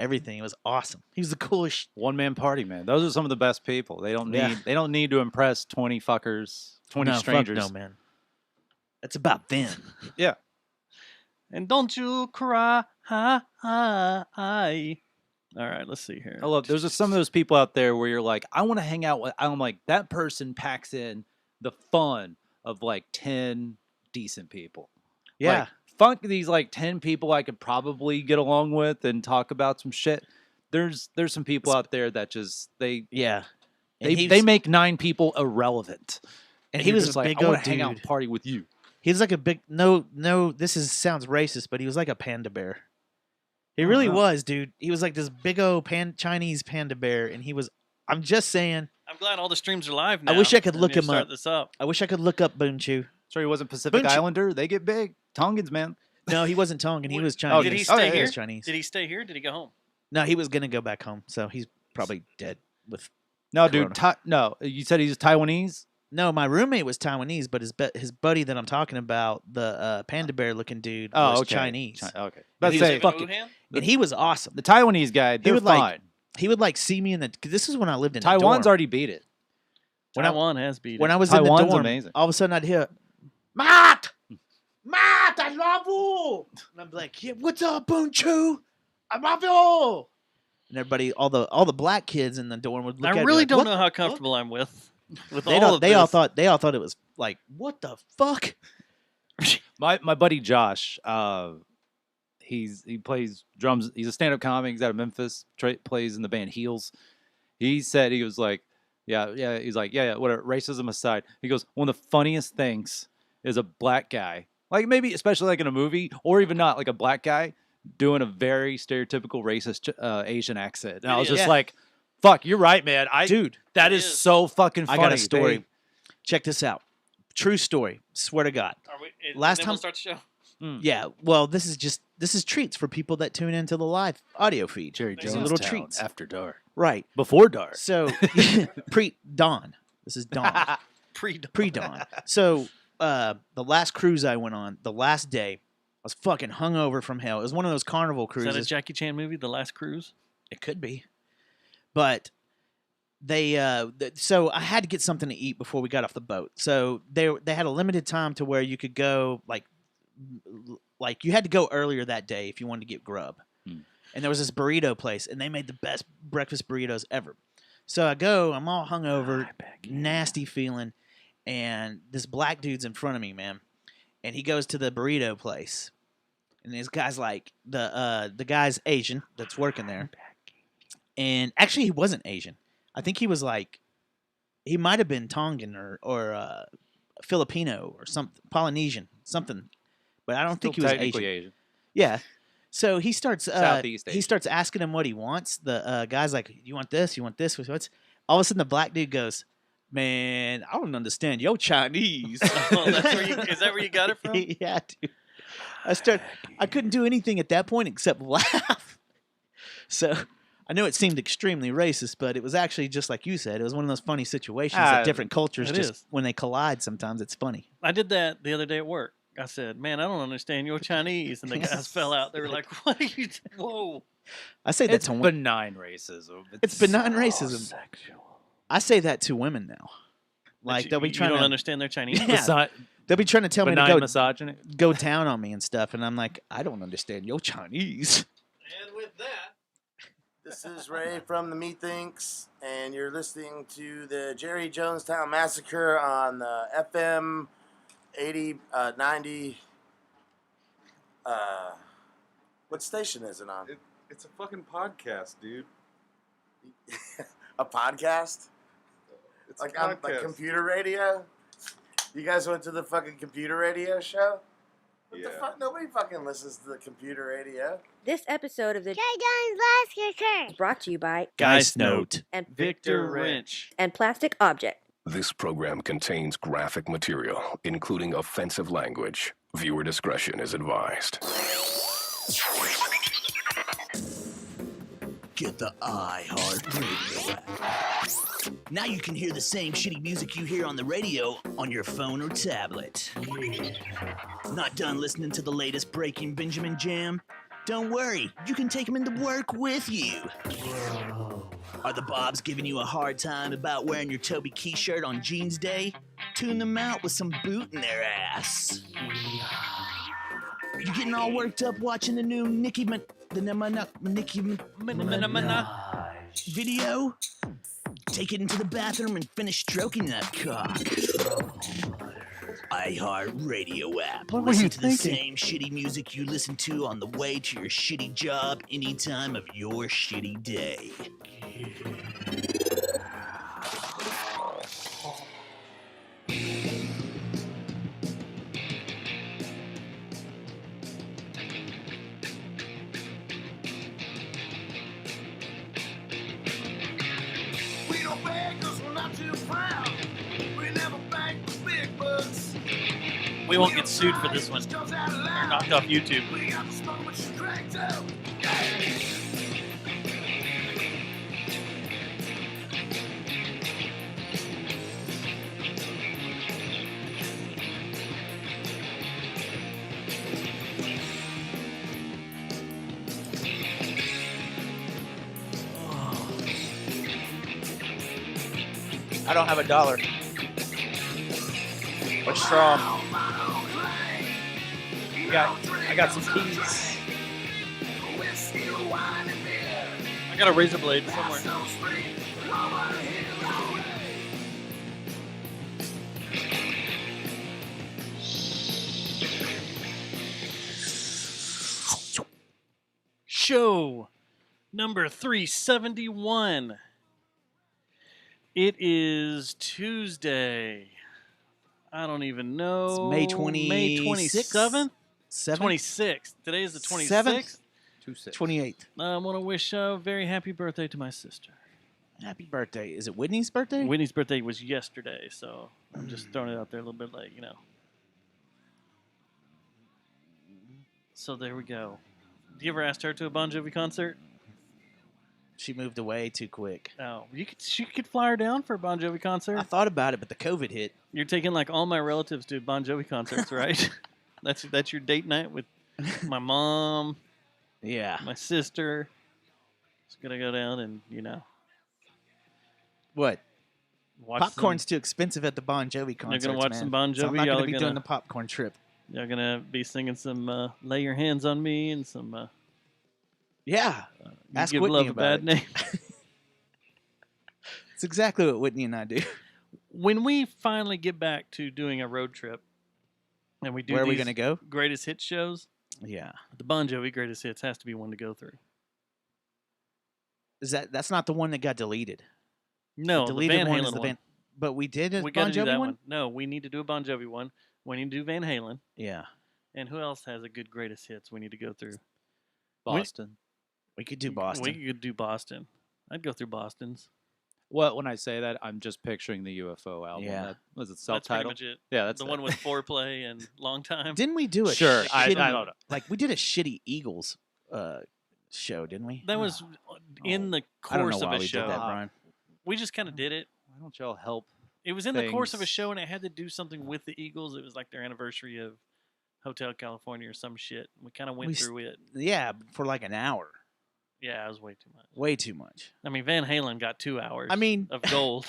everything. It was awesome. He was the coolest. One-man party, man. Those are some of the best people. They don't need to impress 20 fuckers, 20 strangers. Fuck no, man. It's about them. Yeah. And don't you cry. All right, let's see here. I love. There's just some of those people out there where you're like, I want to hang out with. I'm like, that person packs in the fun of like 10 decent people. Yeah. Like, fuck these like 10 people I could probably get along with and talk about some shit. There's some people out there that just they make 9 people irrelevant. And he was just a like, big I old want to hang out dude. and party with you. He was like a big sounds racist, but he was like a panda bear. He really was, dude. He was like this big old Chinese panda bear, and he was. I'm just saying. I'm glad all the streams are live now. I wish I could look him start up. This up. I wish I could look up Boonchu. So he wasn't Pacific Islander. They get big. Tongans, man. No, he wasn't Tongan. He was Chinese. Did he stay here? He was Chinese. Did he stay here? Did he go home? No, he was gonna go back home. So he's probably dead with. No, Corona. dude. No, you said he's Taiwanese. No, my roommate was Taiwanese, but his buddy that I'm talking about, the panda bear looking dude, was Chinese. Okay, But he say, was and he was awesome. the Taiwanese guy. They're would fine. like he would like see me in the. Cause this is when I lived in Taiwan's the dorm. already beat it. Taiwan has beat it. When I was Taiwan's in the dorm, amazing. all of a sudden I'd hear, Matt, I love you, and I'm like, yeah, what's up, Boonchu? I love you. And everybody, all the black kids in the dorm would look at me. I really like, don't "What know the how fuck?" comfortable I'm with They all of this. they all thought it was like, what the fuck? My buddy Josh, he plays drums. He's a stand-up comic. He's out of Memphis. Plays in the band Heels. He said he was like, yeah. He's like, yeah. Whatever. Racism aside, he goes, one of the funniest things is a black guy, like maybe especially like in a movie or even not, like a black guy doing a very stereotypical racist Asian accent. And I was just like, fuck, you're right, man. Dude, that is so fucking funny. I got a story. Check this out. True story. Swear to God. Last time we'll start the show. Yeah. Well, this is treats for people that tune into the live audio feed. Jerry These Jones little Town treats. after dark, Right. before dark. So pre-dawn. This is dawn. Pre-dawn. So the last cruise I went on, the last day, I was fucking hungover from hell. It was one of those carnival Is cruises. that a Jackie Chan movie, The Last Cruise? It could be. But they so I had to get something to eat before we got off the boat. So they had a limited time to where you could go like you had to go earlier that day if you wanted to get grub. And there was this burrito place and they made the best breakfast burritos ever. So I go, I'm all hungover, nasty feeling, and this black dude's in front of me, man. And he goes to the burrito place. And this guy's like the guy's Asian that's working there. And actually he wasn't Asian. I think he was like he might have been Tongan or Filipino or something, Polynesian, something. But I don't think he was Asian. Yeah. So he starts Southeast Asian. he starts asking him what he wants. The guy's like, "You want this? You want this? What's?" All of a sudden the black dude goes, "Man, I don't understand. Yo Chinese." Oh, is that where you got it from? Yeah, dude. I couldn't do anything at that point except laugh. So I know it seemed extremely racist, but it was actually just like you said. It was one of those funny situations that different cultures when they collide, sometimes it's funny. I did that the other day at work. I said, "Man, I don't understand. You're Chinese," and the guys fell out. They were like, "What are you? Whoa!" I say It's that to benign racism. It's benign racism. Sexual. I say that to women now. Like they'll be trying You don't to understand they're Chinese. Yeah. They'll be trying to tell me to benign misogyny. go down on me and stuff, and I'm like, I don't understand. You're Chinese. And with that, this is Ray from the Methinks, and you're listening to the Jerry Jonestown Massacre on the FM 90. What station is it on? It's a fucking podcast, dude. A podcast? It's Like a on podcast. like computer radio? You guys went to the fucking computer radio show? What the Yeah. fuck? Nobody fucking listens to the computer radio. This episode of the Jay Jones Last Kicker. is brought to you by Geist Note. and Victor Wrench. and Plastic Object. This program contains graphic material, including offensive language. Viewer discretion is advised. Get the iHeartRadio app. Now you can hear the same shitty music you hear on the radio on your phone or tablet. Not done listening to the latest Breaking Benjamin Jam? Don't worry, you can take them into work with you. Are the Bobs giving you a hard time about wearing your Toby Keith shirt on Jeans Day? Tune them out with some boot in their ass. You getting all worked up watching the new Nicki video? Take it into the bathroom and finish stroking that cock. iHeartRadio app. What were you Listen to the thinking? same shitty music you listen to on the way to your shitty job any time of your shitty day. We don't beg 'cause we're not too proud. We never beg for big bucks. We won't get sued for this one. Comes out Or loud. knocked off YouTube. We got the smoke, but you drank too. I don't have $1. What's straw? I got some keys. I got a razor blade somewhere. Show number 371. It is Tuesday. I don't even know. It's May May 26th? 27th? 7th? 26th. Today is the 26th. 7th? 2-6. 28th. I want to wish a very happy birthday to my sister. Happy birthday. Is it Whitney's birthday? Whitney's birthday was yesterday, so I'm just throwing it out there a little bit late, you know. So there we go. You ever asked her to a Bon Jovi concert? She moved away too quick. No. She could fly her down for a Bon Jovi concert. I thought about it, but the COVID hit. You're taking like all my relatives to Bon Jovi concerts, right? That's your date night with my mom, Yeah. my sister. Just gonna go down and, you know, What? watch Popcorn's too expensive at the Bon Jovi concerts, gonna watch man. some Bon So I'm Jovi, not y'all gonna are be gonna- doing the popcorn trip. Y'all gonna be singing some "Lay Your Hands on Me" and some Yeah. "You Ask Give Whitney Love a about Bad it. Name." It's exactly what Whitney and I do. When we finally get back to doing a road trip, and we do Where are we these gonna go? greatest hits shows, Yeah. the Bon Jovi greatest hits has to be one to go through. That's not the one that got deleted? No, the deleted Van one Halen is the one. Van. But we did a We got Bon to do Jovi that one? one. No, we need to do a Bon Jovi one. We need to do Van Halen. Yeah. And who else has a good greatest hits we need to go through? Boston. We could do Boston. We could do Boston. I'd go through Boston's. Well, when I say that, I'm just picturing the UFO album. Yeah. That, was it That's pretty self-titled? much it. Yeah, that's the it. one with foreplay and long time. Didn't we do a Sure, I shitty, don't know. Like we did a shitty Eagles show, didn't we? That was in the I don't know course of why a we show. did that, Brian. We just kind of did it. Why don't y'all help? It was in the course of a things. show, and it had to do something with the Eagles. It was like their anniversary of Hotel California or some shit. We kind of went We s- through it. Yeah, for like an hour. Yeah, it was way too much. Way too much. I mean, Van Halen got 2 hours. I mean, of gold.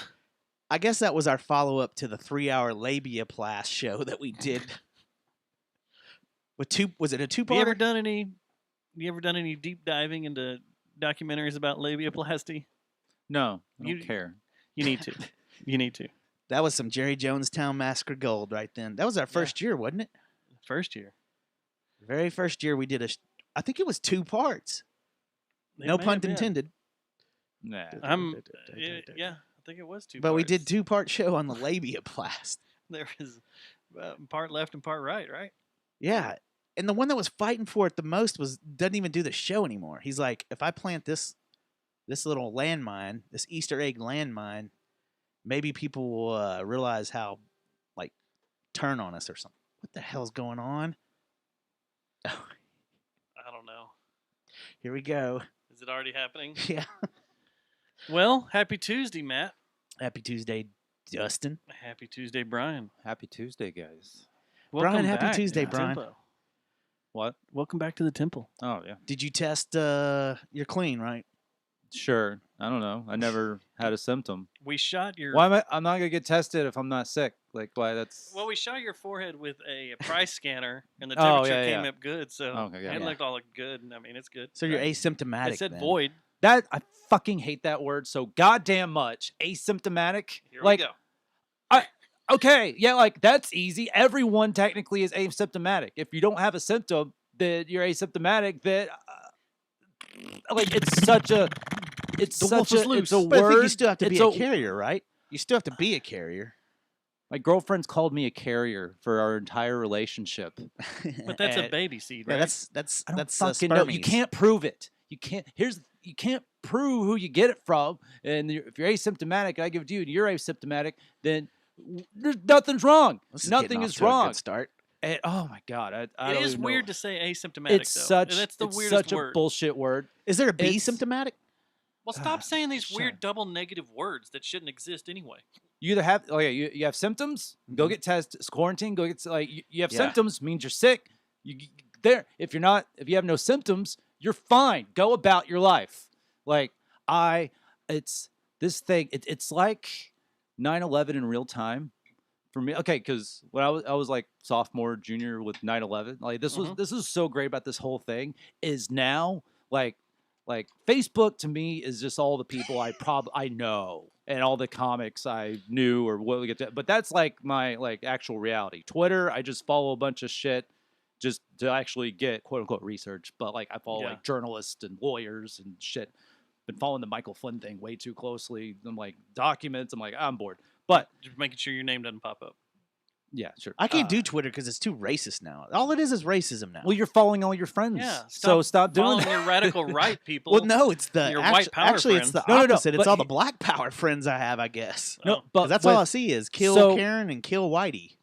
I guess that was our follow up to the 3-hour labiaplast show that we did. With was it a Have you two-parter? ever done any? You ever done any deep diving into documentaries about labiaplasty? No, I don't You- care. You need to. You need to. That was some Jerry Jonestown Massacre gold right then. That was our first year, wasn't it? First year. Very first year we did I think it was 2 parts. It No may pun have been. intended. Nah. Yeah, I think it was 2 But we did parts. 2-part show on the labiaplast. There was part left and part right, right? Yeah. And the one that was fighting for it the most doesn't even do the show anymore. He's like, if I plant this little landmine, this Easter egg landmine, maybe people will realize how, like, turn on us or something. What the hell's going on? Oh, I don't know. here we go. Is it already happening? Yeah. Well, happy Tuesday, Matt. Happy Tuesday, Dustin. Happy Tuesday, Brian. Happy Tuesday, guys. Welcome Brian, happy back Tuesday, to Brian. Tempo. What? Welcome back to the temple. Oh yeah, Did you test? You're clean, right? sure. I don't know. I never had a symptom. We shot your. Why am I? I'm not gonna get tested if I'm not sick. Like why? That's Well, we shot your forehead with a price scanner, and the Oh, temperature yeah, came yeah. up good. So Okay, yeah. it Yeah. looked all good. And I mean, it's good. So you're Right? asymptomatic. It said then. void. that. I fucking hate that word so goddamn much. Asymptomatic. Here Like we go. okay, yeah, like that's easy. Everyone technically is asymptomatic. If you don't have a symptom, that you're asymptomatic. That like it's such a it's The such wolf is a loose. it's a But I word. think you still have to be it's a carrier, right? You still have to be a carrier. My girlfriend's called me a carrier for our entire relationship. But that's a And- baby seed, Yeah, right? that's I don't that's fucking know. You spermies. can't prove it. You can't prove who you get it from. And if you're asymptomatic, and I give it to you, and you're asymptomatic, then there's nothing's wrong. This is getting Nothing off is to a wrong. good start. And, oh my god, I It don't is even weird know. to say asymptomatic. It's though. such That's the it's weirdest such word. a bullshit word. Is there a It's- symptomatic? Well, stop saying these shut weird up. double negative words that shouldn't exist anyway. You either have you have symptoms, go Mhm. get tested. It's quarantine, go get like you have Yeah. symptoms means you're sick. There. If you're not, if you have no symptoms, you're fine. Go about your life. Like it's this thing. It's like 9/11 in real time for me. Okay, because when I was like sophomore, junior with 9/11, like this is so great about this whole thing is now like Facebook to me is just all the people I know and all the comics I knew or what we get to, but that's like my like actual reality. Twitter, I just follow a bunch of shit just to actually get quote unquote research, but like I follow Yeah. like journalists and lawyers and shit. Been following the Michael Flynn thing way too closely. I'm like documents. I'm like I'm bored, but Just making sure your name doesn't pop up. yeah, sure. I can't do Twitter because it's too racist now. All it is racism now. Well, you're following all your friends. Yeah. So stop doing following that. your radical right people. well, no, it's the your white power actually it's the friends. No, no, opposite. It's but all the he- black power friends I have, I guess. No, Oh. but 'Cause that's all I with- see is kill so- Karen and kill Whitey.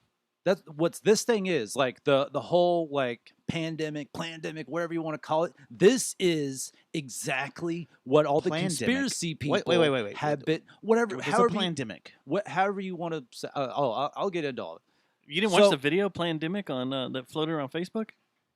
That's what's this thing is like the whole like pandemic, whatever you want to call it. This is exactly what all the Plandemic. conspiracy people Wait. have been. Whatever, There's a however, pandemic. however you want to. Say, I'll get into all of it. You didn't watch So- the video Plandemic on that floated around Facebook?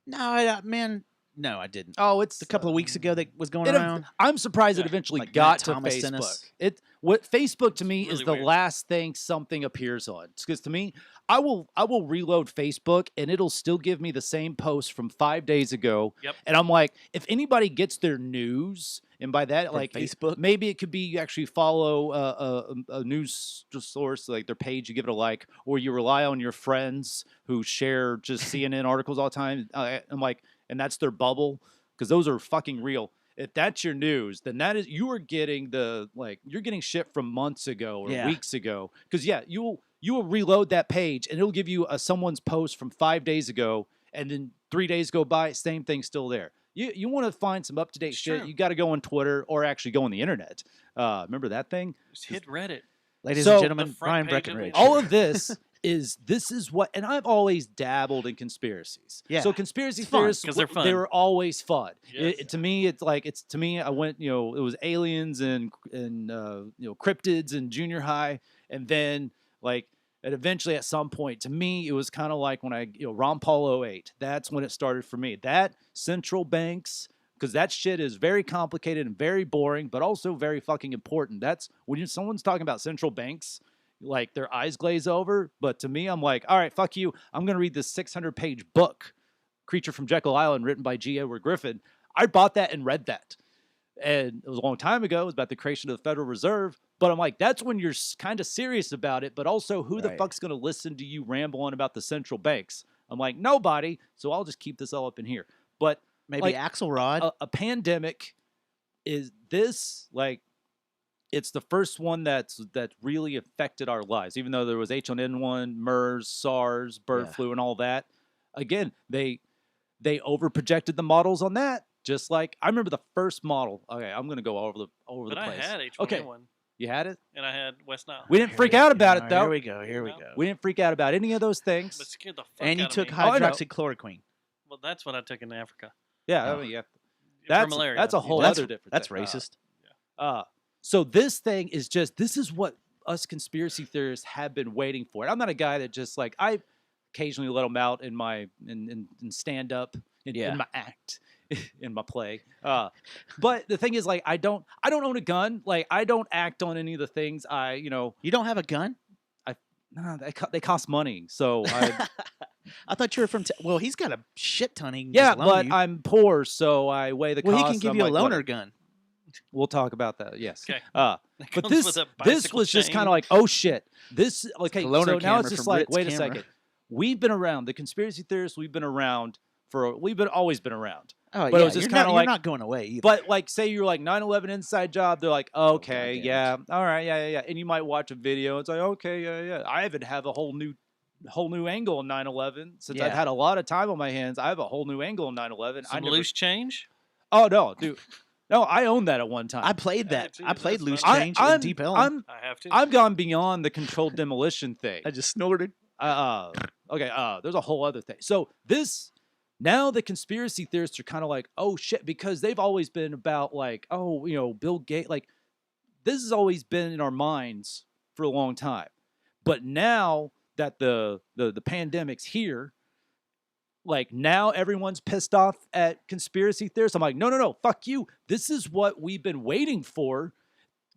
No, man, no, I didn't. Oh, it's A couple of weeks ago that was going It around. I'm surprised it Yeah, eventually like got Matt to Thomas sent Facebook. us. What Facebook to me It's is really the weird. last thing something appears on. Because to me, I will reload Facebook and it'll still give me the same post from 5 days ago. Yep. And I'm like, if anybody gets their news, and by that, From like Facebook? maybe it could be you actually follow a news source, like their page, you give it a like, or you rely on your friends who share just CNN articles all the time. I'm like, and that's their bubble because those are fucking real. If that's your news, then that is you are getting you're getting shit from months ago or Yeah. weeks ago. Because you will reload that page and it'll give you someone's post from 5 days ago, and then 3 days go by, same thing's still there. You want to find some up to date It's shit, true. you got to go on Twitter or actually go on the internet. Remember that thing? Just hit Reddit. Ladies So- and gentlemen, The front Brian page of Breckenridge. the- All of this is what, and I've always dabbled in conspiracies. Yeah. So conspiracy It's fun, theorists, 'cause they're they fun. were always fun. Yes. To me, to me, I went, it was aliens and cryptids in junior high, and then and eventually at some point, to me, it was kind of like when Ron Paul 08. That's when it started for me. That central banks. Because that shit is very complicated and very boring, but also very fucking important. That's when someone's talking about central banks, like their eyes glaze over. But to me, I'm like, all right, fuck you. I'm going to read this 600-page book, Creature from Jekyll Island, written by G. Edward Griffin. I bought that and read that. And it was a long time ago. It was about the creation of the Federal Reserve. But I'm like, that's when you're kind of serious about it. But also, who the Right. fuck's going to listen to you ramble on about the central banks? I'm like, nobody. So I'll just keep this all up in here. But Maybe like, Axelrod. a pandemic is this it's the first one that really affected our lives, even though there was H1N1, MERS, SARS, bird Yeah. flu, and all that. Again, they overprojected the models on that. Just like I remember the first model. Okay, I'm gonna go over the But I place. had H1N1 Okay. You had it. and I had West Nile. We didn't freak out about it Here though. we go. Here we No. go. We didn't freak out about any of those But things. scared the fuck And you out took of me. I know. hydroxychloroquine. Well, that's what I took in Africa. Yeah, Oh. I mean, yeah. For That's malaria. that's a whole That's- other different. That's thing. racist. So this thing is this is what us conspiracy theorists have been waiting for. I'm not a guy that just I occasionally let them out in my in stand up in my act, in my play. But the thing is, like, I don't own a gun. Like, I don't act on any of the things You don't have a gun? nah, they cost money. So I, I thought you were from. Well, he's got a shit ton. He can yeah, just loan but you. I'm poor, so I weigh the Well, cost. he can give I'm you a like, loaner whatever. gun. We'll talk about that. Yes. Okay. But Comes this with a this bicycle was just chain. kind of like, oh shit. This okay. loaner So now camera it's just from like, Ritz wait a Camera. second. We've been around the conspiracy theorists. We've been around always been around. Oh, But it yeah, was just you're kinda not, like- you're not going away either. But like, say you're like 9/11 inside job. They're like, okay, God damn yeah, all right, yeah. And you might watch a video. It's like, okay, yeah. I even have a whole new angle on 9/11 since I've Yeah. had a lot of time on my hands. I have a whole new angle on 9/11. Some loose change. Oh no, dude. No, I owned that at one time. I played Yeah, that. too, I played that's loose fine. change in Deep Ellum. I have to. I've gone beyond the controlled demolition thing. I just snorted. Okay. There's a whole other thing. So now the conspiracy theorists are kind of like, oh shit, because they've always been about like, oh, Bill Gates. Like, this has always been in our minds for a long time, but now that the pandemic's here, like, now everyone's pissed off at conspiracy theorists. I'm like, no, fuck you. This is what we've been waiting for.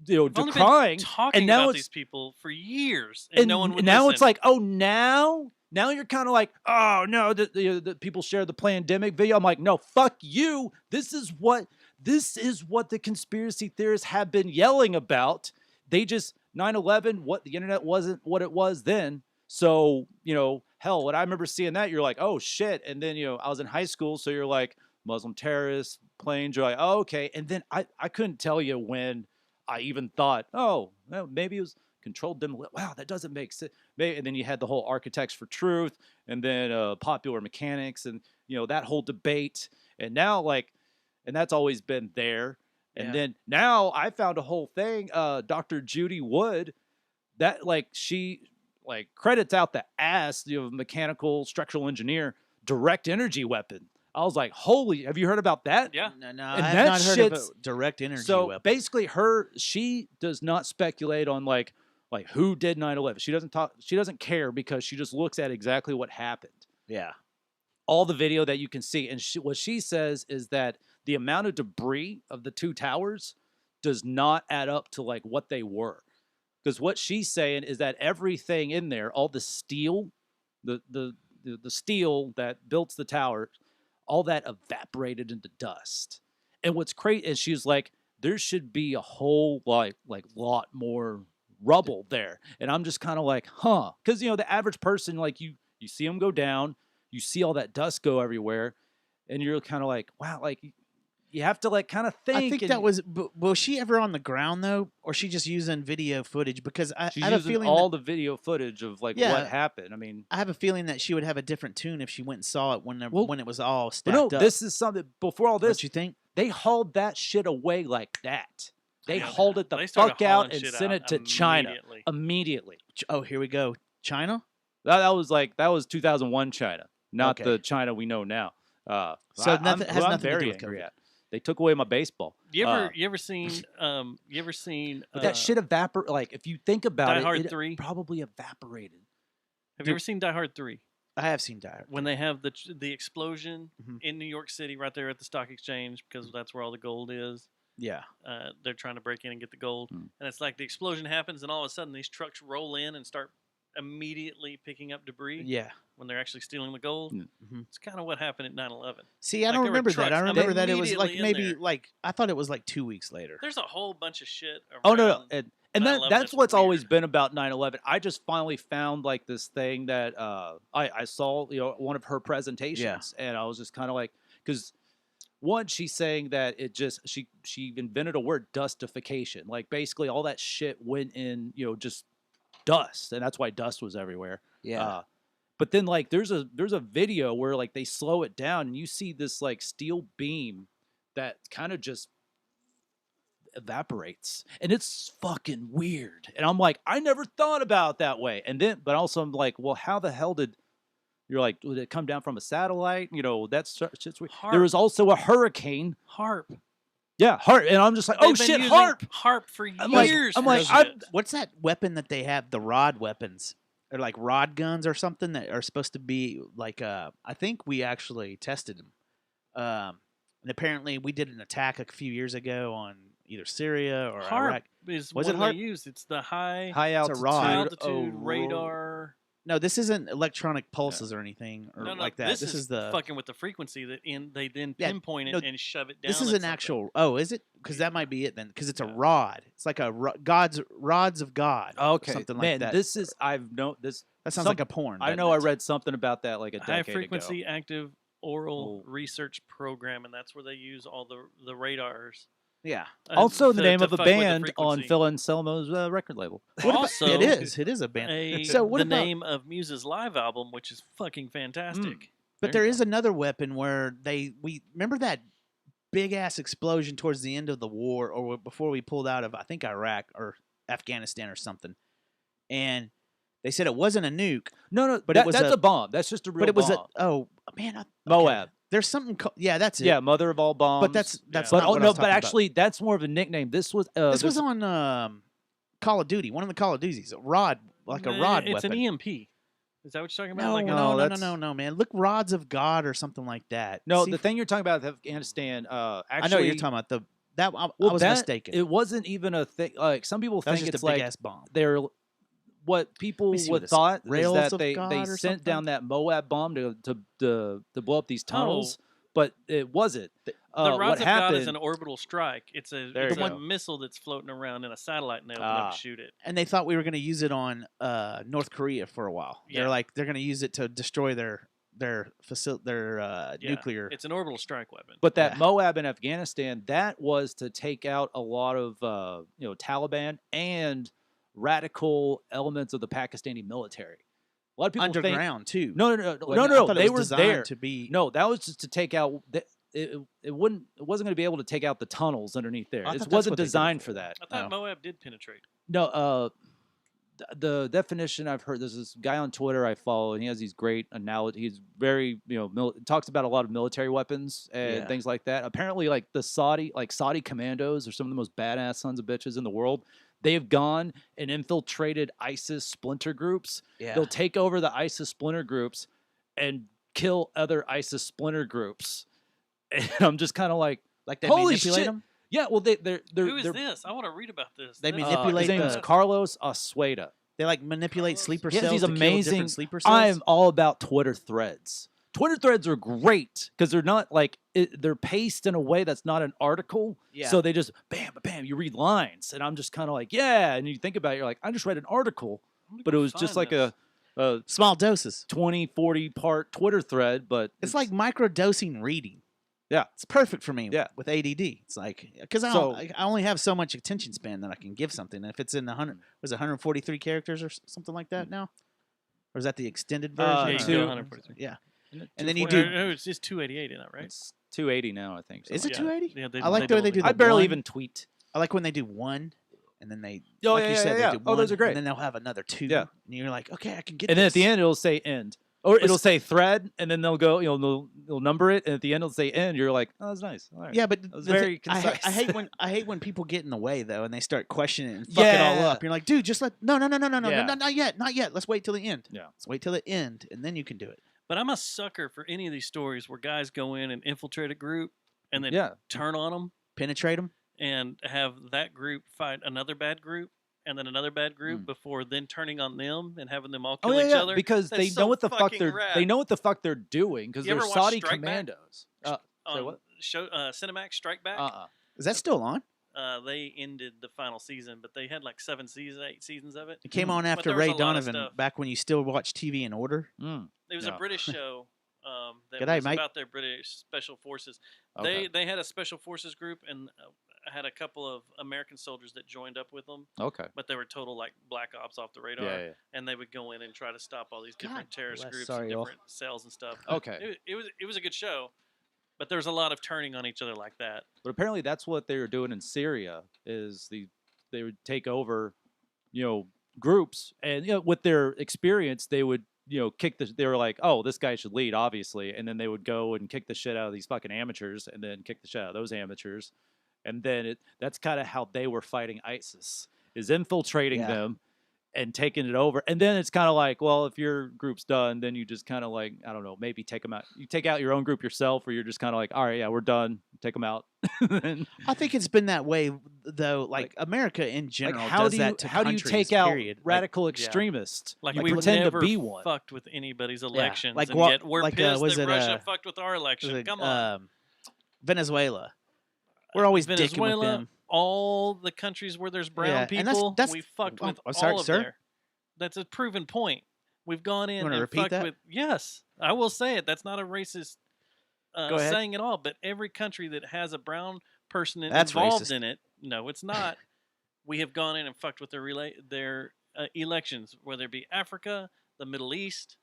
I've only been Decrying, talking and now about it's these people for years, and no one would now listen. it's like, oh, now you're kind of like, oh no, the people share the pandemic video. I'm like, no, fuck you. This is what the conspiracy theorists have been yelling about. They just 9/11. What the internet wasn't what it was then. So hell, when I remember seeing that, you're like, oh shit. And then I was in high school, so you're like, Muslim terrorists, planes. You're like, oh okay. And then I couldn't tell you when I even thought, oh, well, maybe it was controlled demolition. Wow, that doesn't make sense. And then you had the whole Architects for Truth, and then Popular Mechanics, and that whole debate. And now, and that's always been there. And then now I found a whole thing. Dr. Judy Wood, that she credits out the ass of mechanical structural engineer direct energy weapon. I was like, holy, have you heard about that? Yeah. No, And I have that not heard of a shit's- direct energy So weapon. basically, she does not speculate on like who did 9/11. She doesn't care because she just looks at exactly what happened. Yeah. All the video that you can see, and what she says is that the amount of debris of the two towers does not add up to like what they were. Because what she's saying is that everything in there, all the steel, the steel that built the tower, all that evaporated into dust. And what's crazy is she's like, there should be a whole like lot more rubble there. And I'm just kind of like, huh? Because the average person, like you see them go down, you see all that dust go everywhere, and you're kind of like, wow, like you have to like kind of think. I think that was. Was she ever on the ground though, or she just using video footage? Because I she's have a using feeling all the video footage of like Yeah. what happened. I mean, I have a feeling that she would have a different tune if she went and saw it when it was all but stacked no, up. this is something before all this. Don't you think? They hauled that shit away like that. They Yeah, hauled it the they started fuck out hauling and shit sent out it to China immediately. immediately. Oh, here we go. China. That was 2001 China, not Okay. the China we know now. So I'm- nothing- has I'm nothing to do very with angry COVID. at. They took away my baseball. You ever seen? But that shit evaporated. Like if you think about Die Hard it 3? probably evaporated. Have you ever seen Die Hard 3? I have seen Dire. When they have the explosion Mhm. in New York City, right there at the stock exchange, because that's where all the gold is. Yeah. They're trying to break in and get the gold, and it's like the explosion happens, and all of a sudden these trucks roll in and start immediately picking up debris Yeah. when they're actually stealing the gold. Mhm. It's kind of what happened at 9/11. See, I Like, don't there were remember that. I trucks remember that it was like immediately in maybe there. like I thought it was like 2 weeks later. There's a whole bunch of shit around. Oh no, and 9/11, that's that's what's always weird. been about 9/11. I just finally found like this thing that I saw one of her presentations, and I was just kind of like, because one, she's saying that it just she invented a word, dustification. Like basically all that shit went in just dust, and that's why dust was everywhere. Yeah. But then like there's a video where like they slow it down, and you see this like steel beam that kind of just evaporates, and it's fucking weird. And I'm like, I never thought about it that way. And then, but also I'm like, well, how the hell did it come down from a satellite? That's shit's weird. There was also a hurricane. HARP. Yeah, HARP. And I'm just like, oh They've been shit, using HARP. HARP for I'm like- years. I'm for like, this I'm- shit. What's that weapon that they have? The rod weapons. Or like rod guns or something that are supposed to be like I think we actually tested them. And apparently, we did an attack a few years ago on either Syria or HARP Iraq. is Was one it they HARP? use. It's the high High It's a altitude, rod. altitude radar. No, this isn't electronic pulses or anything or No, like that. This is the fucking with the frequency that they then Yeah, pinpoint it no, and shove it down. This is at an something. actual. Oh, is it? Because that might be it then. Because it's a rod. It's like a God's rods of God. or Okay, something man, like that. this is I've known this. That sounds some- like a porn. I doesn't know I it? read something about that like a high decade frequency ago. active oral Oh. research program, and that's where they use all the radars. Yeah. Also, the name to of a fuck with the band on frequency. Phil Anselmo's record label. Also, It is. It is a band. So what the about? name of Muse's live album, which is fucking fantastic. But there is another weapon where we remember that big ass explosion towards the end of the war, or before we pulled out of I think Iraq or Afghanistan or something, and they said it wasn't a nuke, No, But but it was that's a- a bomb. That's just a real but it was bomb. man, Moab. There's something. Yeah, that's it. Yeah, mother of all bombs. but that's But not what I was but talking about. actually, that's more of a nickname. This was This was there's- on Call of Duty. One of the Call of Duties, a rod, like a rod It's weapon. an EMP. Is that what you're talking about? No, Like no, man. Look, rods of God or something like that. no. See The if- thing you're talking about, Afghanistan. Actually, I know what you're talking about. I well, was that- mistaken. It wasn't even a thing. Like some people that was think just it's a big like ass bomb. they're what people Let me see what would this is. thought is Rails that of they God or sent down something? that Moab bomb to blow up these tunnels, but it wasn't. the What rods of God happened? is an orbital strike. It's There it's you a go. missile that's floating around in a satellite, and they'll Ah. never shoot it. And they thought we were going to use it on North Korea for a while. Yeah. They're like they're going to use it to destroy their Yeah, nuclear. It's an orbital strike weapon. But that Yeah. Moab in Afghanistan, that was to take out a lot of Taliban and radical elements of the Pakistani military. A lot of people think underground too. no. Wasn't it? I No. thought it They was were designed there. to be. No, that was just to take out. It wasn't going to be able to take out the tunnels underneath there. I thought It that's wasn't what they did it designed for. for that. I thought Moab did penetrate. No, the definition I've heard. There's this guy on Twitter I follow, and he has these great analogies. He's very, talks about a lot of military weapons and Yeah. things like that. Apparently, like Saudi commandos are some of the most badass sons of bitches in the world. They have gone and infiltrated ISIS splinter groups. Yeah. They'll take over the ISIS splinter groups and kill other ISIS splinter groups. And I'm just kind of like, Like they holy manipulate shit. them. Yeah, well, they're Who is they're, this? I want to read about this. They That's- manipulate his name is the- Carlos Asueda. They like manipulate Carlos. sleeper Yes, cells. he's to kill amazing. different sleeper cells. I'm all about Twitter threads. Twitter threads are great because they're not like they're paced in a way that's not an article. Yeah. So they just bam, bam, you read lines, and I'm just kind of like, yeah. And you think about it, you're like, I just read an article, I'm gonna but go it was just find like this. a Small doses. 20, 40 part Twitter thread. But It's like microdosing reading. Yeah. It's perfect for me. Yeah. With ADD, it's like because I only have so much attention span that I can give something. And if it's in 143 characters or something like that now, or is that the extended version? Yeah, or- you can two- go 143. Yeah. and And then you No, do. no, it's just 288 in it, right? It's 280 now, I think. Is something it like that. 280? Yeah, I like the way they do doubled the I barely one. even tweet. I like when they do one, and then they. Oh, like yeah, you yeah, said, yeah. they do Oh, those one, are great. And then they'll have another two. Yeah. And you're like, okay, I can get. And then at the this. end it'll say end, or it'll say thread, and then they'll go, they'll number it, and at the end it'll say end. You're like, oh, that's nice. All right. Yeah, but was the very I concise. hate when people get in the way though, and they start questioning it and fuck it all Yeah. up. You're like, dude, just let no, Yeah. not yet, not yet. Let's wait till the end. Yeah. Let's wait till the end, and then you can do it. But I'm a sucker for any of these stories where guys go in and infiltrate a group and then Yeah. turn on them Penetrate them. and have that group fight another bad group and then another bad group before then turning on them and having them all kill each other. because That's they so know what the fuck fucking they're rad. they know what the fuck they're doing because You they're ever watch Saudi Strike Back? commandos. Say on what? Cinemax Strike Back. Is that still on? They ended the final season, but they had like 8 seasons of it. It came on But after there was Ray a lot of Donovan, stuff. back when you still watched TV in order. Mm. It was Yeah. a British show that G'day, was mate. about their British special forces. Okay. They had a special forces group and had a couple of American soldiers that joined up with them, Okay. but they were total like black ops off the radar. Yeah. And they would go in and try to stop all these different God terrorist bless. groups Sorry, and y'all. different cells and stuff. Okay. It was a good show, but there was a lot of turning on each other like that. But apparently that's what they were doing in Syria is they would take over, groups and with their experience they would they were like, oh, this guy should lead obviously, and then they would go and kick the shit out of these fucking amateurs and then kick the shit out of those amateurs, and then that's kind of how they were fighting ISIS is infiltrating Yeah. them and taking it over. And then it's kind of like, well, if your group's done, then you just kind of like, I don't know, maybe take them out. You take out your own group yourself, or you're just kind of like, all right, yeah, we're done. Take them out. I think it's been that way though. Like America in general how does do you that to how do you countries, take out period. radical extremists? Like, Like, we've pretend never to be one. fucked with anybody's elections, Like and what- yet we're like, pissed was that it, Russia fucked with our election. Like, Come on, Venezuela. We're always dicking with Venezuela, them. all the countries where there's brown Yeah, and people, that's- we fucked oh, with I'm sorry, all of sir? their. That's a proven point. We've gone in wanna and repeat fucked that? with. Yes, I will say it. That's not a racist Go ahead. saying at all. But every country that has a brown person That's involved racist. in it, no, it's not. We have gone in and fucked with their elections, whether it be Africa, the Middle East,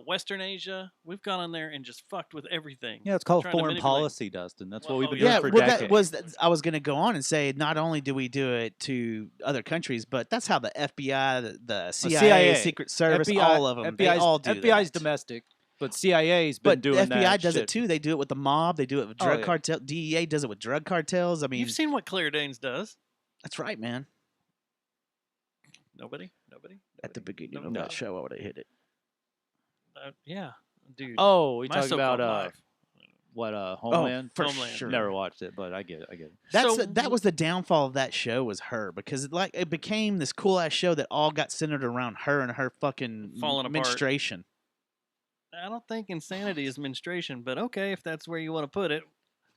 Western Asia. We've gone in there and just fucked with everything. Yeah, it's called Trying to foreign manipulate. policy, Dustin. That's Well, what we've been yeah, doing for well, decades. I was going to go on and say not only do we do it to other countries, but that's how the FBI, the CIA, Secret Service, FBI, all of them, they all do FBI's that. domestic, but CIA's been But doing the FBI that does shit. it too. They do it with the mob. They do it with Oh, drug yeah. cartel. DEA does it with drug cartels. I mean, You've seen what Claire Danes does. that's right, man. Nobody. At the beginning No, of no. that show, I would have hit it. Yeah, dude. Oh, we My talking so-called about life. what Homeland? for Homeland. sure. Never watched it, but I get it. That was the downfall of that show was her because it became this cool ass show that all got centered around her and her fucking Falling apart. menstruation. I don't think insanity is menstruation, but okay, if that's where you want to put it.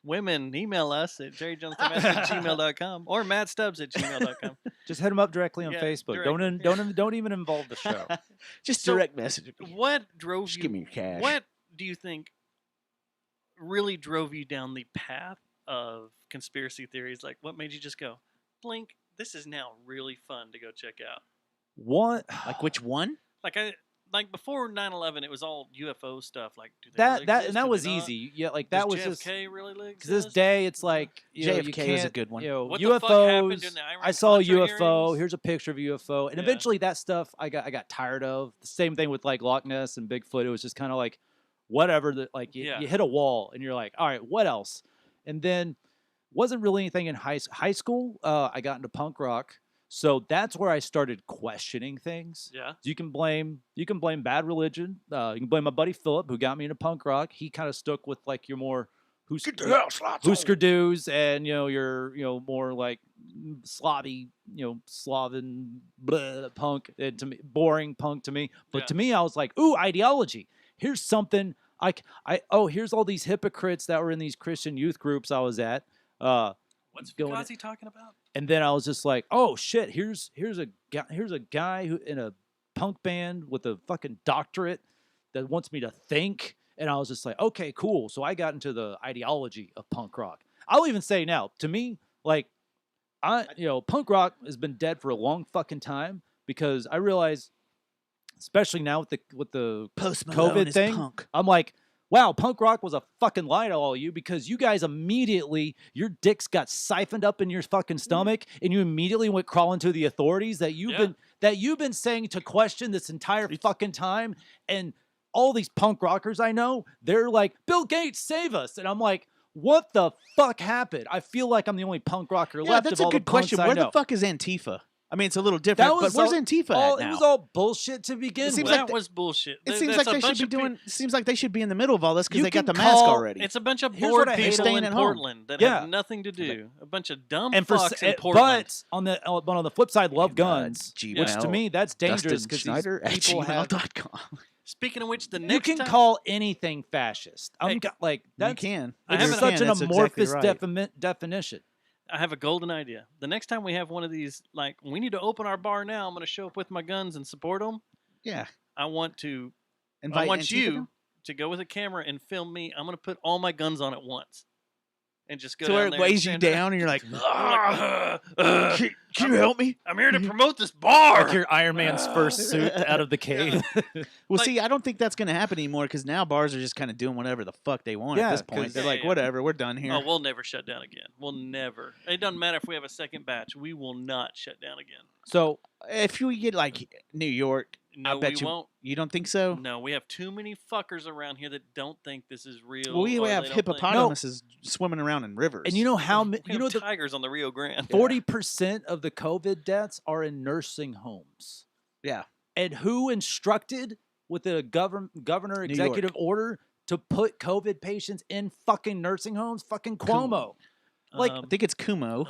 Women, email us at jerryjonesdomestic@gmail.com or mattstubbs@gmail.com. Just hit them up directly on Yeah, Facebook. direct- Don't even involve the show. Just So, direct message. me. What drove Just you? give me your cash. What do you think really drove you down the path of conspiracy theories? Like, what made you just go, blink? This is now really fun to go check out. What? Like which one? Like before 9/11, it was all UFO stuff. Like, do they That really that exist? and that Do they was not? easy. Yeah, like that Does was JFK just really because this exist? day it's like you JFK can't, is a good one. What the fuck happened in UFOs. the Iran I saw a Contra UFO. hearings? Here's a picture of a UFO, and Yeah. eventually that stuff I got tired of. The same thing with like Loch Ness and Bigfoot. It was just kind of like whatever. That like Yeah. you hit a wall, and you're like, all right, what else? And then wasn't really anything in high school. I got into punk rock. So that's where I started questioning things. Yeah. You can blame bad religion. You can blame my buddy Philip who got me into punk rock. He kind of stuck with like your more Husker Do's and your more like Slavic, Slavian punk and to me boring punk to me. But Yeah. to me I was like, ooh, ideology. Here's something here's all these hypocrites that were in these Christian youth groups I was at. What's going- Fugazi talking about? And then I was just like, oh shit, here's a guy who in a punk band with a fucking doctorate that wants me to think. And I was just like, okay, cool. So I got into the ideology of punk rock. I'll even say now, to me, like punk rock has been dead for a long fucking time because I realize, especially now with the Post Malone COVID is thing, punk. I'm like, wow, punk rock was a fucking lie to all of you because you guys immediately, your dicks got siphoned up in your fucking stomach and you immediately went crawling to the authorities that you've been saying to question this entire fucking time. And all these punk rockers I know, they're like, Bill Gates, save us. And I'm like, what the fuck happened? I feel like I'm the only punk rocker Yeah, left that's of a all good the punks question. I Where know. the fuck is Antifa? I mean, it's a little different, but where's Antifa at now? It was all bullshit to begin seems with. like That was bullshit. It seems That's like a they should bunch be of doing. It seems like they should be in the middle of all this because You they got the can mask call- already. It's a bunch of Here's bored what I hate. people Staying in at home. Portland that Yeah. have nothing to do. A bunch of dumb And fucks in Portland. but on the flip side, love guns, Gmail, which to me that's dangerous because Schneider at people have. gmail.com. Speaking of which, the You next can time, call anything fascist. Hey, Like You that's can. I it's haven't- such an That's amorphous exactly right. definition. I have a golden idea. The next time we have one of these, like, we need to open our bar now. I'm going to show up with my guns and support them. Yeah. I want to. Invite I want Antifa you down? to go with a camera and film me. I'm going to put all my guns on at once, and just go To down where it there weighs and you stand there. down, and you're like, I'm like, can you help me? I'm here to promote this bar. Like your Iron Man's first suit out of the cave. Well, Like- see, I don't think that's going to happen anymore because now bars are just kind of doing whatever the fuck they want Yeah, at this point. 'cause- They're Yeah, like, yeah. whatever, we're done here. Oh, we'll never shut down again. We'll never. It doesn't matter if we have a second batch. We will not shut down again. So if you get like New York, I No, bet we you won't. you don't think so. No, we have too many fuckers around here that don't think this is real. Well, we or have they don't think- hippopotamuses swimming around in rivers. And you know how We you have know the tigers on the Rio Grande. 40% of the COVID deaths are in nursing homes. Yeah. And who instructed with a governor New executive York. order to put COVID patients in fucking nursing homes? Fucking Cuomo. Like, I think it's Kumo.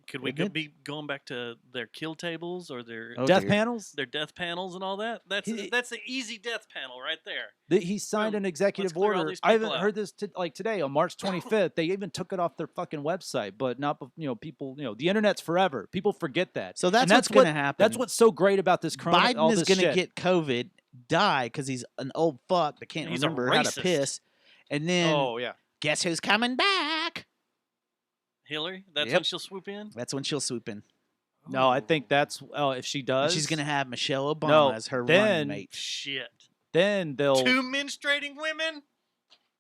Could we Isn't it? be going back to their kill tables or their Oh, death dear. panels. their death panels and all that? That's the easy death panel right there. He signed Boom. an executive Let's clear all order. these I haven't people out. heard this like today on March 25th. They even took it off their fucking website, but not people. The internet's forever. People forget that. So that's And what's going to happen. That's what's so great about this corona. Biden all is this going to shit. get COVID, die because he's an old fuck that can't He's a remember how to racist. piss, and then Oh yeah. guess who's coming back? Hillary, that's Yep. when she'll swoop in. That's when she'll swoop in. No, I think Ooh. that's if she And does, she's going to have Michelle Obama No, as her then- running mate. Shit. then they'll Two menstruating women.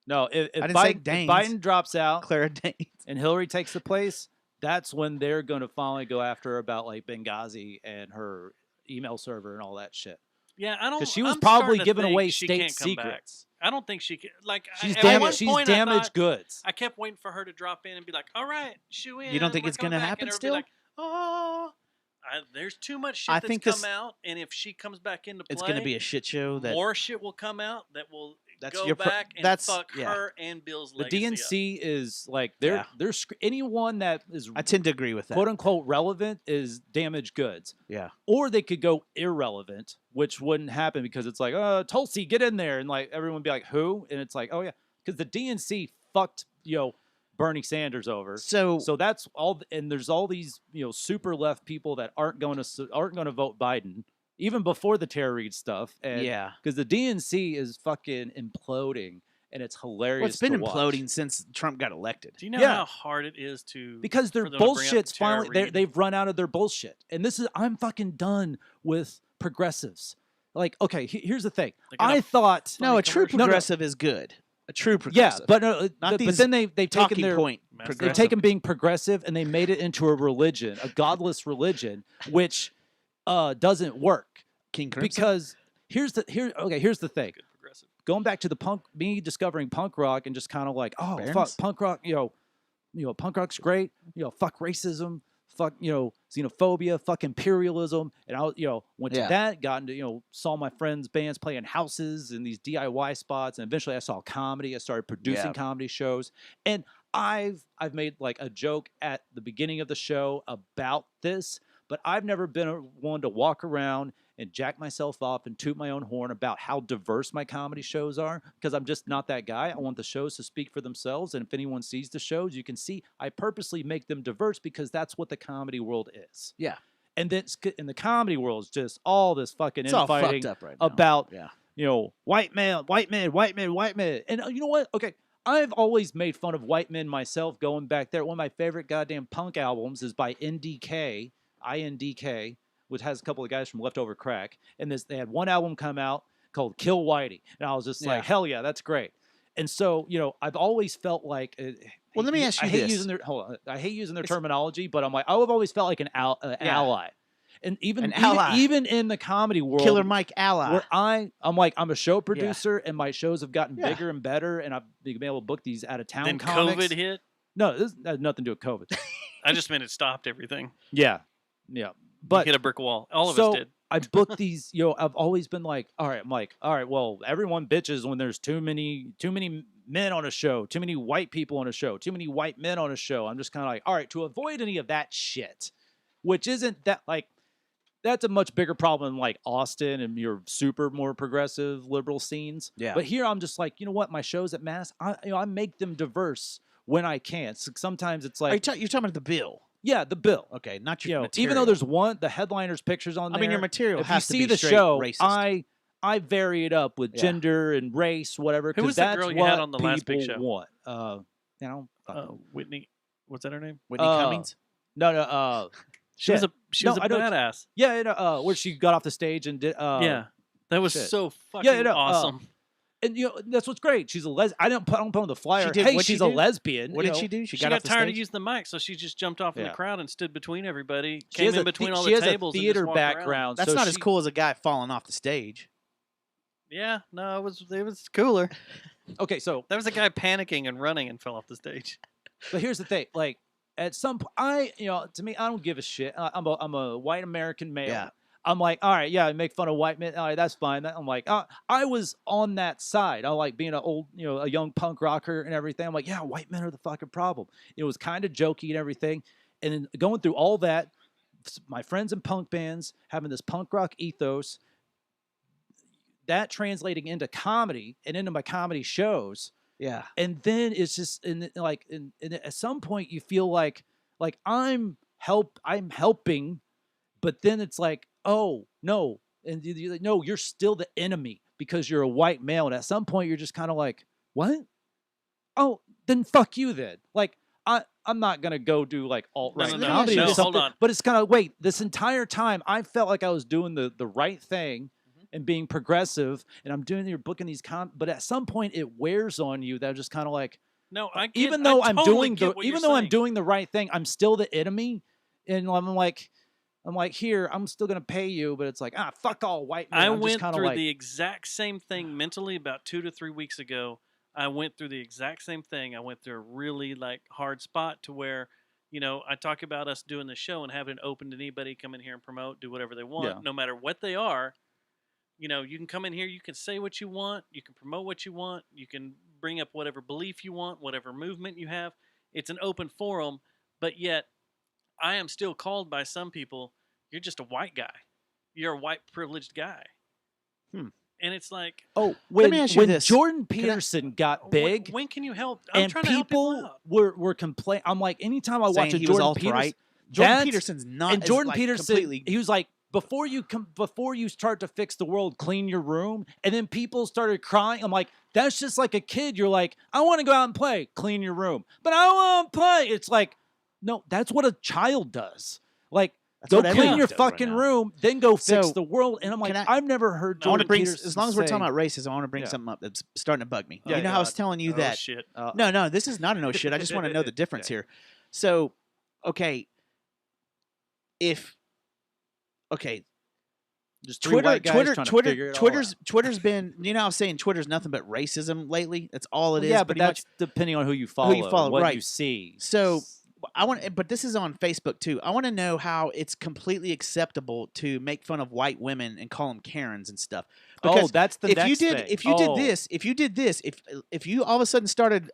no. If I didn't say Biden, if Danes. Biden drops out Clara Danes. and Hillary takes the place, that's when they're going to finally go after her about like Benghazi and her email server and all that shit. Yeah, I don't. Because she was I'm probably starting to giving think away she state can't come back. secrets. I don't think she can. Like, She's at one damaged. She's point I damaged thought- goods. I kept waiting for her to drop in and be like, "All right, shoe in." You don't think we're it's gonna coming back," happen and everybody still? Like, oh, there's too much shit I that's think come this- out, and if she comes back into play, It's going to be a shit show. That more shit will come out that will That's go your pro- back and that's- fuck yeah. her and Bill's The legacy up. DNC is like anyone that is I tend to agree with that. quote unquote relevant is damaged goods. Yeah. Or they could go irrelevant, which wouldn't happen because it's like, oh, Tulsi, get in there, and like everyone would be like, who? And it's like, oh yeah, because the DNC fucked Bernie Sanders over. So that's all, and there's all these super left people that aren't going to vote Biden even before the Tara Reade stuff. And yeah. because the DNC is fucking imploding, and it's hilarious. Well, it's been to watch. imploding since Trump got elected. Do you know Yeah. how hard it is to Because their for them to bring up bullshit's Tara finally Reade? they've run out of their bullshit, and I'm fucking done with progressives. Like, okay, here's the thing. They got I a thought No, a true commercial. No, no. progressive is good. A true yeah, progressive. but no, Not but these then they've taken talking their point They've they've progressive. taken being progressive and they made it into a religion, a godless religion, which doesn't work King Crimson. because here's the thing. Good progressive. Going back to me discovering punk rock and just kind of like, oh fuck, Barons? punk rock, punk rock's great, fuck racism, fuck xenophobia, fuck imperialism, and I went to Yeah. that, got into saw my friends' bands playing houses and these DIY spots, and eventually I saw comedy. I started producing Yeah. comedy shows, and I've made like a joke at the beginning of the show about this, but I've never been one to walk around and jack myself up and toot my own horn about how diverse my comedy shows are, because I'm just not that guy. I want the shows to speak for themselves, and if anyone sees the shows, you can see I purposely make them diverse because that's what the comedy world is. Yeah. And then in the comedy world, it's just all this fucking It's all infighting fucked up right now. about Yeah. white man, and you know what? Okay. I've always made fun of white men myself going back there. One of my favorite goddamn punk albums is by NDK, INDK, which has a couple of guys from Leftover Crack. And they had one album come out called Kill Whitey. And I was just like, Yeah. hell yeah, that's great. And so, I've always felt like. Well, let me ask you I hate this. using their I hate using their terminology, but I'm like, I've always felt like an ally. And An ally. even in the comedy world, Killer Mike ally. where I'm like I'm a show producer, and my shows have gotten Yeah. bigger and better, and I've been able to book these out of town Then comics. COVID hit. No, this has nothing to do with COVID. I just meant it stopped everything. yeah, But but hit a brick wall. All of so us did. I booked these. I've always been like, all right. Well, everyone bitches when there's too many men on a show, too many white people on a show, too many white men on a show. I'm just kind of like, all right, to avoid any of that shit, which isn't that like. That's a much bigger problem in like Austin and your super more progressive liberal scenes. Yeah. But here I'm just like, you know what? My shows at Mass, I make them diverse when I can. So sometimes it's Are you like, you're talking about the bill. yeah, the bill. Okay, not your material. Even though there's the headliner's pictures on I there. mean, your material if has you to see be the straight show, racist. I vary it up with Yeah. gender and race, whatever. Who 'cause was the that's girl you what had on the last big people show? Want. Whitney. What's that her name? Whitney uh, Cummings. No. She was shit. she was No, a I don't- badass. Yeah, where she got off the stage and did. Yeah. That was shit. so fucking no, awesome. And that's what's great. She's a I don't put on the flyer. did- Hey, what'd she she's a do? lesbian. What did she do? She got got off the tired stage? of using the mic, so she just jumped off in the Yeah. crowd and stood between everybody. She Came has in a between all she the has tables a and just theater walked around. background. That's so not as she- cool as a guy falling off the stage. Yeah, no, it was cooler. Okay, so There was a guy panicking and running and fell off the stage. but here's the thing. Like at some point, to me, I don't give a shit. I'm a white American male. Yeah. I'm like, all right, yeah, I make fun of white men. All right, that's fine. I'm like, I was on that side. I like being a young punk rocker and everything. I'm like, yeah, white men are the fucking problem. It was kind of jokey and everything. And then going through all that, my friends in punk bands having this punk rock ethos, that translating into comedy and into my comedy shows. Yeah. And then it's just and at some point you feel like I'm helping, but then it's like, oh no, and you're like, no, you're still the enemy because you're a white male. And at some point you're just kind of like, what? Oh, then fuck you then. Like I'm not gonna go do like alt-right no, comedy no, or hold something. on. But it's kind of wait, this entire time I felt like I was doing the right thing and being progressive, and I'm you're booking these but at some point it wears on you that just kind of like, No, I get, even though I I'm totally doing get what even you're though I'm saying. doing the right thing, I'm still the enemy, and I'm like here, I'm still gonna pay you, but it's like fuck all white men. I I'm went just through like, the exact same thing mentally about 2 to 3 weeks ago. I went through the exact same thing. I went through a really hard spot to where, I talk about us doing the show and having it open to anybody come in here and promote, do whatever they want, Yeah. no matter what they are. You can come in here, you can say what you want, you can promote what you want, you can bring up whatever belief you want, whatever movement you have. It's an open forum, but yet I am still called by some people, you're just a white guy. You're a white privileged guy. And it's like, oh, Let me ask you when this. Jordan Peterson got big, when can you help? I'm and trying to help people people out. were complaining. I'm like, anytime I watch Saying a he was Jordan alt-right. Peterson, Jordan that's- Peterson's not and as, Jordan like, Peterson, completely. he was like, before you start to fix the world, clean your room. And then people started crying. I'm like, that's just like a kid. You're like, I want to go out and play, clean your room, but I want to play. It's like, no, that's what a child does. Like, That's go what everyone clean your does right fucking now. round, then go fix So, the world. And I'm like, can I've never heard I want to Jordan bring, Peterson as long as we're talking say- about racism, I want to bring Yeah. something up that's starting to bug me. Yeah, you know yeah. how I was telling you Oh, that? shit. No, this is not a no shit. I just want to know the difference here. So, okay, just three white guys trying to figure it all out. Twitter's been, how I was saying Twitter's nothing but racism lately. That's all it is. Yeah, but pretty that's much. depending on who you follow, what right. you see. So but this is on Facebook too. I want to know how it's completely acceptable to make fun of white women and call them Karens and stuff. Because that's the if next you did, thing. if you did this, if you all of a sudden started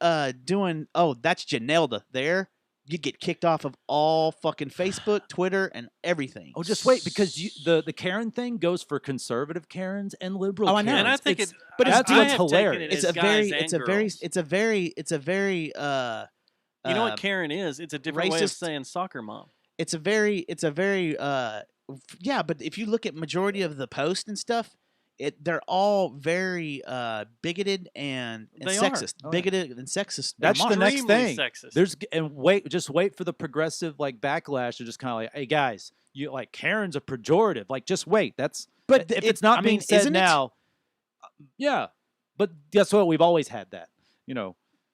doing, that's Janelda there, you'd get kicked off of all fucking Facebook, Twitter, and everything. Oh, just wait, because the Karen thing goes for conservative Karens and liberal Oh, I know. Karens. And I think It's- but that's I what's have taken hilarious. it it's as a very, guys it's and a very, girls. it's a very, it's a very. You know what Karen is? It's a different way of racist- saying soccer mom. It's a very yeah, but if you look at majority of the posts and stuff, they're all very bigoted and They are. sexist. Oh, yeah. Bigoted and sexist. That's the remarks. next Extremely thing. sexist. Just wait for the progressive backlash to just kind of like, hey guys, you like Karen's a pejorative. Like, just wait. That's But if it's not being said isn't it? now, yeah. But guess what? We've always had that.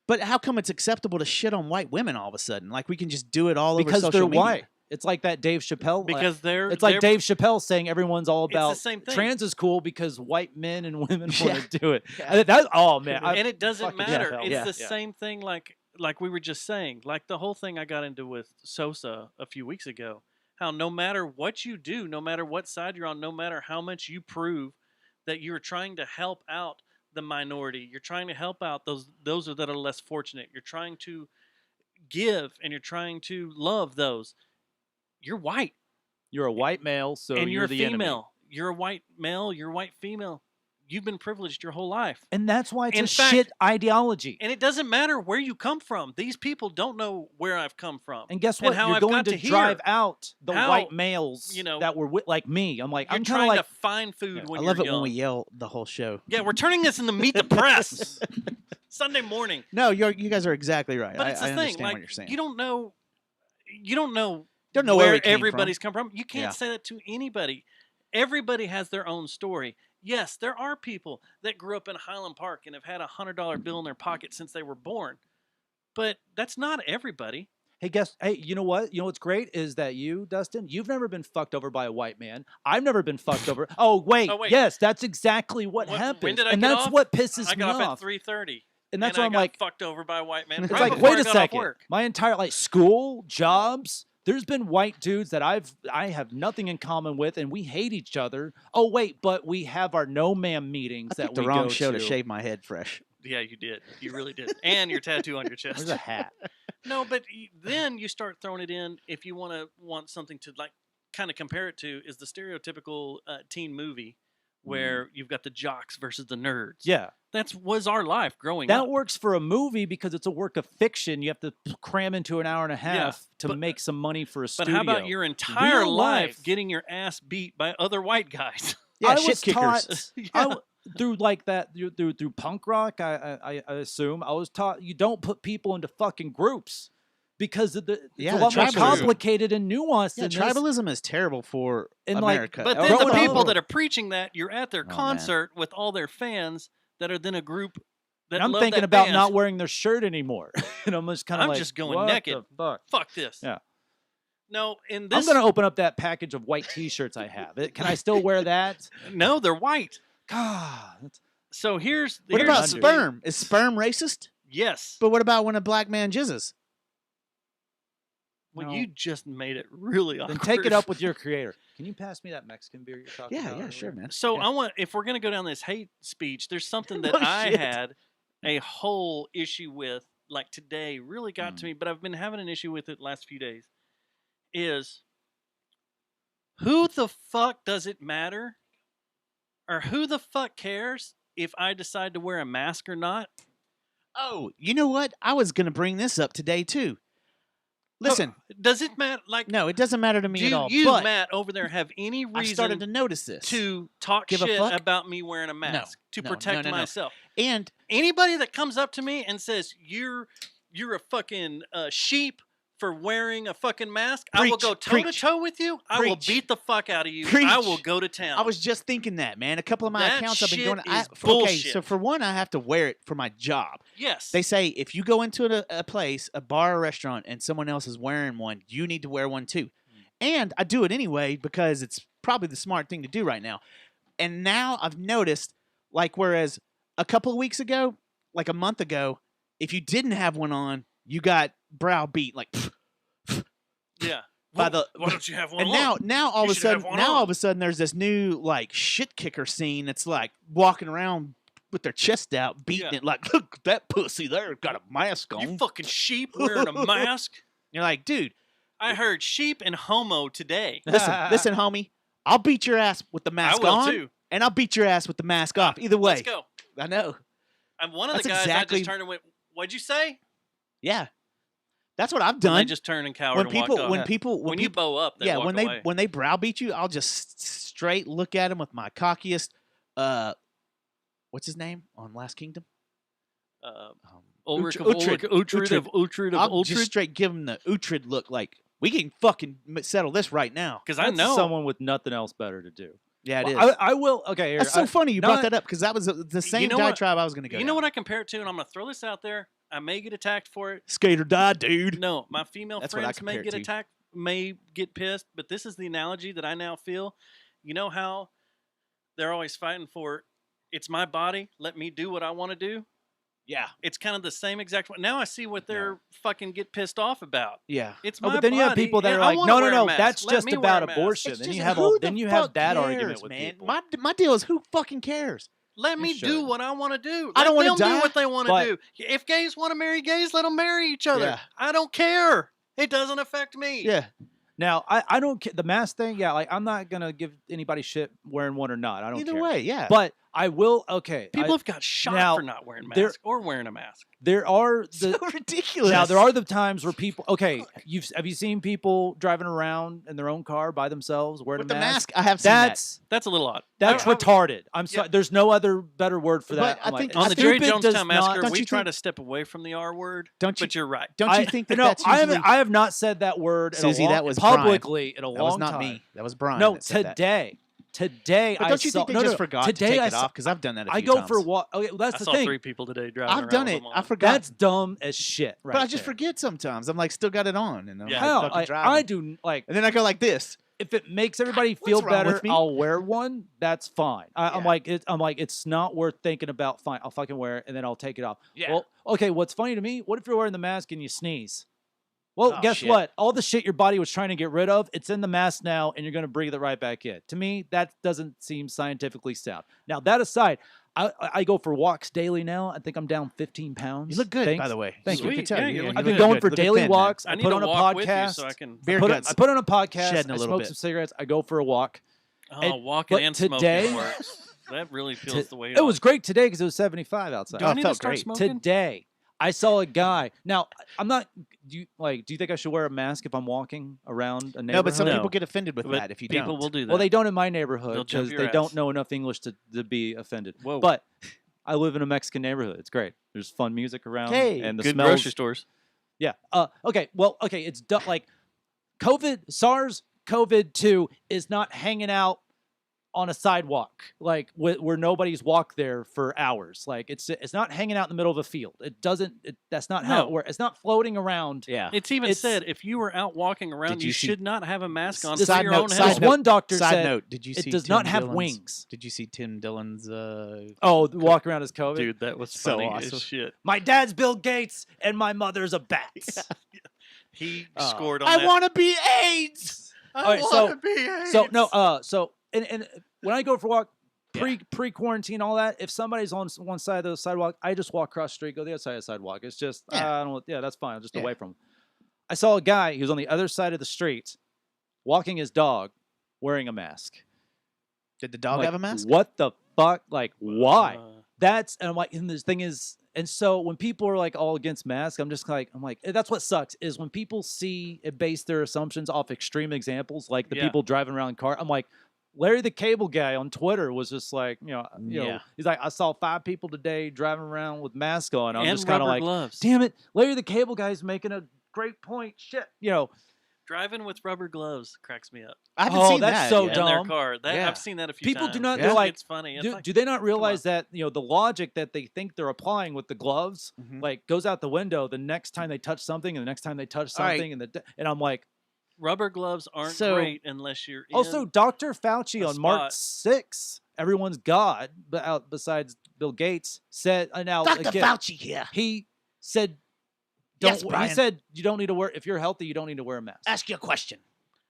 But how come it's acceptable to shit on white women all of a sudden? Like we can just do it all because over they're social media. white. It's like that Dave Chappelle. Because they're it's like they're- Dave Chappelle saying everyone's all It's the about same thing. trans is cool because white men and women Yeah. want to do it. Yeah. Oh man, and it doesn't fucking matter. hell. It's Yeah. the same thing like we were just saying. Like the whole thing I got into with Sosa a few weeks ago. How no matter what you do, no matter what side you're on, no matter how much you prove that you're trying to help out the minority, you're trying to help out those that are less fortunate. You're trying to give and you're trying to love those. You're white. You're a white male, so and you're a the female. enemy. You're a white male, you're a white female. You've been privileged your whole life. And that's why it's In a fact- shit ideology. And it doesn't matter where you come from. These people don't know where I've come from. And guess and what? how You're I've going got to to here. drive out the How, white males that were like me. I'm like, You're I'm kind trying of like, to find food when I you're love it young. when we yell the whole show. Yeah, we're turning this into Meet the Press. Sunday morning. No, you guys are exactly right. But it's I the thing. understand Like what you're saying. you don't know Don't know where where we came everybody's from. come from. You can't Yeah. say that to anybody. Everybody has their own story. Yes, there are people that grew up in Highland Park and have had a $100 bill in their pocket since they were born. But that's not everybody. Hey, you know what? You know what's great is that you, Dustin, you've never been fucked over by a white man. I've never been fucked over. Oh wait, yes, that's exactly what happens, When did I and get that's off? what pisses I me got off. off at 3:30. And that's I why I'm got like, fucked over by a white man. it's right like, before wait I a got off second. work. My entire school, jobs. There's been white dudes that I have nothing in common with, and we hate each other. Oh wait, but we have our no ma'am meetings I that picked the we wrong go show to to. shave my head fresh. Yeah, you did. You really did. And your tattoo on your chest. There's a hat. No, but then you start throwing it in if you want something to like kind of compare it to is the stereotypical teen movie where you've got the jocks versus the nerds. Yeah. That was our life growing That up. works for a movie because it's a work of fiction. You have to cram into an hour and a half to make some money for a But studio. how about your entire Real life getting your ass beat by other white guys? Yeah, I shit was kickers. taught through like that through punk rock. I assume I was taught you don't put people into fucking groups because it's a lot more tribalism. complicated and nuanced. Yeah, than this. tribalism is terrible for And, like, America. But Or then the what people else? that are preaching that, you're at their Oh, man. concert with all their fans that are then a group that And I'm love thinking that about band. not wearing their shirt anymore. And I'm just kind of I'm like, just going what naked. the fuck? Fuck this. Yeah. No, in this I'm gonna open up that package of white T-shirts I have. Can I still wear that? No, they're white. God. So here's what here's about the- sperm? Is sperm racist? Yes. But what about when a black man jizzes? Well, No. you just made it really awkward. Then take it up with your creator. Can you pass me that Mexican beer you're talking Yeah, about? yeah, sure, man. So Yeah. if we're gonna go down this hate speech, there's something that No I shit. had a whole issue with, like today, really got to me, but I've been having an issue with it the last few days. Is who the fuck does it matter? Or who the fuck cares if I decide to wear a mask or not? Oh, you know what? I was gonna bring this up today too. Listen, Does it matter? Like, no, it doesn't matter to me do at all. you, but Matt, over there, have any I started to reason notice this. to talk Give a shit fuck? about me wearing a mask to no, protect no. myself? And Anybody that comes up to me and says you're a fucking sheep for wearing a fucking mask, I will Preach, go toe to preach, toe with you. I will preach, beat the fuck out of you. I preach. will go to town. I was just thinking that, man. A couple of my That accounts I've been shit going. is Okay, bullshit. so for one, I have to wear it for my job. yes. They say if you go into a place, a bar or restaurant, and someone else is wearing one, you need to wear one too. And I do it anyway because it's probably the smart thing to do right now. And now I've noticed, like, whereas a couple of weeks ago, like a month ago, if you didn't have one on, you got browbeat like. yeah. By Well, the- why don't you have one? And on? now all You of a should have sudden, one now all on. of a sudden, there's this new like shit kicker scene. That's like walking around with their chest out, beating Yeah. it like, look, that pussy there got a mask on. You fucking sheep wearing a mask. You're like, dude, I heard sheep and homo today. listen, homie, I'll beat your ass with the mask I will on, too. and I'll beat your ass with the mask off. Either way, Let's go. I know. And one of That's the guys exactly- I just turned and went, "What'd you say?" Yeah, that's what I've And they done. just turned and cowered When and walked people, off. when you people, bow up, they yeah, walk when away. they browbeat you, I'll just straight look at him with my cockiest, what's his name on Last Kingdom? Ulrich of Uhtred. Uhtred of Uhtred of I'll just Uhtred. straight give him the Uhtred look. Like we can fucking settle this right now. Because I That's know someone with nothing else better to do. Yeah, it is. Well, I will. Okay, here, That's so funny you no, brought that up because that was the same know what? diatribe I was going to go. You know down. what I compare it to, and I'm going to throw this out there. I may get attacked for it. Skate or die, dude. No, my female That's what I friends may compare it get to. attacked, may get pissed, but this is the analogy that I now feel. You know how they're always fighting for, it's my body, let me do what I want to do? Yeah, It's kind of the same exact one. Now I see what they're fucking get pissed off about. yeah. It's Oh, my but then you have body, people that and are I like, wanna no, wear a mask. that's Let just me wear about a mask. abortion. It's Then just you have who then the you have fuck that cares, argument with man. people. My deal is who fucking cares? Let me should. do what I want to do. I don't Let wanna them die, do what they want to but- do. If gays want to marry gays, let them marry each other. Yeah. I don't care. It doesn't affect me. Yeah, Now, I don't the mask thing. Yeah, like I'm not gonna give anybody shit wearing one or not. I don't either care. way, yeah. But I will. Okay, People have got shot now, for not wearing there- masks or wearing a mask. there are so the ridiculous. now there are the times where people. Okay, have you seen people driving around in their own car by themselves wearing with a the mask? mask. I have seen That's That's a little odd. that's I- I- retarded. I'm sorry. There's no other better word for that. But I I'm think- like, On the Jerry stupid Jonestown does Massacre, not- we you try think- to step away from the R word. Don't you? But you're right. Don't you think that no, that's usually? I have not said that word in Susie, a long, that was Brian. publicly in a That long was not time. me. That was Brian. No, that said that. today But I don't you saw. think they no, just no, forgot today to take I it saw, off? Because I've done that a few I go times. for a walk. Okay, well, that's I the saw thing. 3 people today driving I've around done with it. them I on. forgot. That's dumb as shit. Right but I just there. forget sometimes. I'm like, still got it on, and I'm Yeah. like, Hell, fucking I driving. do like And then I go like this. if it makes everybody what's feel wrong with better, me? I'll wear one. That's fine. I'm Yeah. like, it's not worth thinking about. Fine, I'll fucking wear it and then I'll take it off. Yeah. Well, okay. What's funny to me? What if you're wearing the mask and you sneeze? Well, Oh, guess shit. what? All the shit your body was trying to get rid of, it's in the mask now, and you're going to breathe it right back in. To me, that doesn't seem scientifically sound. Now, that aside, I go for walks daily now. I think I'm down 15 pounds. You look good, Thanks. by the way. Thank you. I can Sweet. tell Yeah, you. you're Yeah, looking I've you been look going good. for Looking daily thin, man. walks. I I need put to on a walk with you podcast. so I can. Beer I guts. put on a podcast. Shedding a I little smoke bit. some cigarettes. I go for a walk. Oh, And- walking but and today- smoking works. That really feels the way It was great today because it was 75 outside. Do I Oh, it need to felt start great. smoking? Today, I saw a guy. Now, I'm not. Do you think I should wear a mask if I'm walking around a neighborhood? No, but some No. people get offended with But that if you people don't. will do that. Well, they don't in my neighborhood They'll jump because your they ass. don't know enough English to be offended. Whoa. But I live in a Mexican neighborhood. It's great. There's fun music around. Hey, and the Good smells. grocery stores. Yeah. Okay. Well. Okay. It's like SARS COVID-2 is not hanging out on a sidewalk like where nobody's walked there for hours. Like it's not hanging out in the middle of a field. It doesn't. That's not how No. it works. It's not floating around. Yeah. It's even It's- said if you were out walking around, Did you you see- should not have a mask on This- for Side your note- own side health. This note- one doctor Side said note, did you see it does Tim not have Dillon's- wings. Did you see Tim Dillon's Oh, walk around as COVID. Dude, that was So funny awesome. as shit. My dad's Bill Gates and my mother's a bat. He Oh. scored on I that. want to be AIDS. All right, so- wanna be AIDS. So no, so and when I go for a walk, Yeah. pre quarantine, all that. If somebody's on one side of the sidewalk, I just walk across the street, go the other side of the sidewalk. It's just Yeah. I don't. Yeah, that's fine. I'm just Yeah. away from 'em. I saw a guy. He was on the other side of the street, walking his dog, wearing a mask. Did the dog Like, have a mask? What the fuck? Like, why? Uh, That's and I'm like, and this thing is, and so when people are like all against masks, I'm like, that's what sucks is when people see and base their assumptions off extreme examples, like the Yeah. people driving around in car. I'm like, Larry the Cable Guy on Twitter was just like, you know, Yeah. he's like, I saw 5 people today driving around with masks on. I'm and just kind of rubber like, gloves. damn it, Larry the Cable Guy's making a great point. Shit, Driving with rubber gloves cracks me up. I haven't Oh, seen that's that so yet. dumb. In their car. Yeah. I've seen that a few People times. do not. Yeah. They're like, It's funny. It's do, like, do they not on. realize that the logic that they think they're applying with the gloves Mhm. like goes out the window the next time they touch something and the next time they touch All right. something and I'm like, rubber gloves aren't So- great unless you're in also Dr. Fauci a on March spot. 6th, everyone's god, but out besides Bill Gates, said now Dr. again, Fauci here. he said Yes, he Brian. said you don't need to wear if you're healthy you don't need to wear a mask. Ask you a question.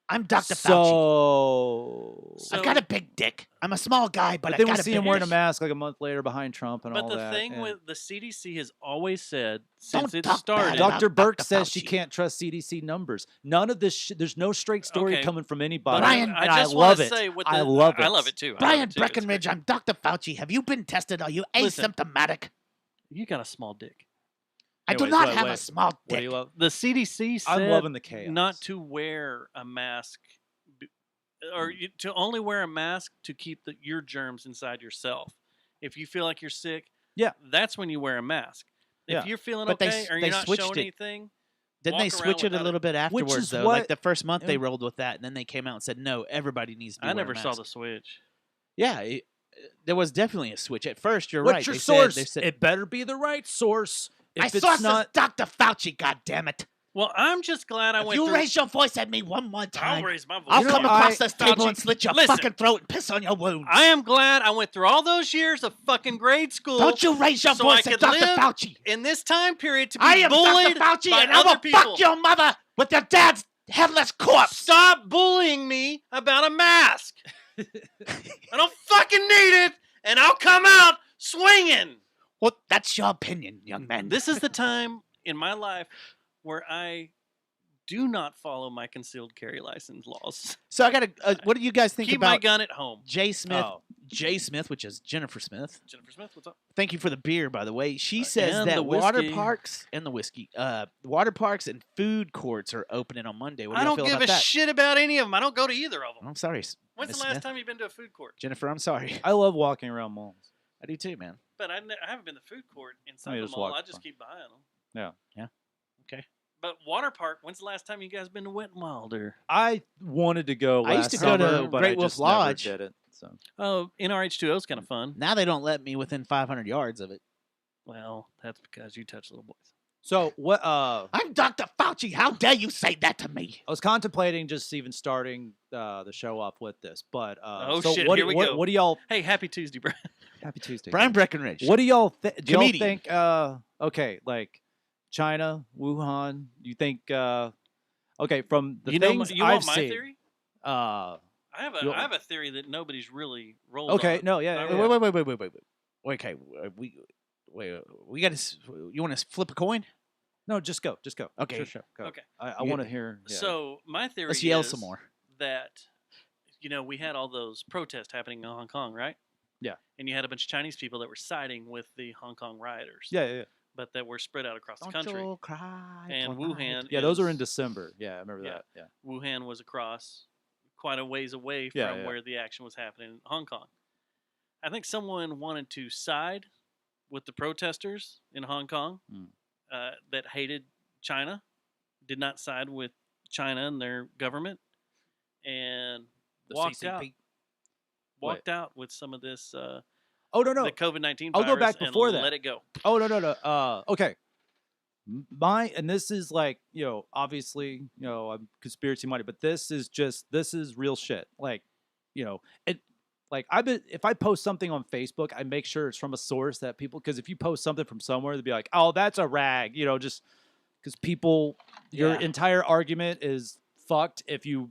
I'm Dr. Fauci. So I've got a big dick. I'm a small guy, but but I've then got we a see big him wearing a dick. mask like a month later behind Trump and But all the that. thing and with the CDC has always said since Don't it talk bad started. about Dr. Burke Dr. says she Fauci. can't trust CDC numbers. None of this. There's no straight story Okay, coming from But anybody. Brian, and I just love want it. to say with I the, love it. I love it too. I love Brian it too. It's Breckenridge, great. I'm Dr. Fauci. Have you been tested? Are you Listen. asymptomatic? You got a small dick. I do Anyways, not wait, have wait. a small What do dick. you love? The CDC said I'm loving the chaos. not to wear a mask, or to only wear a mask to keep your germs inside yourself. If you feel like you're sick, Yeah. that's when you wear a mask. Yeah. If you're feeling But they okay s- or they you're not switched showing it. anything, Didn't they walk switch around it a little bit afterwards is though? what- Like the first month they Yeah. rolled with that, and then they came out and said no, everybody needs to be I wearing never a saw mask. the switch. Yeah, there was definitely a switch at first. You're What's right. your They source? Said, they said, It better be the right source. If My it's source not, is Dr. Fauci, goddammit. Well, I'm just glad I If went you through. raise your voice at me one more I'll time, raise my voice. I'll You know, come across I- this table Fauci, and slit your listen. fucking throat and piss on your wounds. I am glad I went through all those years of fucking grade school. Don't you raise your so I voice at could Dr. live Fauci. in this time period to be I am bullied Dr. Fauci, by and I other will people. fuck your mother with your dad's headless corpse. Stop bullying me about a mask. I don't fucking need it, and I'll come out swinging. Well, that's your opinion, young man. This is the time in my life where I do not follow my concealed carry license laws. so I got to. What do you guys think Keep my about gun at home. Jay Smith? Oh. Jay Smith, which is Jennifer Smith. Jennifer Smith, what's up? Thank you for the beer, by the way. She says and the that water whiskey. parks and the whiskey, water parks and food courts are opening on Monday. What do I y'all don't feel give about a that? shit about any of them. I don't go to either of them. I'm sorry, When's Miss the last Smith? time you've been to a food court? Jennifer. I'm sorry. I love walking around malls. I do too, man. But I haven't been to food court inside me the just mall. walk I the just front. keep buying them. But water park. When's the last time you guys been to Wet 'n Wild? Or I wanted to go I used last to go to summer, but Great I Wolf just Lodge. never did it. So oh, NRH2O is kind of fun. Now they don't let me within 500 yards of it. Well, that's because you touch little boys. So what? I'm Dr. Fauci. How dare you say that to me? I was contemplating just even starting the show off with this, but Oh, so shit, what, here we what, go. what do y'all? Hey, happy Tuesday, bro. Happy Tuesday, Brian guys. Breckenridge. What do y'all do? Y'all Comedian. think? Okay, China, Wuhan. You think? Okay, from the You know, things you I've want my seen. theory? Uh, I have You- I have a theory that nobody's really rolled okay, on. no, yeah, Not yeah, really. Wait. Okay, we got to. You want to flip a coin? no, just go. Okay. Sure, go. Okay. I You- want to hear. Yeah. So my theory Let's yell is some more. that we had all those protests happening in Hong Kong, right? Yeah. And you had a bunch of Chinese people that were siding with the Hong Kong rioters. yeah. But that were spread out across the country. you cry And tonight. Wuhan Yeah, those are in is- December. Yeah, I remember Yeah. that. Yeah. Wuhan was across quite a ways away from Yeah, yeah. where the action was happening in Hong Kong. I think someone wanted to side with the protesters in Hong Kong Mm. that hated China, did not side with China and their government, and The walked CCP. out with some of this Oh no. the COVID-19 I'll virus go back and before that. let it go. Oh no. Okay. And this is like, obviously, I'm conspiracy minded, but this is real shit. Like, if I post something on Facebook, I make sure it's from a source that people, because if you post something from somewhere, they'd be like, oh, that's a rag, just because your Yeah. entire argument is fucked if you,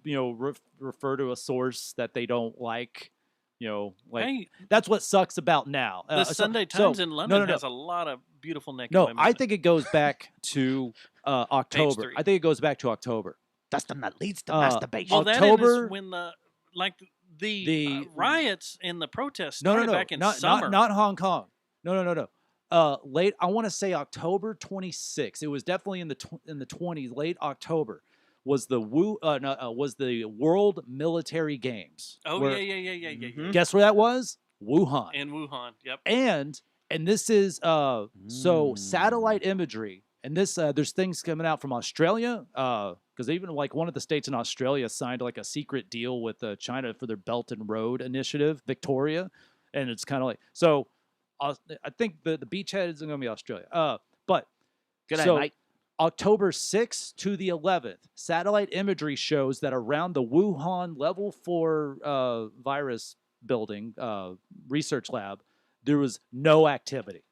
refer to a source that they don't like, Hey, that's what sucks about now. the Sunday Times in London no. has a lot of beautiful naked No, women. I in it. think it goes back to October. 3. I think it goes back to October. That's the that leads to Uh, masturbation. Well, that October- is when the The- riots and the protests No, started back in not summer. not Hong Kong. No. Late. I want to say October 26th. It was definitely in the 20s. Late October was the World Military Games. Oh where- yeah. Mhm. Guess where that was? Wuhan. In Wuhan. Yep. And this is so satellite imagery, and this there's things coming out from Australia, because even like one of the states in Australia signed like a secret deal with China for their Belt and Road Initiative, Victoria, and it's kind of like so. I think the beachhead is going to be Australia. But Good night, so mate. October 6th to the 11th, satellite imagery shows that around the Wuhan Level 4 virus building research lab, there was no activity.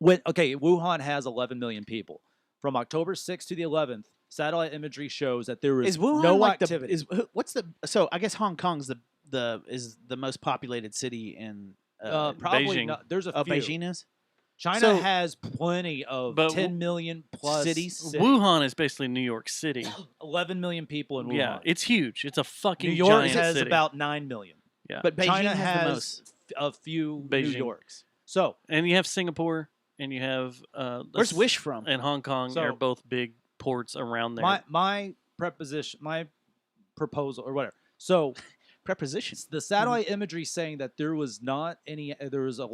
Wuhan has 11 million people. From October 6th to the 11th, satellite imagery shows that there Is is Wuhan no like activity. so I guess Hong Kong's the most populated city in Probably Beijing. not. There's a few. Beijing is. China So- has plenty of But 10 million plus cities? Wuhan is basically New York City. 11 million people in Wuhan. Yeah, it's huge. It's a fucking New York giant has city. about 9 million. Yeah. But Beijing China has the has most. a few New Beijing. Yorks. So And you have Singapore, and you have Where's Wish from? and Hong Kong So- are both big ports around there. my proposal or whatever. So Preposition. the satellite imagery saying that there was not any, there was a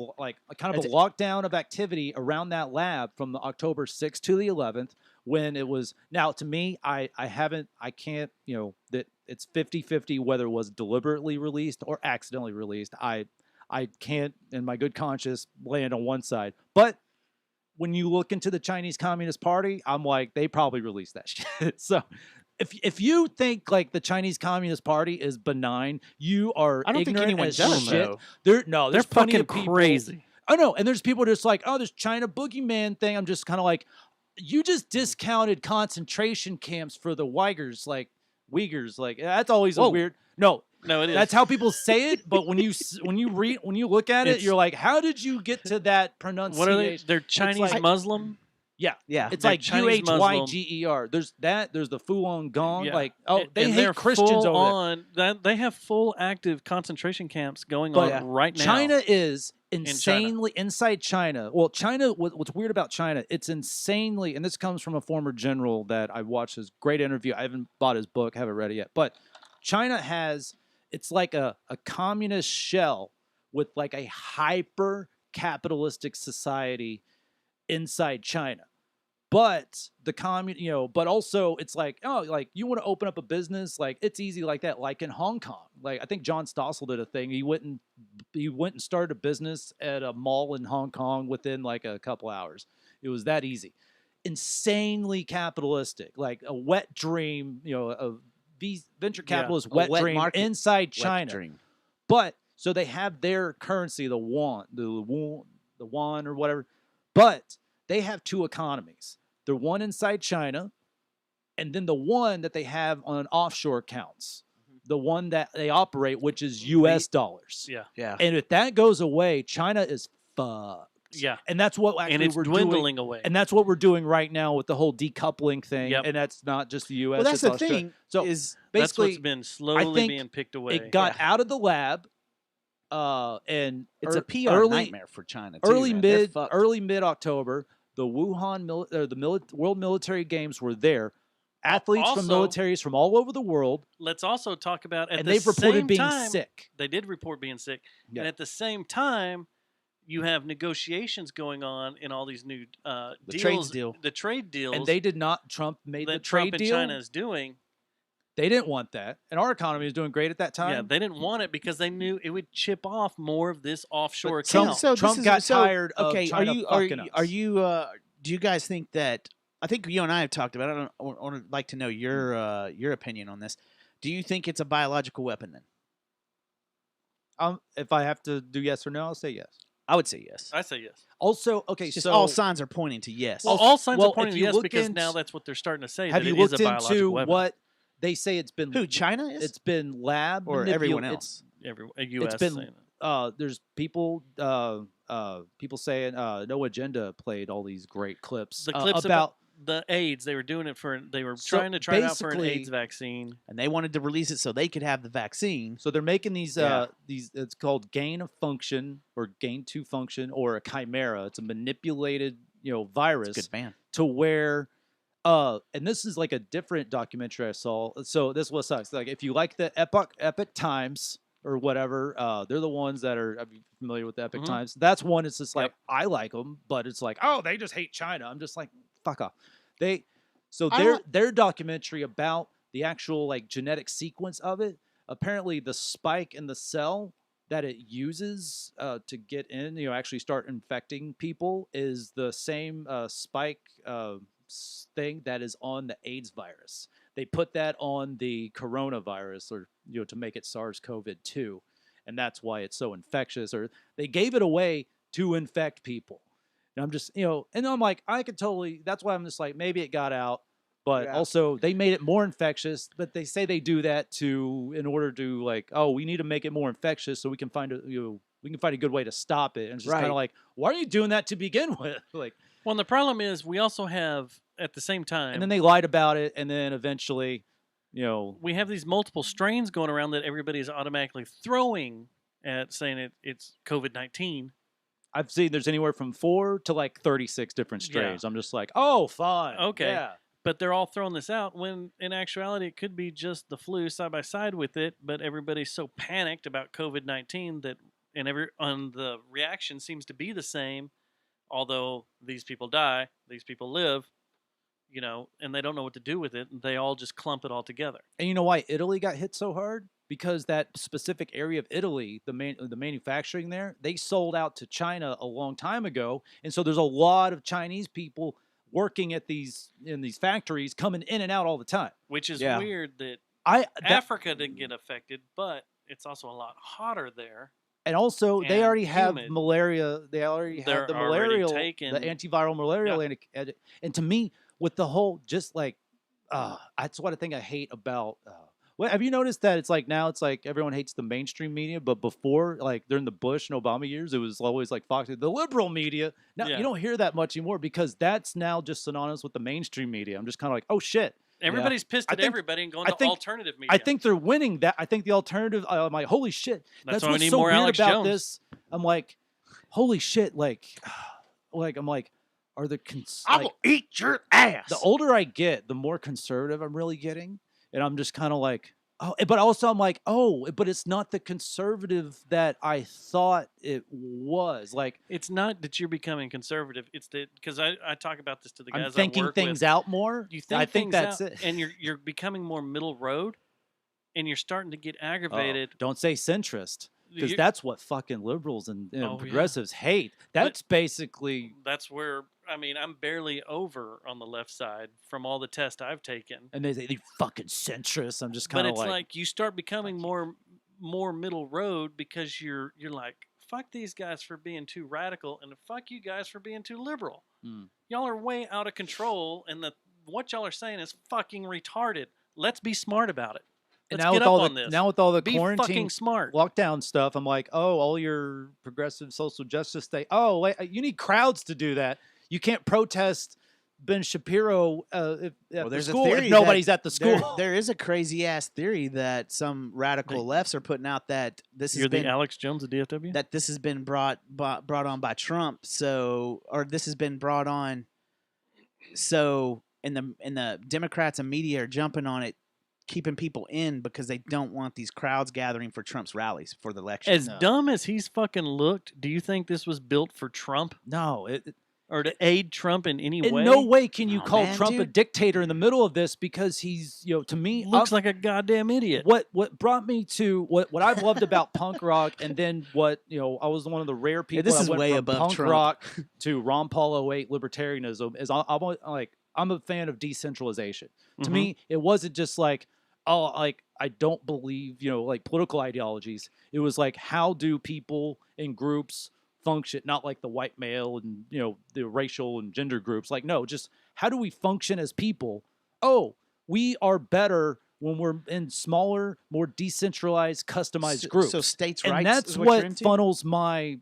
kind of That's a lockdown of activity around that lab from the October 6th to the 11th when it was. Now to me, I can't, that it's 50-50 whether it was deliberately released or accidentally released. I can't in my good conscience land on one side, but when you look into the Chinese Communist Party, I'm like, they probably released that shit. So if you think like the Chinese Communist Party is benign, you are I don't think ignorant anyone as does, shit. though. There's They're plenty fucking of people, crazy. I know, and there's people just like, oh, this China boogeyman thing. I'm just kind of like, you just discounted concentration camps for the Uyghurs, like that's always a Whoa. weird. No, No, it is. that's how people say it. But when you look at it, It's- you're like, how did you get to that What pronunciation? are they? They're Chinese like- Muslim. Yeah, Yeah. it's They're like Chinese Uyghur. There's that. There's the Falun Gong. Yeah. They And hate they're Christians full over there. on. They have full active concentration camps going But on right now. China is China. insanely inside China. Well, China. What's weird about China? It's insanely, and this comes from a former general that I watched his great interview. I haven't bought his book, haven't read it yet. But China has. It's like a communist shell with like a hyper capitalistic society inside China. But but also it's like, oh, like you want to open up a business, like it's easy like that. Like in Hong Kong, like I think John Stossel did a thing. He went and started a business at a mall in Hong Kong within like a couple hours. It was that easy. Insanely capitalistic, like a wet dream, venture capitalist A wet wet dream market, inside Wet China. dream. But so they have their currency, the yuan or whatever. But they have two economies. The one inside China, and then the one that they have on offshore accounts. The one that they operate, which is U.S. dollars. Yeah. Yeah. And if that goes away, China is fucked. Yeah. And that's what And actually it's we're dwindling doing. away. And that's what we're doing right now with the whole decoupling thing. Yep. And that's not just the U.S. Well, that's it's the Australia. thing. So Is That's basically, what's been slowly think being picked away. it got out of the lab. And it's a PR early, nightmare for China. Too, man. They're fucked. early mid October, the Wuhan World Military Games were there. Athletes from Also- militaries from all over the world, Let's also talk about at and the they've reported same being time, sick. They did report being sick, Yeah. and at the same time, you have negotiations going on in all these new The deals. trades deal. The trade deals, And they did not. Trump made that the trade Trump and deal. China is doing. They didn't want that, and our economy is doing great at that time. Yeah, they didn't want it because they knew it would chip off more of this offshore But Trump- account. Trump got tired of okay, China fucking us. Are you? Do you guys think that? I think you and I have talked about it. I would like to know your opinion on this. Do you think it's a biological weapon? Then If I have to do yes or no, I'll say yes. I would say yes. I say yes. Also, okay, It's just so all signs are pointing to yes. Well, all signs well, are pointing if to you yes look because into- now that's what they're starting to say. have that you it is looked a biological into weapon. what they say? It's been Who China is? It's been lab Or everyone else? U.S. been- saying it. There's people saying No Agenda played all these great clips, The clips about the AIDS. They were doing it for. They were So trying to try it out for an basically- AIDS vaccine. and they wanted to release it so they could have the vaccine. so they're making these Yeah. these it's called gain of function or gain to function or a chimera. It's a manipulated virus Good man. to where and this is like a different documentary I saw. So this was sucks. Like if you like the Epic Times or whatever, they're the ones that are familiar with the Epic Mhm. Times. That's one. It's just like Yep. I like them, but it's like, oh, they just hate China. I'm just like, fuck off. I Their documentary about the actual like genetic sequence of it. Apparently, the spike in the cell that it uses to get in, actually start infecting people, is the same spike thing that is on the AIDS virus. They put that on the coronavirus, or to make it SARS-CoV-2, and that's why it's so infectious. Or they gave it away to infect people. And I'm just, and I'm like, I could totally. That's why I'm just like, maybe it got out, but Yeah. also they made it more infectious. But they say they do that in order to like, oh, we need to make it more infectious so we can find a good way to stop it. And it's just kind Right. of like, why are you doing that to begin with? Like, Well, and the problem is we also have at the same time. and then they lied about it, and then eventually, we have these multiple strains going around that everybody is automatically throwing at saying it's COVID-19. I've seen there's anywhere from 4 to like 36 different Yeah. strains. I'm just like, oh, fine. Okay. Yeah. But they're all throwing this out when in actuality it could be just the flu side by side with it. But everybody's so panicked about COVID-19 that and the reaction seems to be the same. Although these people die, these people live, and they don't know what to do with it. And they all just clump it all together. And you know why Italy got hit so hard? Because that specific area of Italy, the manufacturing there, they sold out to China a long time ago, and so there's a lot of Chinese people working in these factories, coming in and out all the time. Which is Yeah. weird that That, Africa didn't get affected, but it's also a lot hotter there. and also they and already have humid. malaria. They already They're have the already malarial, taken- the antiviral malarial, and to me, with the whole just like, that's what I think I hate about. Have you noticed that it's like now it's like everyone hates the mainstream media, but before, like during the Bush and Obama years, it was always like Fox, the liberal media. Now Yeah. you don't hear that much anymore because that's now just synonymous with the mainstream media. I'm just kind of like, oh shit. Everybody's pissed I at think- everybody and going I to think- alternative media. I think they're winning that. I think the alternative. I'm like, holy shit. That's why we what's need so more weird Alex about Jones. this. I'm like, holy shit. Like I'm like, are the eat your ass. the older I get, the more conservative I'm really getting, and I'm just kind of like, Oh, but also I'm like, oh, but it's not the conservative that I thought it was. Like, It's not that you're becoming conservative. It's that because I talk about this to the guys I'm thinking I work things with. out more. You think I think things that's out, it. and you're becoming more middle road, and you're starting to get Oh, aggravated. don't say centrist, because You're- that's what fucking liberals and Oh, yeah. progressives hate. That's basically, That's where I'm barely over on the left side from all the tests I've taken. and they say they fucking centrist. I'm just But kind of it's like you start becoming more middle road because you're like, fuck these guys for being too radical, and fuck you guys for being too liberal. Y'all are way out of control, and what y'all are saying is fucking retarded. Let's be smart about it. And Let's now get with up all on the this. now with all the Be quarantine fucking smart. lockdown stuff, I'm like, oh, all your progressive social justice thing. Oh, wait, you need crowds to do that. You can't protest Ben Shapiro at the there's school a if theory nobody's that at the school. There is a crazy ass theory that some radical lefts are putting out that this has You're been the Alex Jones of DFW. that this has been brought on by Trump. So, or this has been brought on. So, and the Democrats and media are jumping on it, keeping people in because they don't want these crowds gathering for Trump's rallies for the election. As dumb as he's fucking looked, do you think this was built for Trump? No, Or to aid Trump in any way? in no way can you Oh, call man, Trump a dude. dictator in the middle of this, because he's, to me, Looks like a goddamn idiot. what brought me to what I've loved about punk rock, and then what I was one of the rare people this that is went way from above punk Trump. rock to Ron Paul 08 libertarianism is I'm a fan of decentralization. To me, it wasn't just like, oh, like I don't believe like political ideologies. It was like, how do people in groups function, not like the white male and the racial and gender groups. Like, no, just how do we function as people? Oh, we are better when we're in smaller, more decentralized, customized groups. So states' and rights that's is what you're into? funnels my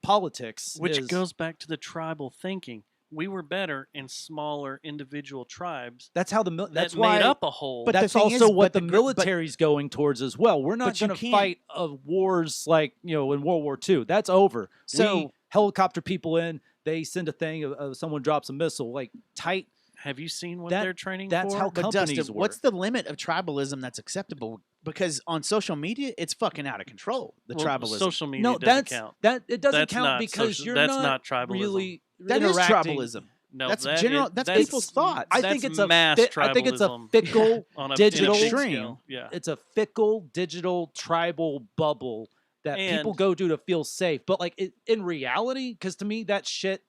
politics, Which goes back to the tribal thinking. We were better in smaller individual tribes. That's how that's that why made up a whole. But the that's thing also is, what but the the military's going towards as well. We're not but you going to can't- fight wars like in World War II. That's over. So- we helicopter people in. They send a thing. Someone drops a missile. Like tight. Have you seen what That- they're training that's for? how But companies Dustin, work. what's the limit of tribalism that's acceptable? Because on social media, it's fucking out of control. The Well, tribalism. Social media No, doesn't count. it doesn't That's count not because social- you're that's not not tribalism. really That is interacting. tribalism. No, That's that general- is- that's people's thoughts. I that's think it's a mass I think it's a tribalism fickle on a digital big extreme. scale. Yeah. It's a fickle digital tribal bubble that people And- go to feel safe. But like in reality, because to me that shit,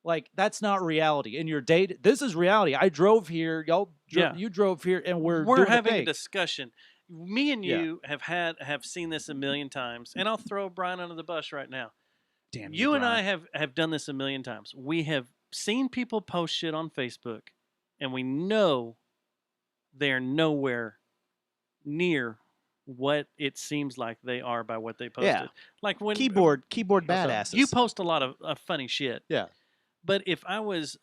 like that's not reality. In your date, this is reality. I drove here, Yeah. you drove here, and we're doing the having a fake. discussion. Me and Yeah. you have seen this a million times, and I'll throw Brian under the bus right now. Damn You and I Brian. have done this a million times. We have seen people post shit on Facebook, and we know they are nowhere near what it seems like they are by what they posted. Yeah. Like when keyboard What's up? badasses. you post a lot of funny shit. Yeah. But if I was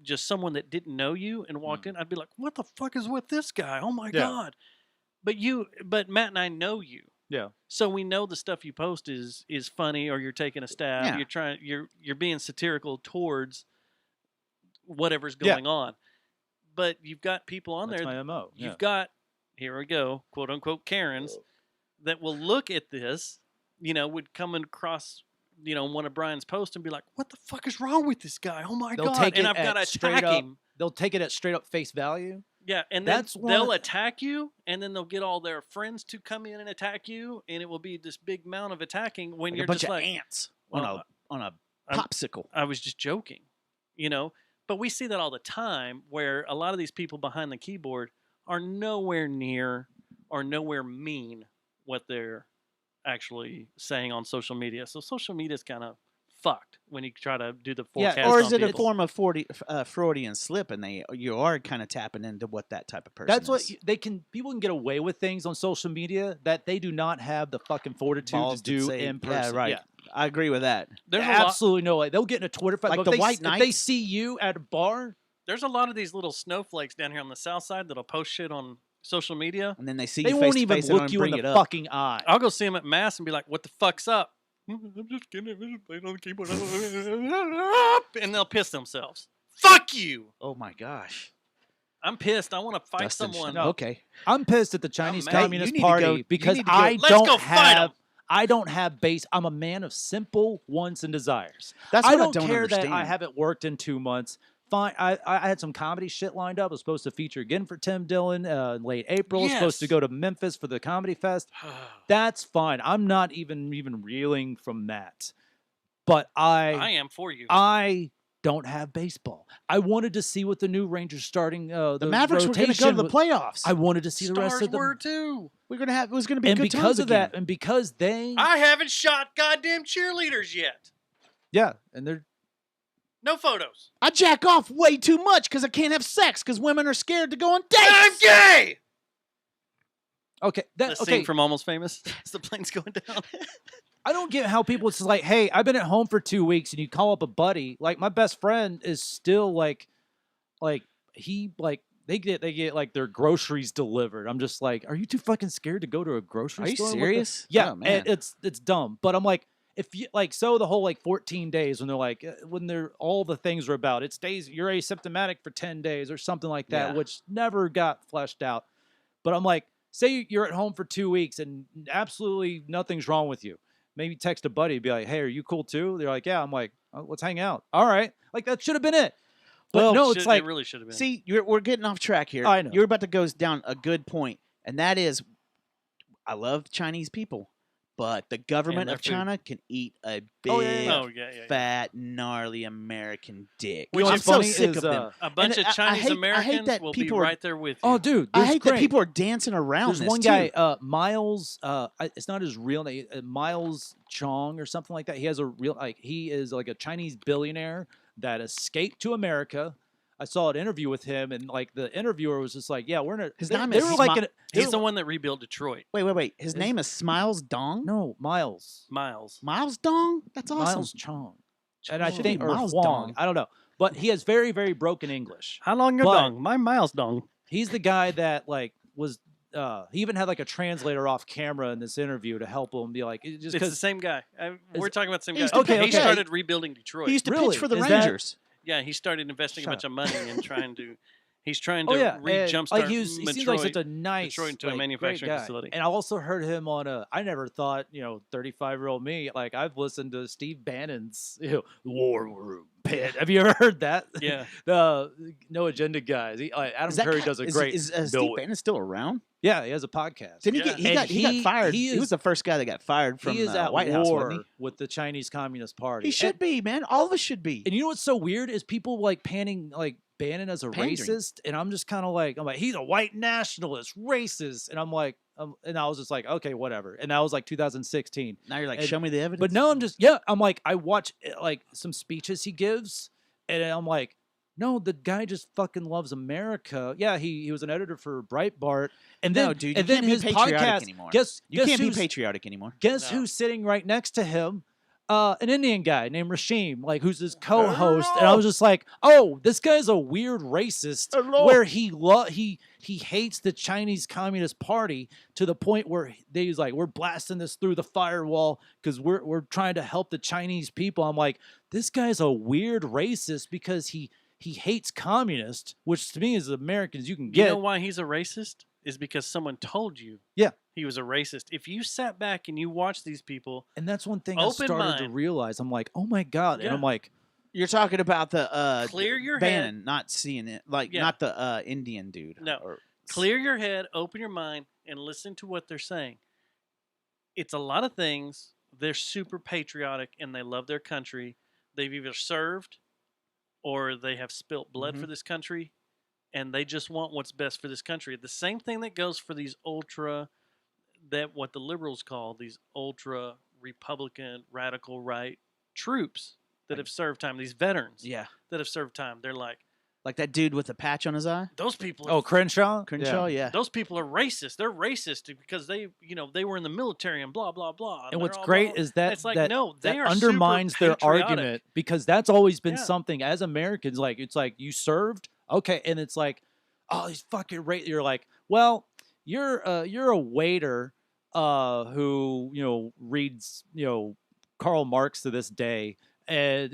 just someone that didn't know you and walked in, I'd be like, "What the fuck is with this guy? Oh my Yeah. god!" But Matt and I know you, Yeah. so we know the stuff you post is funny, or you're taking a stab. Yeah. You're being satirical towards whatever's Yeah. going on. But you've got people on That's there. my MO. You've got, here we go, quote unquote Karens that will look at this, would come across, one of Brian's posts and be like, "What the fuck is wrong with this guy? Oh my They'll god!" take And it I've got to at straight attack up- him. They'll take it at straight up face value. Yeah, and then That's they'll one- attack you, and then they'll get all their friends to come in and attack you, and it will be this big mound of attacking when like you're a bunch just of like, ants well, on a I'm- popsicle. I was just joking, But we see that all the time where a lot of these people behind the keyboard are nowhere near or nowhere mean what they're actually saying on social media. So social media is kind of fucked when you try to do the Yeah, forecast. Or is on it a people. form of Freudian slip, and you are kind of tapping into what that type of person That's what is? people can get away with things on social media that they do not have the fucking fortitude Balls to do say- in person. Yeah, right. I agree with that. There's a lot. Absolutely no way. They'll get in a Twitter fight. Like but the if they, White if they Knights? see you at a bar, There's a lot of these little snowflakes down here on the south side that'll post shit on social media. And then they see they you won't face to even face and look don't you in bring the it up. fucking eye. I'll go see them at mass and be like, "What the fuck's up?" I'm just kidding. I'm just playing on the keyboard. And they'll piss themselves. Fuck you. Oh my gosh. I'm pissed. I want to fight Dustin someone. No. Okay. I'm pissed at the Chinese mad. Communist You need to go- Party you because need to go- I Let's don't go fight 'em. have. I don't have base. I'm a man of simple wants and desires. That's I what don't I don't care understand. that I haven't worked in 2 months. Fine. I had some comedy shit lined up. I was supposed to feature again for Tim Dillon in late April. Supposed to Yes. go to Memphis for the Comedy Fest. That's fine. I'm not even reeling from that. But I am for you. I don't have baseball. I wanted to see what the new Rangers starting The Mavericks were going to go rotation to the was- playoffs. I wanted to see the rest Stars of them. were too. We're going to have. It was going to be And good because times of again. that, and because they, I haven't shot goddamn cheerleaders yet. yeah, and they're No photos. I jack off way too much because I can't have sex because women are scared to go on dates. I'm gay. okay. The Okay, scene from Almost Famous. As the plane's going down. I don't get how people it's just like, hey, I've been at home for 2 weeks, and you call up a buddy. Like my best friend is still like he like they get like their groceries delivered. I'm just like, are you too fucking scared to go to a grocery Are you store? What the- serious? Yeah, Oh, man. and it's dumb. But I'm like, if you like, so the whole like 14 days when they're like, when they're all the things are about, it stays you're asymptomatic for 10 days or something like that, Yeah. which never got fleshed out. But I'm like, say you're at home for 2 weeks and absolutely nothing's wrong with you. Maybe text a buddy, be like, hey, are you cool too? They're like, yeah. I'm like, oh, let's hang out. All right, like that should have been it. But Well, no, it's like it really should have been. See, we're getting off track here. I know. You're about to go down a good point, and that is, I love Chinese people, but the government their of food. China can eat a big, Oh, yeah, yeah. Oh, yeah. fat, gnarly American dick. You know I'm what's so funny sick is, of them. A bunch And of I Chinese hate Americans that will be people are- right there with you. oh, dude, I there's hate great. that people are dancing around There's this one too. guy, Miles. It's not his real name, Miles Chong or something like that. He has a real he is like a Chinese billionaire that escaped to America. I saw an interview with him, and like the interviewer was just like, "Yeah, we're in a." His they, name they is were like, Smi- in a, they He's were- the one that rebuilt Detroit. Wait. His Is- name is Smiles Dong. no Miles, Miles. Miles Dong. That's awesome. Miles Chong, and I Should think be or Miles Huang. Dong. I don't know, but he has very very broken English. How long your But- dong? My Miles dong. He's the guy that like was. He even had like a translator off camera in this interview to help him be like, just It's the because same guy. We're talking about the same guy. Used to Okay, He okay. started rebuilding Detroit. He used to Really? pitch for the Is that- Rangers. Yeah, he started investing Shut a bunch of money and trying to. He's trying to Oh yeah, re-jumpstart like he seems like such Detroit. a nice Detroit into a like, manufacturing great guy. facility. And I also heard him on a. I never thought 35-year-old me like I've listened to Steve Bannon's War Room Pit. Have you ever heard that? Yeah. The No Agenda guys. Adam Is that Curry guy- does a is- great. Is No Steve It. Bannon still around? Yeah, he has a podcast. Didn't Yeah. he get? He got fired. He, is- was the first guy that got fired from he is the at White House, war wasn't with the Chinese Communist Party. he? He should And, be, man. All of us should be. and you know what's so weird is people like panning like Bannon as a Pandering. racist, and I'm just kind of like, he's a white nationalist, racist, and I'm like, and I was just like, okay, whatever. And that was like 2016. Now you're like, and- show me the evidence. But no, I'm like, I watch like some speeches he gives, and I'm like, no, the guy just fucking loves America. Yeah, he was an editor for Breitbart, and then No, dude, you and then can't be his patriotic podcast. anymore. Guess you can't be who's- patriotic anymore. Guess No. who's sitting right next to him? An Indian guy named Rashim, like who's his co-host, and I was just like, "Oh, this guy's a weird racist." Hello. Where he hates the Chinese Communist Party to the point where he's like, "We're blasting this through the firewall because we're trying to help the Chinese people." I'm like, this guy's a weird racist because he hates communists, which to me as Americans you can You get. know why he's a racist? Is because someone told you. Yeah. He was a racist. If you sat back and you watched these people, And that's one thing I Open started to mind. realize. I'm like, oh my god, and Yeah. I'm like, You're talking about the clear your head. Bannon, not seeing it, like Yeah. not the Indian dude. No. Or- Clear your head, open your mind, and listen to what they're saying. It's a lot of things. They're super patriotic and they love their country. They've either served or they have spilt blood for this country, and they just want what's best for this country. The same thing that goes for these what the liberals call these ultra Republican radical right troops that have served time. These veterans Yeah, that have served time. They're like, that dude with the patch on his eye, those people. Are oh Crenshaw, Crenshaw. Yeah, those people are racist. They're racist because they were in the military and blah blah blah. And what's they're all great blah. is that It's like, that, no, they that are undermines super their patriotic. argument because that's always been Yeah. something as Americans. Like it's like you served, okay, and it's like, oh, these fucking You're like, well, you're a waiter who reads Karl Marx to this day, and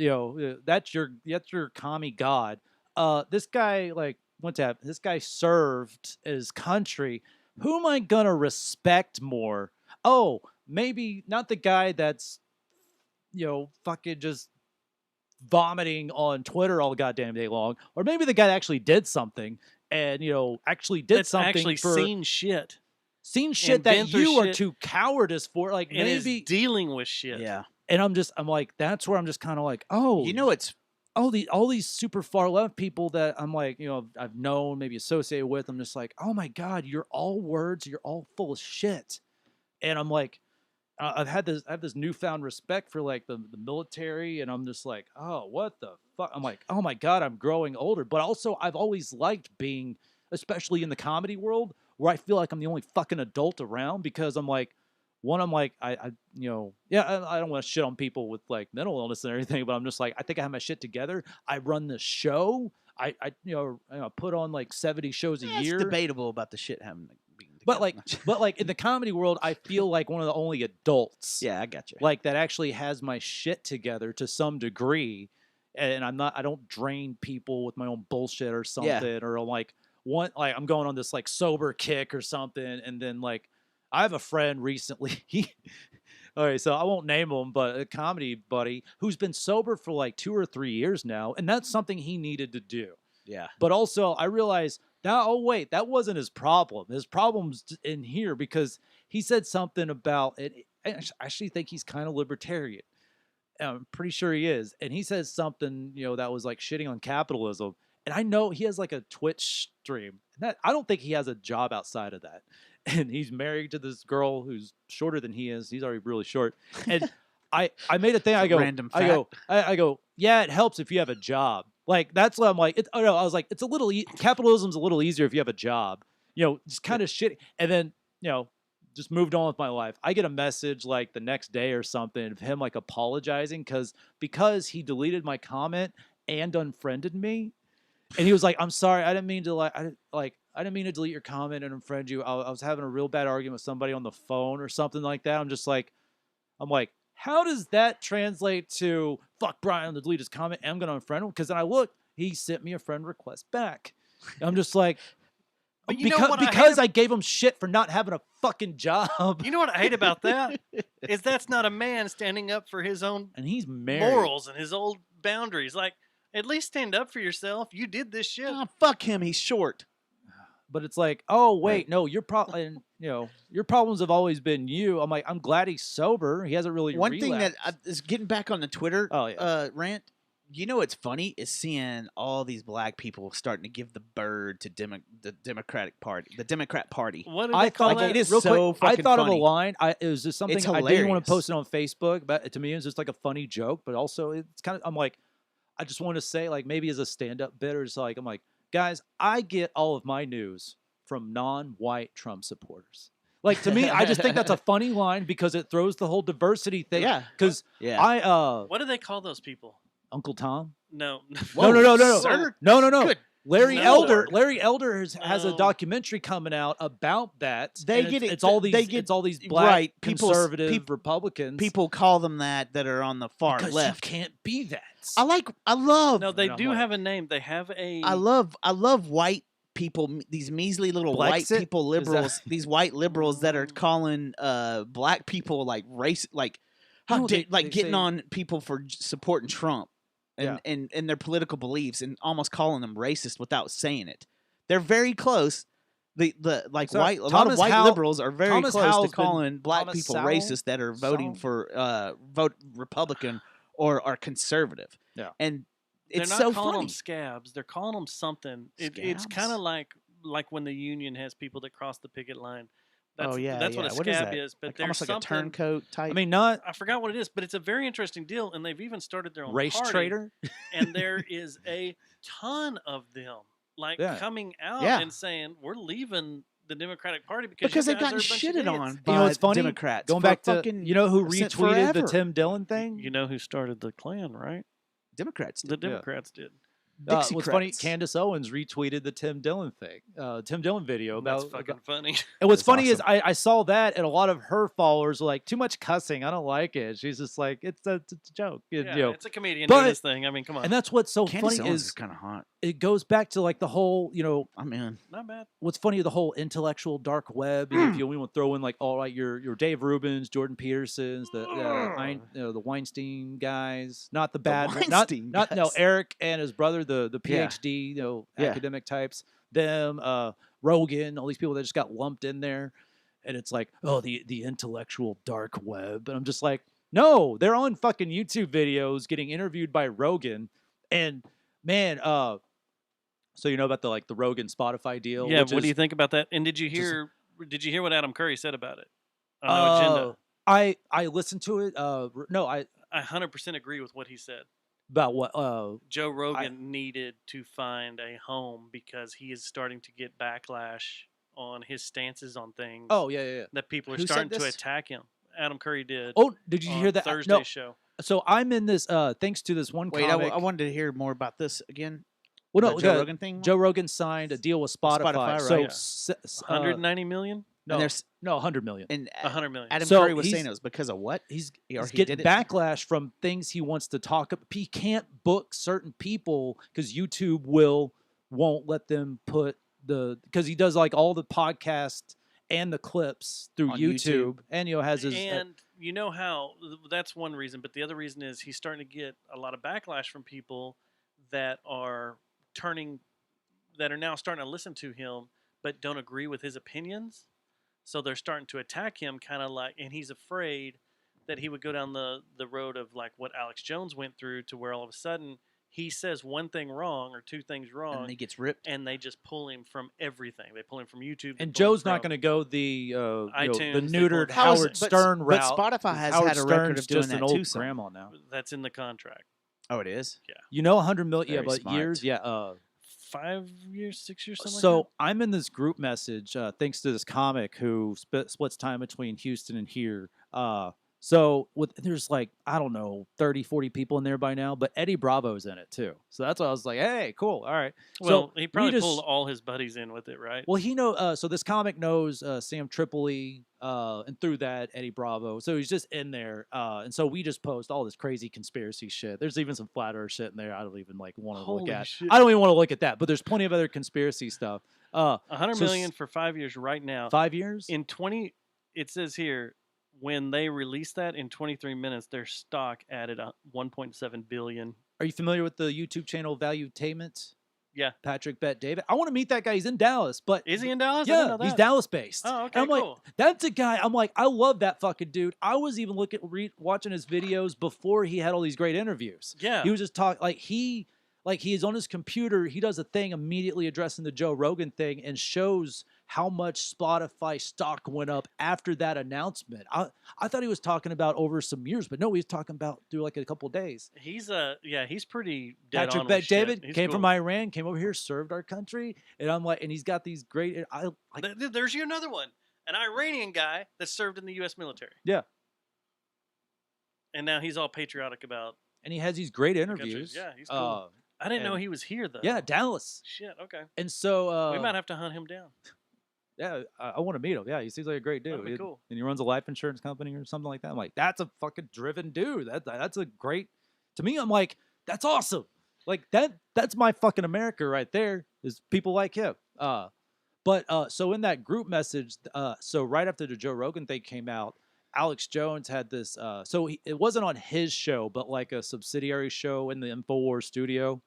that's your commie god. This guy like went to have this guy served his country. Who am I gonna respect more? Oh, maybe not the guy that's fucking just vomiting on Twitter all goddamn day long, or maybe the guy that actually did something and actually did That's something actually for seen shit seen shit and that been through you are shit too cowardice for. Like and is maybe, dealing with shit. Yeah. and I'm like, that's where I'm just kind of like, oh, It's all these super far left people that I'm like, I've known, maybe associated with. I'm just like, oh my god, you're all words, you're all full of shit, and I'm like, I have this newfound respect for like the military, and I'm just like, oh, what the fuck? I'm like, oh my god, I'm growing older, but also I've always liked being, especially in the comedy world, where I feel like I'm the only fucking adult around because I'm like, I'm like, I don't want to shit on people with like mental illness and everything, but I'm just like, I think I have my shit together. I run this show. I put on like 70 shows a year. It's debatable about the shit having being But together. like in the comedy world, I feel like one of the only adults. Yeah, I got you. Like that actually has my shit together to some degree, and I don't drain people with my own bullshit or something, or like I'm going on this like sober kick or something, and then like I have a friend recently. All right, so I won't name him, but a comedy buddy who's been sober for like 2 or 3 years now, and that's something he needed to do. Yeah. But also, I realized wait, that wasn't his problem. His problem's in here because he said something about it. I actually think he's kind of libertarian. I'm pretty sure he is. And he says something, that was like shitting on capitalism. And I know he has like a Twitch stream. And I don't think he has a job outside of that. And he's married to this girl who's shorter than he is. He's already really short. And I made a thing. I go, Random I go, I go, yeah, it helps if you have a job. Like, that's what I'm like. I was like, it's a little, capitalism's a little easier if you have a job, just kind of shit. And then, just moved on with my life. I get a message like the next day or something of him like apologizing because he deleted my comment and unfriended me. And he was like, I'm sorry. I didn't mean to I didn't mean to delete your comment and unfriend you. I was having a real bad argument with somebody on the phone or something like that. I'm like, how does that translate to fuck Brian to delete his comment and I'm going to unfriend him? Because then I look, he sent me a friend request back. And I'm just like, But because I gave him shit for not having a fucking job. You know what I hate about that? Is that's not a man standing up for his own And he's married. morals and his old boundaries. Like, at least stand up for yourself. You did this shit. Oh, fuck him. He's short. But it's like, oh wait, no, your problem, your problems have always been you. I'm like, I'm glad he's sober. He hasn't really. One thing that relapsed. is getting back on the Twitter Oh, rant. What's funny is seeing all these black people starting to give the bird to the Democratic Party, the Democrat Party. What did I they call thought that? it is real so quick, I fucking thought of funny. a line. It was just something It's I didn't want hilarious. to post it on Facebook, but to me it was just like a funny joke. But also, it's kind of I'm like, I just want to say like maybe as a stand-up bit or just like I'm like, guys, I get all of my news from non-white Trump supporters. Like to me, I just think that's a funny line because it throws the whole diversity thing. Yeah. Because Yeah. What do they call those people? Uncle Tom. No. No. Sir? No. Good Larry Lord. Elder. Larry Elder has a No. documentary coming out about that. They and get it. It's all these. They get it's all these black right. conservative Republicans. People call them that are on the far because left. you can't be that. I love. No, they And I'm do like- have a name. They have a. I love white people. These measly little white Blexit? people Is that- liberals. These white liberals that are calling black people like race, like how No, they getting say- on people for supporting Trump and their political beliefs and almost calling them racist without saying it. They're very close. A lot of Thomas white Howell- liberals are very Thomas close Howell's to been- calling black Thomas people Sowell? racist that are voting vote Republican or are conservative. Yeah. And They're it's not so calling funny. them scabs. They're calling them something. It's Scabs? kind of like when the union has people that cross the picket line. That's, Oh yeah, that's yeah. what a What is scab that? is. But Like, there's almost like a something. turncoat type. I mean, not I forgot what it is, but it's a very interesting deal, and they've even started their own race party, trader. and there is a ton of them Yeah. coming out Yeah. and saying we're leaving the Democratic Party because because you they've guys gotten are a bunch of shitted idiots. on You by know what's funny? Democrats. Going for back to fucking who retweeted forever. the Tim Dillon thing? You know who started the Klan, right? Democrats. The Did. Democrats did. Dixie What's funny, Crats. Candace Owens retweeted the Tim Dillon thing, Tim Dillon video That's about. fucking funny. And what's That's funny is awesome. I saw that, and a lot of her followers were like, "Too much cussing. I don't like it." She's just like, "It's a joke." And, Yeah, you know, it's a comedian but- doing this thing. I mean, come on. and that's what's so Candace funny Owens is kind of hot. it goes back to like the whole, you know, I'm in. Not bad. what's funny, the whole intellectual dark web. And if you want to throw in like all right, your Dave Rubins, Jordan Petersons, the Weinstein guys, not the bad, Weinstein not no guys. Eric and his brother, the Yeah. PhD, you know, Yeah. academic types, them, Rogan, all these people that just got lumped in there, and it's like, oh, the intellectual dark web, and I'm just like, no, they're on fucking YouTube videos getting interviewed by Rogan, and man, so you know about the Rogan Spotify deal? Yeah, which what do is- you think about that? And did you just- hear what Adam Curry said about it? On No Agenda. I listened to it. No, I I 100% agree with what he said. about what? Joe Rogan needed to find a home because he is starting to get backlash on his stances on things. Oh yeah. That people are Who said starting to this? attack him. Adam Curry did. Oh, did you on hear that? Thursday No. show? So I'm in this. Thanks to this one Wait, comic. I wanted to hear more about this again. well, no, the Joe the- Rogan thing. Joe Rogan signed a deal with Spotify. Spotify, So right. Yeah. 190 million? no, And there's 100 million. and 100 million. Adam So Curry was he's- saying it was because of what? He's Or he getting did it? backlash from things he wants to talk about. He can't book certain people because YouTube won't let them put because he does like all the podcast and the clips through On YouTube, and you know has his And you know how that's one reason, but the other reason is he's starting to get a lot of backlash from people that are now starting to listen to him but don't agree with his opinions. So they're starting to attack him kind of like, and he's afraid that he would go down the road of like what Alex Jones went through, to where all of a sudden he says one thing wrong or two things wrong and he gets ripped. and they just pull him from everything. They pull him from YouTube. and Joe's not going to go the the iTunes, they neutered pull- How is Howard it- but- Stern but route. Spotify has Howard had a Stern's record of doing just that an old too, so- grandma now. That's in the contract. Oh, it is. You know, 100 million. Yeah, Very but smart. years. Yeah. 5 years, 6 years, something So like I'm in this group message thanks to this comic who splits time between Houston and here. So there's like, I don't know, 30, 40 people in there by now, but Eddie Bravo's in it too. So that's why I was like, hey, cool. All right. that. Well, so he probably just, pulled all his buddies in with it, right? Well, he so this comic knows Sam Tripoli, and through that, Eddie Bravo. So he's just in there. And so we just post all this crazy conspiracy shit. There's even some flat earth shit in there I don't even like want to look Holy at. shit. I don't even want to look at that, but there's plenty of other conspiracy stuff. 100 so million for 5 years right now. 5 years? In 20, it says here, when they released that in 23 minutes, their stock added 1.7 billion. Are you familiar with the YouTube channel Valuetainment? Yeah. Patrick Bet David. I want to meet that guy. He's in Dallas, but Is he in Dallas? I didn't yeah, know he's that. Dallas based. Oh, And okay, I'm like, cool. that's a guy. I'm like, I love that fucking dude. I was even watching his videos before he had all these great interviews. Yeah. He was just talking like he is on his computer. He does a thing immediately addressing the Joe Rogan thing and shows how much Spotify stock went up after that announcement. I thought he was talking about over some years, but no, he was talking about through like a couple days. He's he's pretty dead Patrick on Bet with shit. David He's came cool. from Iran, came over here, served our country, and I'm like, and he's got these great. There's you another one, an Iranian guy that served in the U.S. military. Yeah. And now he's all patriotic about. And he has these great country. interviews. Yeah, he's cool. I didn't know and- he was here though. Yeah, Dallas. Shit. Okay. And so We might have to hunt him down. yeah, I want to meet him. Yeah, he seems like a great dude. That'd be cool. And he runs a life insurance company or something like that. I'm like, that's a fucking driven dude. That's a great. To me, I'm like, that's awesome. Like that's my fucking America right there. Is people like him. But so in that group message, so right after the Joe Rogan thing came out, Alex Jones had this. It wasn't on his show, but like a subsidiary show in the InfoWars studio.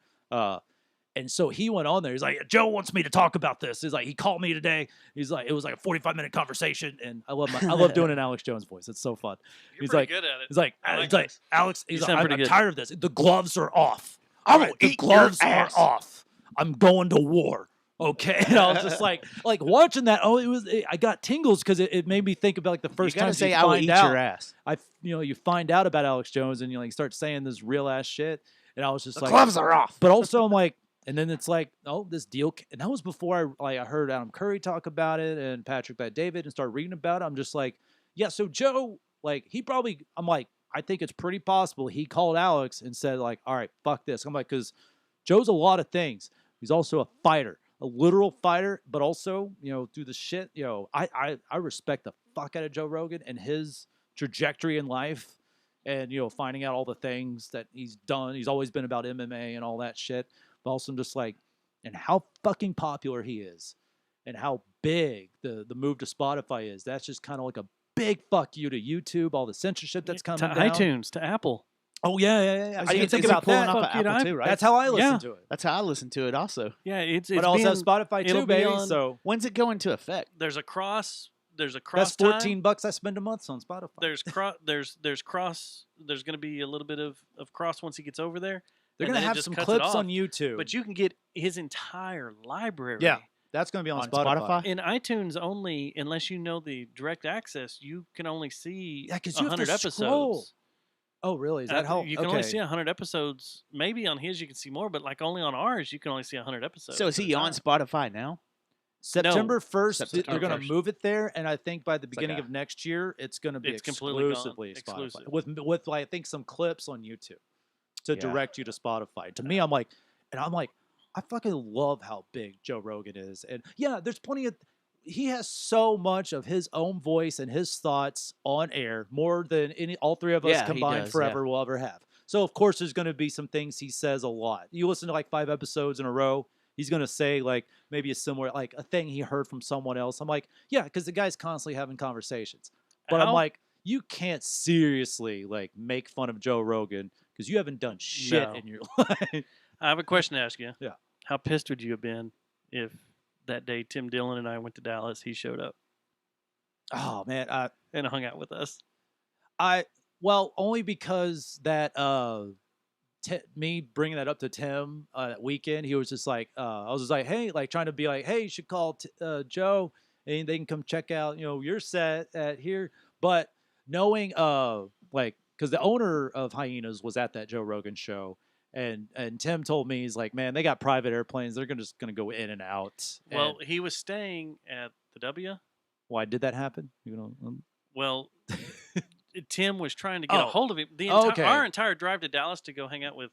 And so he went on there. He's like, Joe wants me to talk about this. He's like, he called me today. He's like, it was like a 45-minute conversation, and I love doing an Alex Jones voice. It's so fun. You're He's pretty like, good at it. He's like, I like it's like this. Alex. You He's like, sound I'm pretty good. tired of this. The gloves are off. All right, the gloves are off. I'm going to war. Okay, and I was just like watching that. Oh, I got tingles because it made me think about like the first You gotta time say, you "I will find eat out. your ass." You find out about Alex Jones and you like start saying this real ass shit, and I was just The like, gloves are off. But also I'm like, and then it's like, oh, this deal, and that was before I heard Adam Curry talk about it and Patrick Bet David and started reading about it. I'm just like, yeah, so Joe, like I'm like, I think it's pretty possible he called Alex and said like, all right, fuck this. I'm like, because Joe's a lot of things. He's also a fighter, a literal fighter, but also, through the shit, I respect the fuck out of Joe Rogan and his trajectory in life and, finding out all the things that he's done. He's always been about MMA and all that shit. But also just like, and how fucking popular he is and how big the move to Spotify is. That's just kind of like a big fuck you to YouTube, all the censorship that's coming to down. iTunes, to Apple. Oh, yeah. I didn't think Is it about pulling that. off of Fuck you to Apple too, right? That's how I listen Yeah. to it. That's how I listen to it also. Yeah, it's But also being, Spotify it'll too, be baby. on- So When's it go into effect? There's a cross that's time. $14 I spend a month on Spotify. There's cross. There's going to be a little bit of cross once he gets over there. They're and gonna then it have just some cuts it clips off. on YouTube. But you can get his entire library. Yeah. That's gonna be on Spotify. In iTunes only, unless you know the direct access, you can only see Yeah, 'cause you have to 100 episodes. scroll. Oh, really? Is that how? You can only see 100 episodes. Maybe on his you can see more, but like only on ours you can only see 100 episodes. So is at a he on time. Septify now? September 1st, September they're going to 1st. move it there, and I think by the like beginning a- of next year, it's going to be It's completely gone. exclusively Spotify Exclusive. with I think some clips on YouTube to Yeah. direct you to Spotify. To me, I'm like, I fucking love how big Joe Rogan is, and yeah, there's plenty of. He has so much of his own voice and his thoughts on air, more than all three of us Yeah, he combined does, forever will ever have. So of course, there's going to be some things he says a lot. You listen to like 5 episodes in a row. He's going to say like maybe a similar, like a thing he heard from someone else. I'm like, yeah, because the guy's constantly having conversations. But I'm How- like, you can't seriously like make fun of Joe Rogan because you haven't done shit No. in your life. I have a question to ask you. Yeah. How pissed would you have been if that day Tim Dillon and I went to Dallas, he showed up Oh man, and hung out with us? well, only because that me bringing that up to Tim that weekend, he was just like, I was just like, hey, like trying to be like, hey, you should call Joe and they can come check out, your set at here. But knowing, like, because the owner of Hyenas was at that Joe Rogan show, and Tim told me, he's like, man, they got private airplanes. They're just gonna go in and out. Well, And he was staying at the W. why did that happen? Well, Tim was trying to get a Oh. hold of him. Okay. Our entire drive to Dallas to go hang out with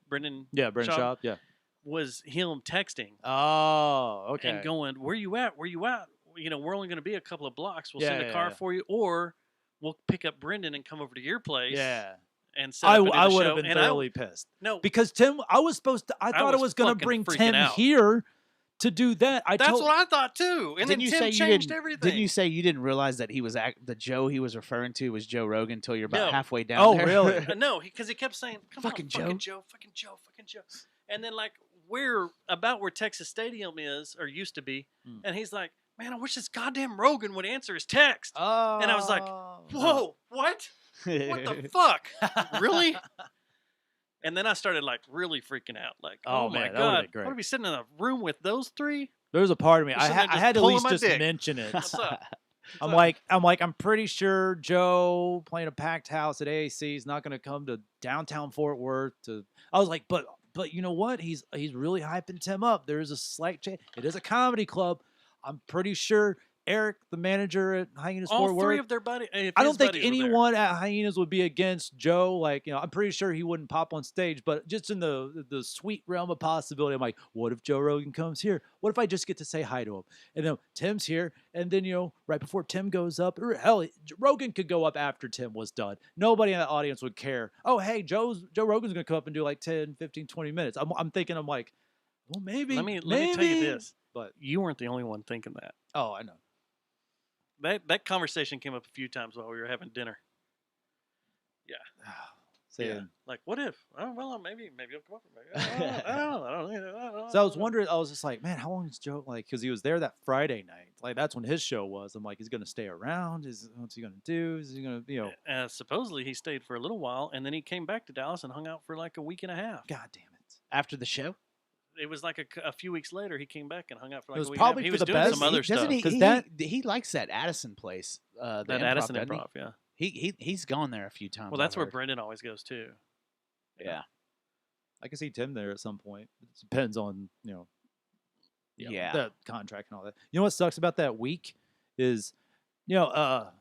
Brendan Yeah, Brent Schaub Shop. Yeah. was him texting Oh, okay. and going, "Where you at? Where you at? We're only going to be a couple of blocks. We'll send Yeah, a car yeah. for you, or we'll pick up Brendan and come over to your place." Yeah. And set I up and do the would show. have been And thoroughly pissed. no, Because Tim, I thought it was was going to fucking bring freaking Tim out. here to do that. that's what I thought too. And Didn't then you Tim say you changed didn't? everything. Didn't you say you didn't realize that he was the Joe he was referring to was Joe Rogan until you're about No. halfway down? Oh, there? really? No, because he kept saying, "Come Fucking on, Joe. fucking Joe, fucking Joe, fucking Joe," and then like we're about where Texas Stadium is or used to be, Mm. and he's like, "Man, I wish this goddamn Rogan would answer his text." Oh. And I was like, Whoa, what? What the fuck? Really? And then I started like really freaking out. Like, Oh, oh, my man, that would've god, been great. what are we sitting in a room with those three? There was a part of me. You're sitting there I just had to at pulling least my just dick. mention it. What's up? I'm up? like, I'm pretty sure Joe playing a packed house at AAC is not going to come to downtown Fort Worth. I was like, but you know what? He's really hyping Tim up. There is a slight change. It is a comedy club. I'm pretty sure Eric, the manager at Hyenas Fort All Worth, three of their buddies. I don't think anyone at Hyenas would be against Joe. Like, I'm pretty sure he wouldn't pop on stage, but just in the sweet realm of possibility, I'm like, what if Joe Rogan comes here? What if I just get to say hi to him? And then Tim's here, and then, right before Tim goes up, or hell, Rogan could go up after Tim was done. Nobody in the audience would care. Oh, hey, Joe Rogan's going to come up and do like 10, 15, 20 minutes. I'm thinking, I'm like, well, maybe. Let me tell you this. But You weren't the only one thinking that. oh, I know. That conversation came up a few times while we were having dinner. Saying, Like, what if? Oh, well, maybe he'll come up. Maybe, I don't know. So I was wondering, I was just like, man, how long is Joe, like, because he was there that Friday night. Like, that's when his show was. I'm like, he's going to stay around? What's he going to do? Is he going to, Supposedly he stayed for a little while, and then he came back to Dallas and hung out for like a week and a half. God damn it. After the show? It was like a few weeks later he came back and hung out for like It was a week probably and a half. He for was the doing best. some other Doesn't stuff. he? 'Cause He, that- he likes that Addison place. The That improv, Addison doesn't Improv, yeah. He's gone there a few times. Well, that's I've where heard. Brendan always goes too. Yeah. I can see Tim there at some point. It depends on, Yeah. the contract and all that. You know what sucks about that week is, I'm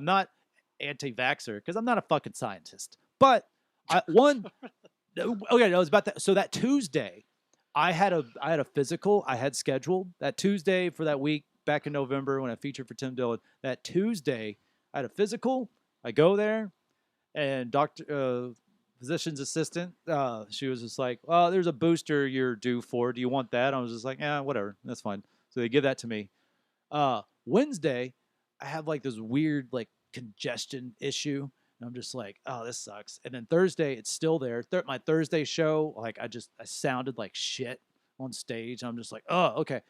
not anti-vaxxer because I'm not a fucking scientist. But Okay, no, it was about that. So that Tuesday, I had a physical I had scheduled that Tuesday for that week back in November when I featured for Tim Dillon. That Tuesday, I had a physical. I go there, and physician's assistant, she was just like, "Well, there's a booster you're due for. Do you want that?" I was just like, "Yeah, whatever, that's fine." So they give that to me. Wednesday, I have like this weird like congestion issue. And I'm just like, oh, this sucks. And then Thursday, it's still there. My Thursday show, like I sounded like shit on stage. I'm just like, oh, okay.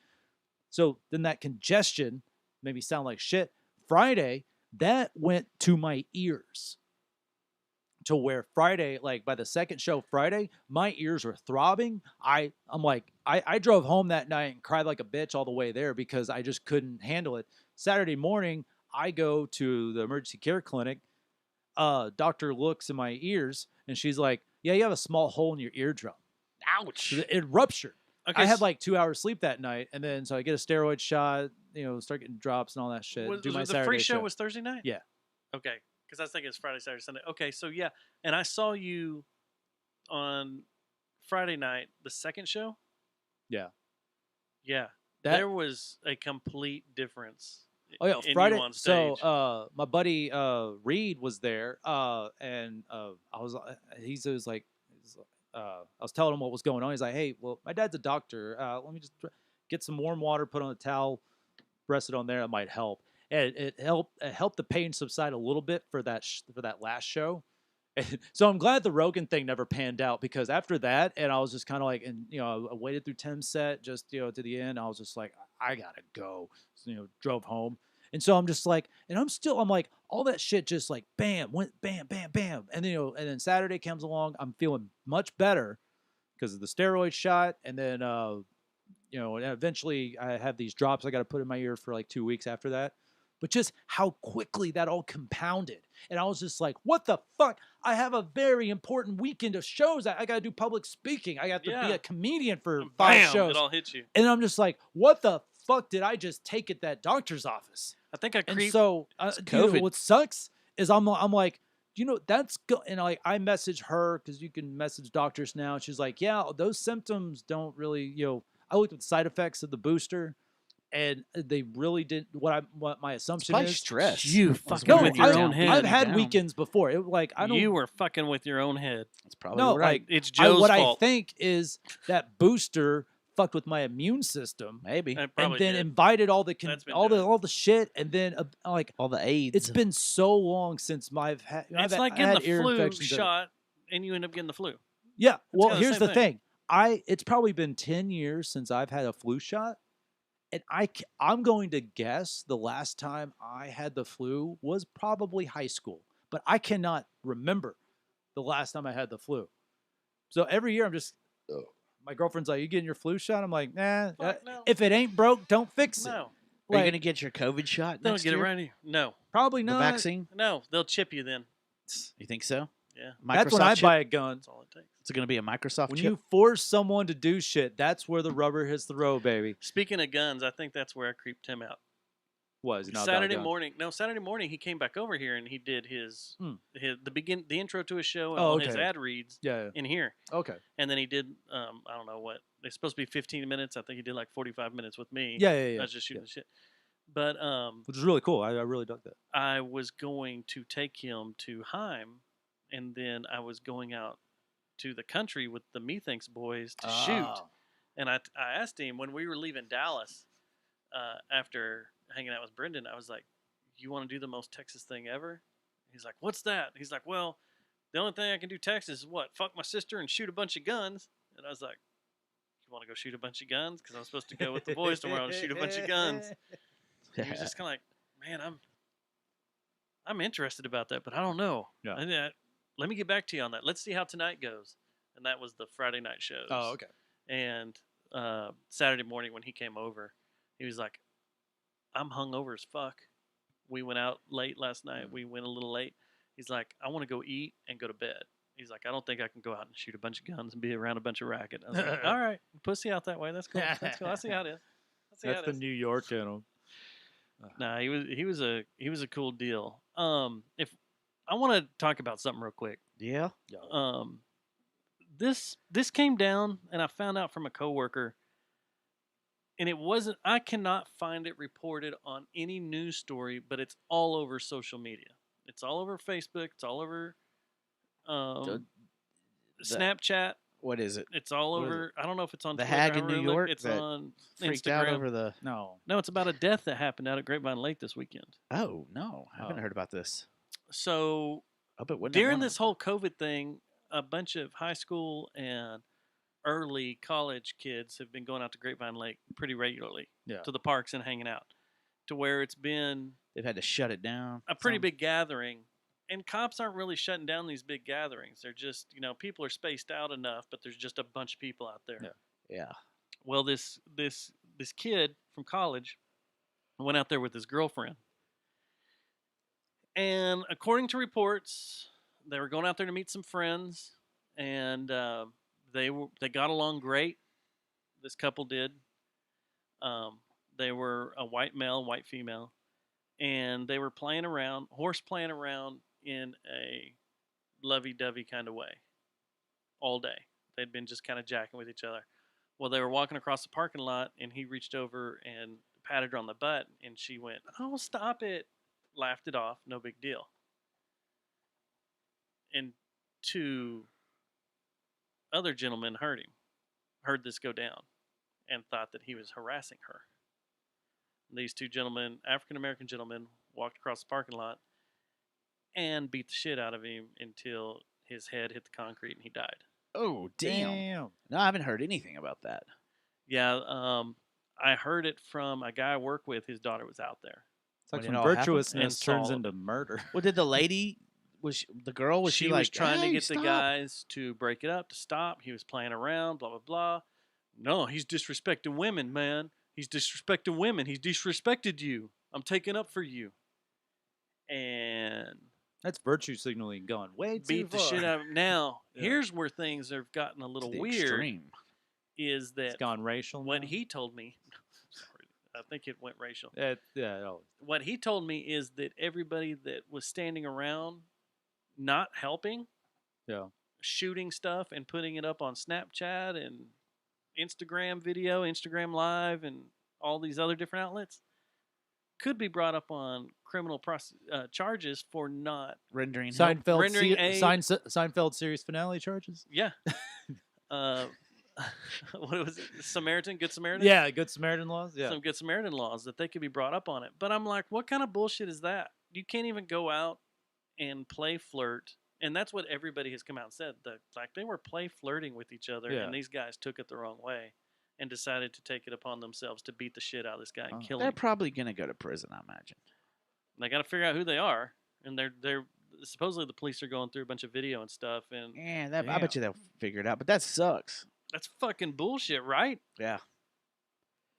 So then that congestion made me sound like shit. Friday, that went to my ears to where Friday, like by the second show Friday, my ears were throbbing. I'm like, I drove home that night and cried like a bitch all the way there because I just couldn't handle it. Saturday morning, I go to the emergency care clinic. Doctor looks in my ears and she's like, "Yeah, you have a small hole in your eardrum." Ouch. So it ruptured. Okay, I had like 2 hours sleep that night, and then so I get a steroid shot, start getting drops and all that shit. Do my the Saturday free show was Thursday night. Yeah. Okay, because I was thinking it's Friday, Saturday, Sunday. Okay, so yeah, and I saw you on Friday night, the second show. Yeah. Yeah, That there was a complete difference. Oh yeah, in Friday. You on So stage. my buddy Reed was there, and I was was like, I was telling him what was going on. He's like, "Hey, well, my dad's a doctor. Let me just get some warm water, put on a towel, rest it on there. That might help." And it helped the pain subside a little bit for that last show. And so I'm glad the Rogan thing never panned out because after that, and I was just kind of like, and I waited through Tim's set just to the end. I was just like, I gotta go. So, drove home, and so I'm just like, and I'm like, all that shit just like bam, went bam, bam, bam, and then and then Saturday comes along. I'm feeling much better because of the steroid shot, and then and eventually I have these drops I got to put in my ear for like 2 weeks after that. But just how quickly that all compounded. And I was just like, what the fuck? I have a very important weekend of shows. I got to do public speaking. I got to be a comedian for 5 Bam, shows. it all hits you. And I'm just like, what the fuck did I just take at that doctor's office? I think I And creeped. so what sucks is I'm like, that's good. And I message her because you can message doctors now. She's like, yeah, those symptoms don't really, I looked at the side effects of the booster. And they really didn't. What my assumption Probably is stress. You Was fucking wearing with you your down, own head. beating I've you had down. weekends before. It like I don't. You were fucking with your own head. That's probably No, right. It's Joe's what fault. I think is that booster fucked with my immune system, Maybe It and probably then did. invited all the That's been all doing the it. all the shit, and then like all the AIDS. it's been so long since I've had. It's I've like I getting had the ear flu infections shot, and you end up getting the flu. Yeah. Well, kinda the here's same the thing. thing. It's probably been 10 years since I've had a flu shot. And I'm going to guess the last time I had the flu was probably high school, but I cannot remember the last time I had the flu. So every year I'm just, my girlfriend's like, "You getting your flu shot?" I'm like, "Nah. Fuck no. If it ain't broke, don't fix it." No. Are Like, you gonna get your COVID shot They'll next get year? it right here. No. probably The not. vaccine? No. They'll chip you then. You think so? Yeah. That's when I buy a gun. That's all it takes. It's gonna be a Microsoft When chip. you force someone to do shit, that's where the rubber hits the road, baby. Speaking of guns, I think that's where I creeped him out. Was not Saturday morning he came back over here and he did his the intro to his show and all his ad reads Yeah. in here. Okay. And then he did I don't know what it's supposed to be 15 minutes. I think he did like 45 minutes with me. Yeah. I was just shooting the shit. But Which is really cool. I really dug that. I was going to take him to Heim, and then I was going out to the country with the Methinks boys to shoot. Oh. And I asked him when we were leaving Dallas after hanging out with Brendan, I was like, "You want to do the most Texas thing ever?" He's like, "What's that?" He's like, "Well, the only thing I can do Texas is what? Fuck my sister and shoot a bunch of guns." And I was like, "You want to go shoot a bunch of guns? Because I'm supposed to go with the boys tomorrow and shoot a bunch of guns." And he was just kind of like, "Man, I'm interested about that, but I don't know. Yeah. Let me get back to you on that. Let's see how tonight goes." And that was the Friday night shows. Oh, okay. And Saturday morning when he came over, he was like, "I'm hungover as fuck. We went out late last night. We went a little late." He's like, "I want to go eat and go to bed." He's like, "I don't think I can go out and shoot a bunch of guns and be around a bunch of racket." I was like, "All right, pussy out that way. That's cool. That's cool. I see how it is. That's the New York in him. Nah, he was a cool deal. If I want to talk about something real quick. Yeah. this came down, and I found out from a coworker, and it wasn't. I cannot find it reported on any news story, but it's all over social media. It's all over Facebook. It's all over The- Snapchat. What is it? It's all What is over. I don't know if it's on The Twitter. hag I in New really look. York It's that on Freaked Instagram. out over the. No. No, it's about a death that happened out at Grapevine Lake this weekend. Oh no, I haven't Oh. heard about this. So I bet wouldn't have during one of this them. whole COVID thing, a bunch of high school and early college kids have been going out to Grapevine Lake pretty regularly Yeah. to the parks and hanging out, to where it's been They've had to shut it down. a pretty some. big gathering. And cops aren't really shutting down these big gatherings. They're just, people are spaced out enough, but there's just a bunch of people out there. Yeah. Yeah. Well, this kid from college went out there with his girlfriend. And according to reports, they were going out there to meet some friends, and they got along great. This couple did. They were a white male, white female, and they were playing around in a lovey-dovey kind of way all day. They'd been just kind of jacking with each other. Well, they were walking across the parking lot, and he reached over and patted her on the butt, and she went, "Oh, stop it." Laughed it off, no big deal. And two other gentlemen heard this go down, and thought that he was harassing her. These two gentlemen, African American gentlemen, walked across the parking lot and beat the shit out of him until his head hit the concrete and he died. Oh damn. No, I haven't heard anything about that. Yeah, I heard it from a guy I work with. His daughter was out there. It's like When it when all happened? virtuousness And saw turns all of into murder. Well, did the lady? The girl? Was she like was trying to "Hey, get the stop"? guys to break it up, to stop. He was playing around, blah blah blah. No, he's disrespecting women, man. He's disrespecting women. He's disrespected you. I'm taking up for you. And That's virtue signaling gone way too beat the far. shit out of him. Now, Yeah. here's where things have gotten a To little the weird. extreme. Is It's that gone racial. what now? he told me? Sorry, I think it went racial. Yeah, it always. What he told me is that everybody that was standing around, not helping, Yeah. shooting stuff and putting it up on Snapchat and Instagram video, Instagram Live, and all these other different outlets, could be brought up on criminal charges for not. Rendering help. Seinfeld, rendering aid. Seinfeld series finale charges. Yeah. What was it? Good Samaritan? Yeah, Good Samaritan laws. Yeah, Some Good Samaritan laws that they could be brought up on it. But I'm like, what kind of bullshit is that? You can't even go out and play flirt. And that's what everybody has come out and said. Like they were play flirting with each other, Yeah. and these guys took it the wrong way and decided to take it upon themselves to beat the shit out of this guy and Oh. kill They're him. probably gonna go to prison, I imagine. They got to figure out who they are, and they're supposedly the police are going through a bunch of video and stuff, and Yeah, I bet you they'll figure it out. But that sucks. that's fucking bullshit, right? Yeah.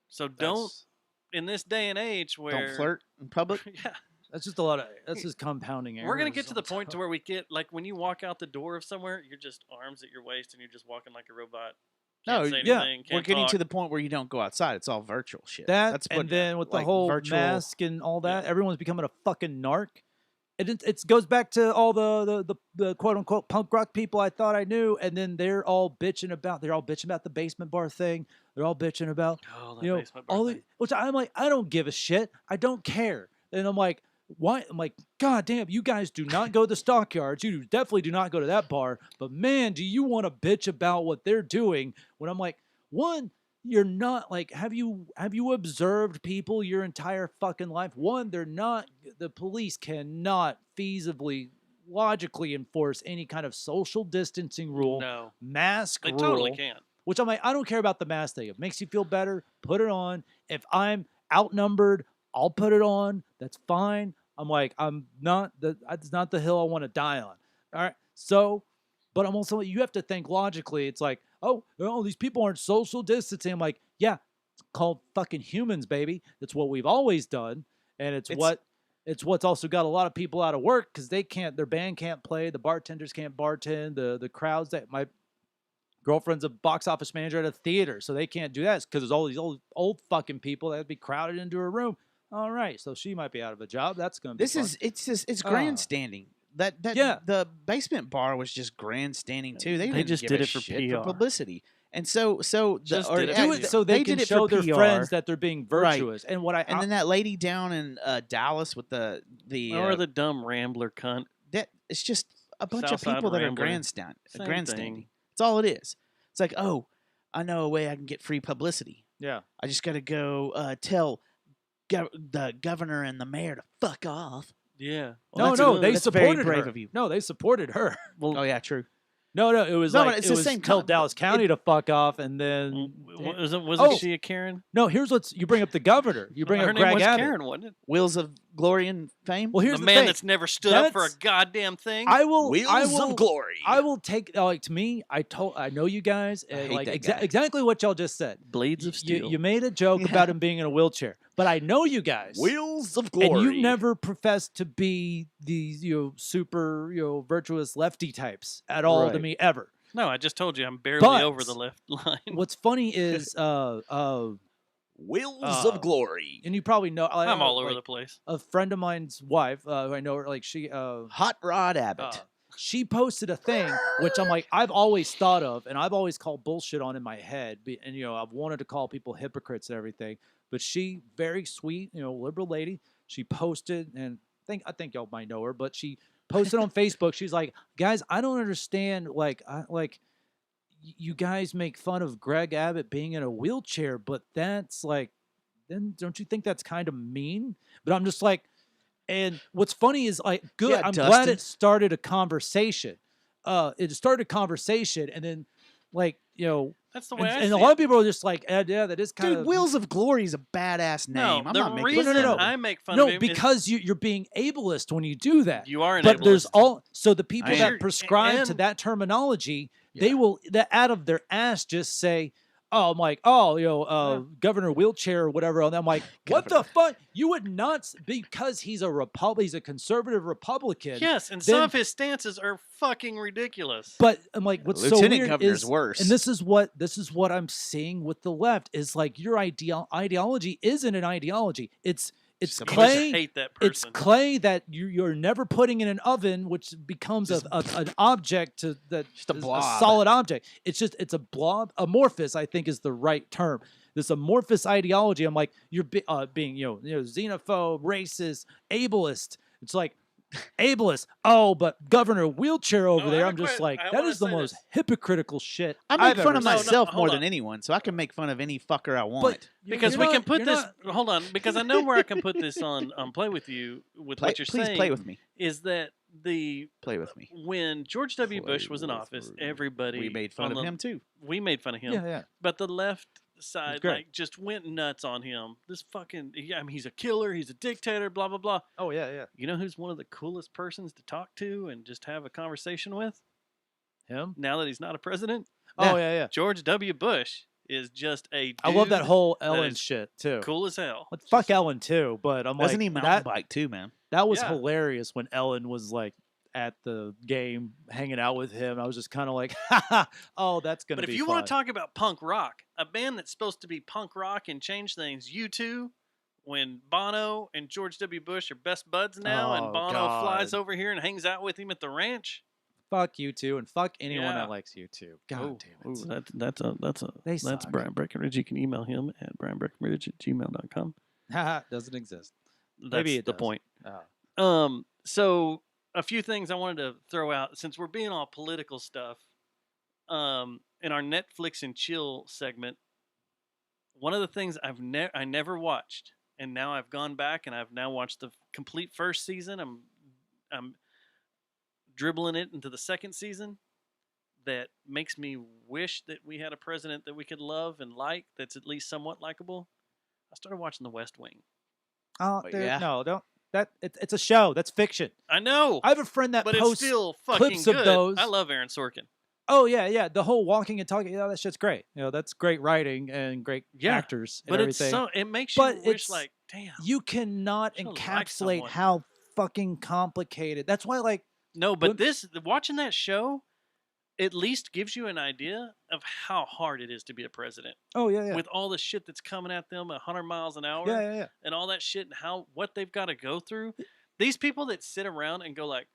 So don't That's- in this day and age where don't flirt in public. Yeah. that's just a lot of. That's just compounding errors. We're gonna get to the on point to top. where we get like when you walk out the door of somewhere, you're just arms at your waist and you're just walking like a robot. Can't No, say yeah, anything, We're can't getting talk. to the point where you don't go outside. It's all virtual shit. That That's and what, then with the like, whole virtual mask and all that, everyone's becoming a fucking narc. It goes back to all the quote unquote punk rock people I thought I knew, and then they're all bitching about the basement bar thing. They're all bitching about Oh, that you know basement bar all thing. the, which I'm like, I don't give a shit. I don't care. And I'm like, why? I'm like, God damn, you guys do not go to the stockyards. You definitely do not go to that bar. But man, do you want to bitch about what they're doing? When I'm like, one, you're not like, have you observed people your entire fucking life? One, the police cannot feasibly, logically enforce any kind of social distancing rule, No, mask they rule. totally can't. Which I'm like, I don't care about the mask thing. If it makes you feel better, put it on. If I'm outnumbered, I'll put it on. That's fine. I'm like, that's not the hill I want to die on. All right. So, but I'm also, you have to think logically. It's like, oh, these people aren't social distancing. I'm like, yeah, it's called fucking humans, baby. That's what we've always done. And it's what's also got a lot of people out of work because their band can't play. The bartenders can't bartend. The crowds that my girlfriend's a box office manager at a theater, so they can't do that because there's all these old fucking people that would be crowded into a room. All right, so she might be out of a job. That's gonna be fun. It's grandstanding. Yeah. the basement bar was just grandstanding too. They didn't just give did a it for shit PR. for publicity. And so Just or, did it Do for it PR. so they can did it show for their PR. friends that they're being Right. virtuous. And what And then that lady down in Dallas with the Or the dumb rambler cunt. that it's just a bunch of Southside people that are Rambler. Same grandstanding. thing. That's all it is. It's like, oh, I know a way I can get free publicity. yeah. I just got to go tell the governor and the mayor to fuck off. Yeah. Well, No, they that's very supported brave her. of you. No, they supported her. Well, Oh yeah, true. No, it was No, like but it's it the was same tell con- Dallas County to fuck off, and then wasn't Oh. she a Karen? no. Here's what's you bring up the governor. You bring Her up name Greg was Abbott. Karen, wasn't it? Wheels of glory and fame. Well, here's The the man thing. that's never stood up for a That's- goddamn thing. I will. Wheels I will, of glory. I will take like to me. I know you guys, I and hate like that guy. exactly what y'all just said. Blades of You, steel. you made a joke Yeah. about him being in a wheelchair, but I know you guys. Wheels of glory. And you never professed to be these, super, virtuous lefty types at all to Right. me ever. No, I just told you I'm barely But- over the left line. What's funny is, Wheels Uh, of glory. and you probably know, I'm all over the place. a friend of mine's wife, who I know her, like she, Hot Rod Abbott. she posted a thing which I'm like, I've always thought of, and I've always called bullshit on in my head, and I've wanted to call people hypocrites and everything. But she, very sweet, liberal lady, she posted, and I think y'all might know her, but she posted on Facebook. She's like, guys, I don't understand, you guys make fun of Greg Abbott being in a wheelchair, but that's like, then don't you think that's kind of mean? But I'm just like, and what's funny is like, good. Yeah, I'm glad Dustin. it started a conversation. It started a conversation, and then That's the way I and see a lot it. of people are just like, yeah, that is kind Dude, of Wheels of Glory is a badass name. No, I'm the not making reason fun of it. I make fun of him because you're being ableist when you do that. you are an But there's ableist. so the people I that am. prescribe to And- that terminology, Yeah. they will that out of their ass just say, "Oh, I'm like, Governor Wheelchair or whatever." And I'm like, "What the fuck? You would not because he's a conservative Republican." Yes, and some then- of his stances are fucking ridiculous. But I'm like, what's so Lieutenant weird Governor's is, worse. and this is what I'm seeing with the left is like your ideology isn't an ideology. It's You just clay. hate that It's person. clay that you're never putting in an oven, which becomes an object that Just a is blob. solid object. It's a blob. Amorphous, I think, is the right term. This amorphous ideology. I'm like, you're being xenophobe, racist, ableist. It's like ableist. Oh, but Governor Wheelchair over No, I there. have I'm a just que- like, I that wanna is the say most this. hypocritical shit. I I've make fun ever of seen. myself hold more on. than anyone, so I can make fun of any fucker I want. But Because you're we not- can put you're this. not- Hold on, because I know where I can put this on Play With You with what you're please saying. play with me. Is that Play with me. when George W. Play Bush was in with office, me. everybody We made fun on of the- him too. We made fun of him, Yeah. but the left side great. just went nuts on him. This fucking he's a killer, he's a dictator, blah blah blah. Oh yeah. You know who's one of the coolest persons to talk to and just have a conversation with? Him. Now that he's not a president, Oh yeah. George W. Bush is just a dude I love that whole Ellen is shit too. cool as hell. Well, fuck Ellen too, but I'm Doesn't like he mountain that. bike too, man? That was Yeah. hilarious when Ellen was like at the game hanging out with him. I was just kind of like, oh, that's gonna But be if you fun. want to talk about punk rock, a band that's supposed to be punk rock and change things, U2, when Bono and George W. Bush are best buds now, Oh, and Bono God. flies over here and hangs out with him at the ranch. fuck you too, and fuck anyone Yeah. that likes you too. God damn it. That's They suck. Brian Breckenridge. You can email him at brianbreckenridge@gmail.com. Haha, doesn't exist. That's Maybe it the does. point. Oh. So a few things I wanted to throw out since we're being all political stuff. In our Netflix and chill segment, one of the things I never watched, and now I've gone back and I've now watched the complete first season. I'm dribbling it into the second season. That makes me wish that we had a president that we could love and like. That's at least somewhat likable. I started watching The West Wing. Oh, Oh, dude, yeah. no, don't. It's a show. That's fiction. I know, I have a friend that but it's posts still fucking clips good. of those. I love Aaron Sorkin. Oh yeah. The whole walking and talking. Yeah, that shit's great. That's great writing and great Yeah, actors and But it's everything. so it makes you But wish it's- like, damn. You cannot Should've liked encapsulate someone. how fucking complicated. That's why, like, No, but When- watching that show at least gives you an idea of how hard it is to be a president oh yeah. with all the shit that's coming at them 100 miles an hour Yeah. and all that shit and what they've got to go through. These people that sit around and go like,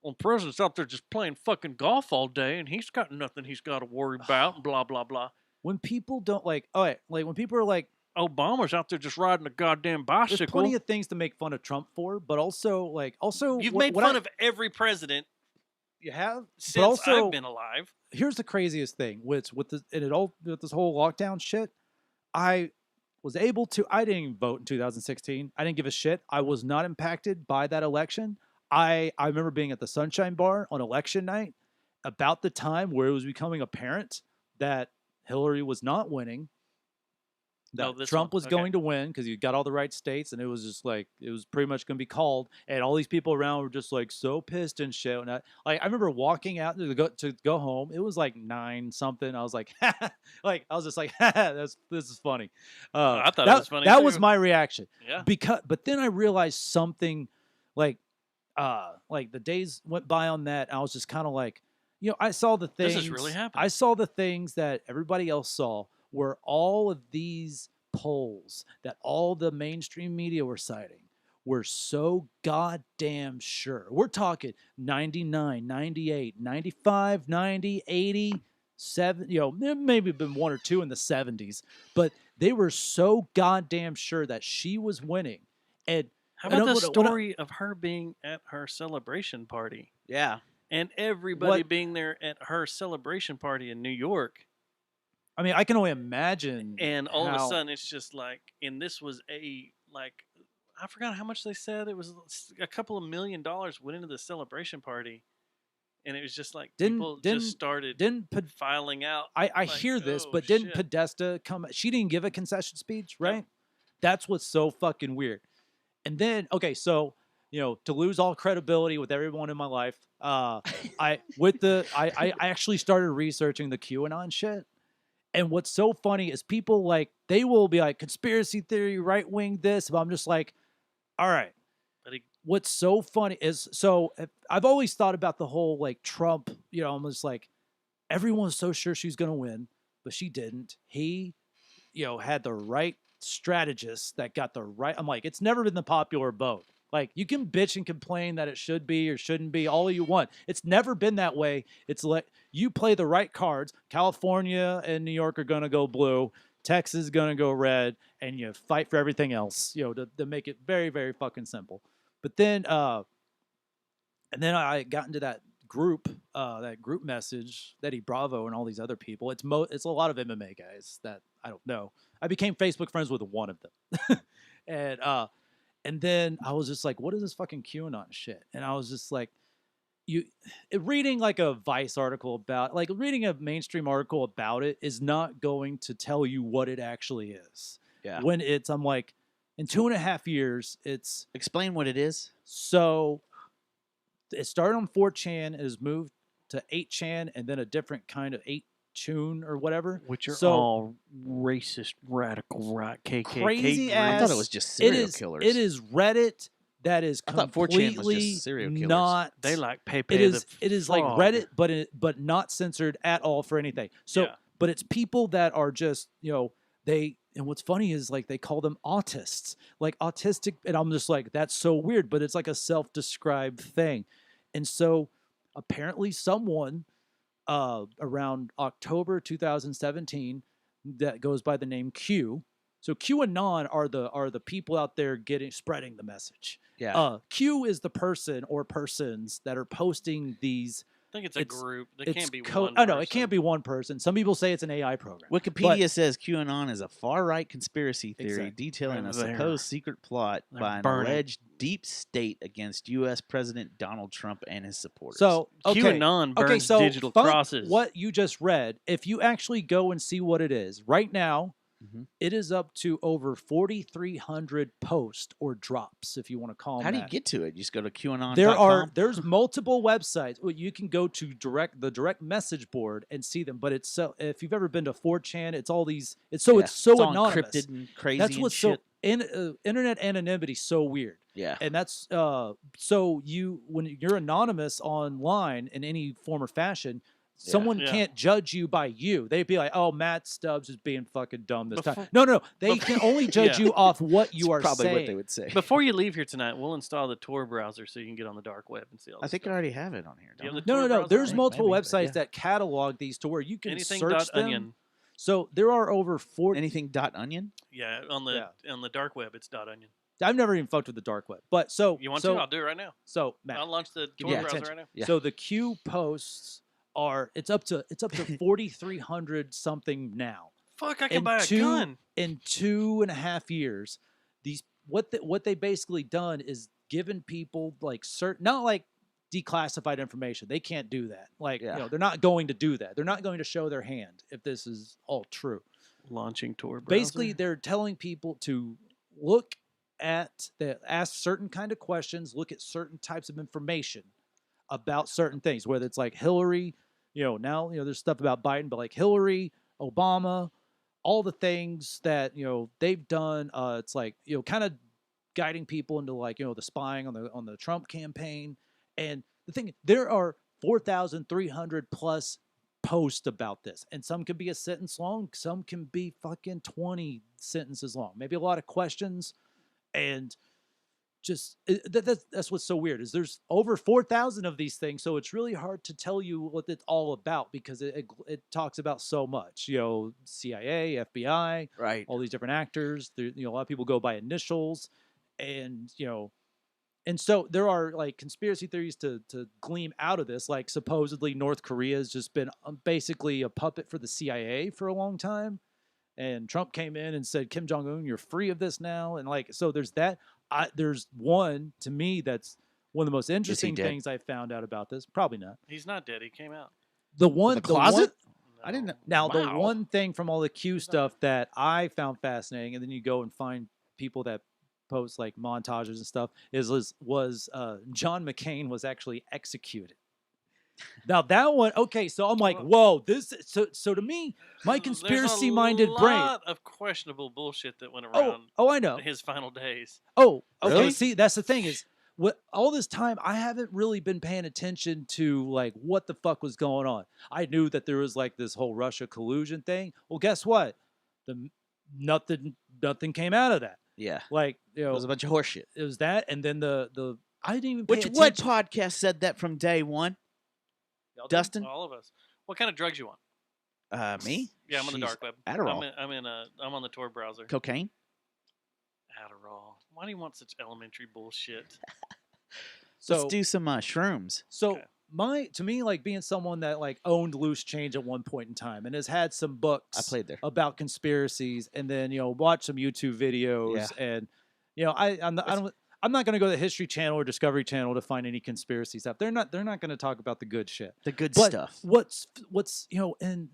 Well, the president's out there just playing fucking golf all day, and he's got nothing he's got to worry about, and blah, blah, blah. When people don't like, when people are like, Obama's out there just riding a goddamn bicycle. there's plenty of things to make fun of Trump for, but also, You've made fun of every president you have, since but also, I've been alive. here's the craziest thing, with this whole lockdown shit. I didn't even vote in 2016. I didn't give a shit. I was not impacted by that election. I remember being at the Sunshine Bar on election night about the time where it was becoming apparent that Hillary was not winning, that Trump was going to win because you got all the right states, and it was just like, it was pretty much going to be called, and all these people around were just like so pissed and shit. And I remember walking out to go home. It was like 9 something. I was like, I was just like, this is funny. I thought it was funny. That too. was my reaction. Yeah. But then I realized something, like the days went by on that. And I was just kind of like, I saw the things. This is really happening. I saw the things that everybody else saw, where all of these polls that all the mainstream media were citing were so goddamn sure. We're talking 99, 98, 95, 90, 80, 7, there maybe been 1 or 2 in the 70s, but they were so goddamn sure that she was winning. And how about the story of her being at her celebration party? Yeah. And everybody being there at her celebration party in New York. I mean, I can only imagine. And all of a sudden, it's just like, and this was I forgot how much they said. It was a couple of $1 million went into the celebration party. And it was just like, people just started filing out. I hear this, but didn't Podesta come? She didn't give a concession speech, right? No. That's what's so fucking weird. And then, okay, so, to lose all credibility with everyone in my life, I actually started researching the QAnon shit. And what's so funny is people they will be like, conspiracy theory, right wing this, but I'm just like, all right. What's so funny is, I've always thought about the whole Trump, I'm just like, everyone's so sure she's going to win, but she didn't. He, had the right strategist that got the right. I'm like, it's never been the popular vote. You can bitch and complain that it should be or shouldn't be all you want. It's never been that way. It's like you play the right cards. California and New York are going to go blue. Texas is going to go red. And you fight for everything else, to make it very, very fucking simple. But then, and then I got into that group message that Bravo and all these other people. It's a lot of MMA guys that I don't know. I became Facebook friends with one of them. And then I was just like, what is this fucking QAnon shit? And I was just like, reading a Vice article about, reading a mainstream article about it is not going to tell you what it actually is. Yeah. When I'm like, in 2.5 years, it's... Explain what it is. So, it started on 4chan, it has moved to 8chan, and then a different kind of 8chun or whatever. Which are all racist, radical, right, KKK. Crazy ass. I thought it was just serial killers. It is Reddit that is completely 4chan was just serial killers. not... They like Pepe It is like Reddit, but not censored at all for anything. So, but it's people that are just, and what's funny is they call them autists, autistic. And I'm just like, that's so weird, but it's like a self-described thing. And so apparently someone around October 2017 that goes by the name Q. So QAnon are the people out there spreading the message. Yeah. Q is the person or persons that are posting these. I think it's a group. It can't be one person. Oh, no, it can't be one person. Some people say it's an AI program. Wikipedia says QAnon is a far-right conspiracy theory detailing a supposed secret plot by an alleged deep state against U.S. President Donald Trump and his supporters. So, QAnon burns digital crosses. What you just read, if you actually go and see what it is, right now, it is up to over 4,300 posts or drops, if you want to call them. How do you get to it? You just go to QAnon.com? There's multiple websites. Well, you can go to the direct message board and see them. But if you've ever been to 4chan, it's all these. It's so anonymous, encrypted and crazy. That's what's shit. Internet anonymity so weird. Yeah, and that's so when you're anonymous online in any form or fashion. Someone Yeah. can't judge you by you. They'd be like, "Oh, Matt Stubbs is being fucking dumb this time." Before- No. They can only judge Yeah. you off what you That's are probably saying. what they would say. Before you leave here tonight, we'll install the Tor browser so you can get on the dark web and see all I this think I stuff. already have it on here. Do you Don't have I? the Tor No. browser There's on? multiple Maybe, but websites yeah. that catalog these to where you can Anything search them. .onion. So there are over 40. Anything .onion? Yeah, on the dark web, it's .onion. I've never even fucked with the dark web, but You want to? I'll do it right now. So Matt, I'll launch the give Tor me browser attention. right now. Yeah. So the Q posts are it's up to 4,300 something now. Fuck, I can In buy a gun. In 2.5 years, these what they basically done is given people like certain, not like declassified information. They can't do that. Like Yeah. they're not going to do that. They're not going to show their hand if this is all true. Launching Tor browser. Basically, they're telling people to look ask certain kind of questions, look at certain types of information about certain things, whether it's like Hillary, now there's stuff about Biden, but like Hillary, Obama, all the things that they've done. It's like kind of guiding people into like the spying on the Trump campaign. And the thing, there are 4,300 plus posts about this, and some can be a sentence long, some can be fucking 20 sentences long, maybe a lot of questions. And just that's what's so weird is there's over 4,000 of these things, so it's really hard to tell you what it's all about because it talks about so much. CIA, FBI, Right. all these different actors. There, a lot of people go by initials, and and so there are like conspiracy theories to gleam out of this. Like supposedly North Korea has just been basically a puppet for the CIA for a long time. And Trump came in and said, Kim Jong-un, you're free of this now. And like, so there's that. There's one, to me, that's one of the most interesting dead? things I found out about this. Probably not. He's not dead. He came out. The one, The closet? No. I didn't know. now, the Wow. one thing from all the Q stuff that I found fascinating, and then you go and find people that post like montages and stuff, was John McCain was actually executed. Now that one, okay, so I'm like, whoa, so to me, my conspiracy-minded There's a brain. lot of questionable bullshit that went around Oh, I know. his final days. Oh, okay. Really? See, that's the thing is, all this time I haven't really been paying attention to like what the fuck was going on. I knew that there was like this whole Russia collusion thing. Well, guess what? Nothing came out of that. Yeah. Like It was a bunch of horseshit. it was that, and then the I didn't even pay What attention. podcast said that from day one? Y'all did? Dustin? All of us. What kind of drugs you want? Me? Yeah, I'm on the Jeez. dark web. Adderall. I'm on the Tor browser. Cocaine? Adderall. Why do you want such elementary bullshit? So Let's do some shrooms. So Okay. to me, like being someone that like owned Loose Change at one point in time and has had some books I played there. about conspiracies, and then watch some YouTube videos, and I'm not going to go to the History Channel or Discovery Channel to find any conspiracy stuff. They're not going to talk about the good shit. The good But stuff. what's and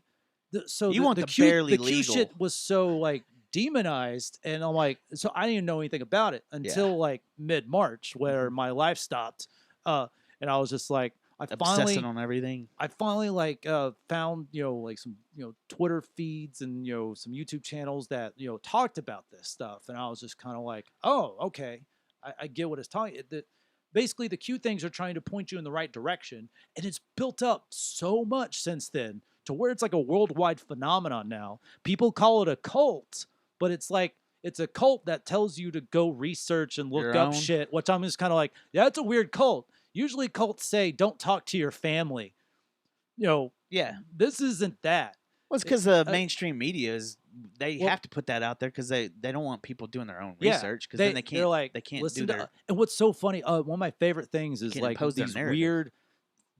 You want the Q, barely the Q legal. shit was so like demonized, and I'm like, so I didn't even know anything about it until like mid-March, where my life stopped, and I was just like, Obsessing on everything. I finally like found like some Twitter feeds and some YouTube channels that talked about this stuff, and I was just kind of like, oh, okay, I get what it's talking. Basically, the Q things are trying to point you in the right direction, and it's built up so much since then to where it's like a worldwide phenomenon now. People call it a cult, but it's like it's a cult that tells you to go research and look Your up own. shit, which I'm just kind of like, yeah, it's a weird cult. Usually cults say, don't talk to your family. Yeah. This isn't that. Well, it's because the mainstream media they well- have to put that out there because they don't want people doing their own Yeah, research because then they can't they're like, they can't listen do to. their And what's so funny, one of my favorite things is Can't like impose their these narrative. weird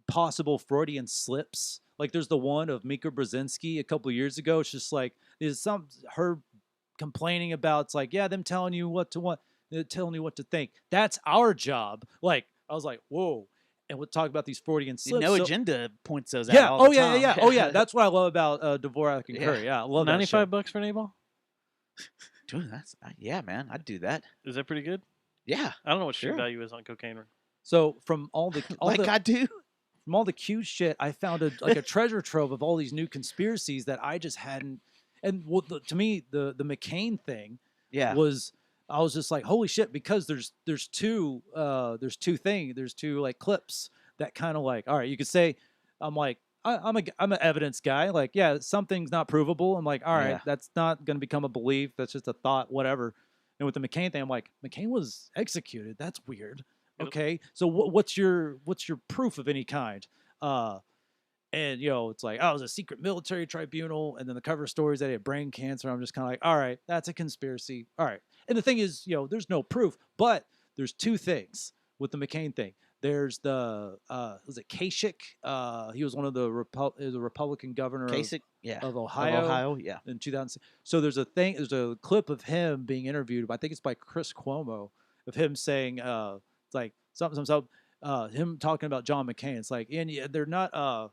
possible Freudian slips. Like there's the one of Mika Brzezinski a couple of years ago. It's just like there's her complaining about. It's like, yeah, them telling you what to want, they're telling you what to think. That's our job. Like I was like, whoa. And we'll talk about these Freudian slips. No So- Agenda points those Yeah. out. All Oh the yeah, time. yeah. Oh yeah. That's what I love about Dvorak and Yeah. Curry. Yeah, I love that shit. $95 for an A-ball? Dude, that's yeah, man. I'd do that. Is that pretty good? Yeah, I don't know what street Sure. value is on cocaine. So from all the like I do. from all the Q shit, I found a treasure trove of all these new conspiracies that I just hadn't. And to me, the McCain thing Yeah, was, I was just like, holy shit, because there's two like clips that kind of like, all right, you could say, I'm like, I'm an evidence guy. Like, yeah, something's not provable. I'm like, all right, Yeah. that's not going to become a belief. That's just a thought, whatever. And with the McCain thing, I'm like, McCain was executed. That's weird. Yep. Okay, so what's your proof of any kind? And it's like, oh, it was a secret military tribunal, and then the cover story is that he had brain cancer. I'm just kind of like, all right, that's a conspiracy. All right, and the thing is, there's no proof, but there's two things with the McCain thing. There's the was it Kasich? He was one of the Republican governor Kasich, yeah, of Ohio. Ohio, yeah. In 2006. So there's a clip of him being interviewed. I think it's by Chris Cuomo, of him saying, it's like something, him talking about John McCain. It's like, and they're not,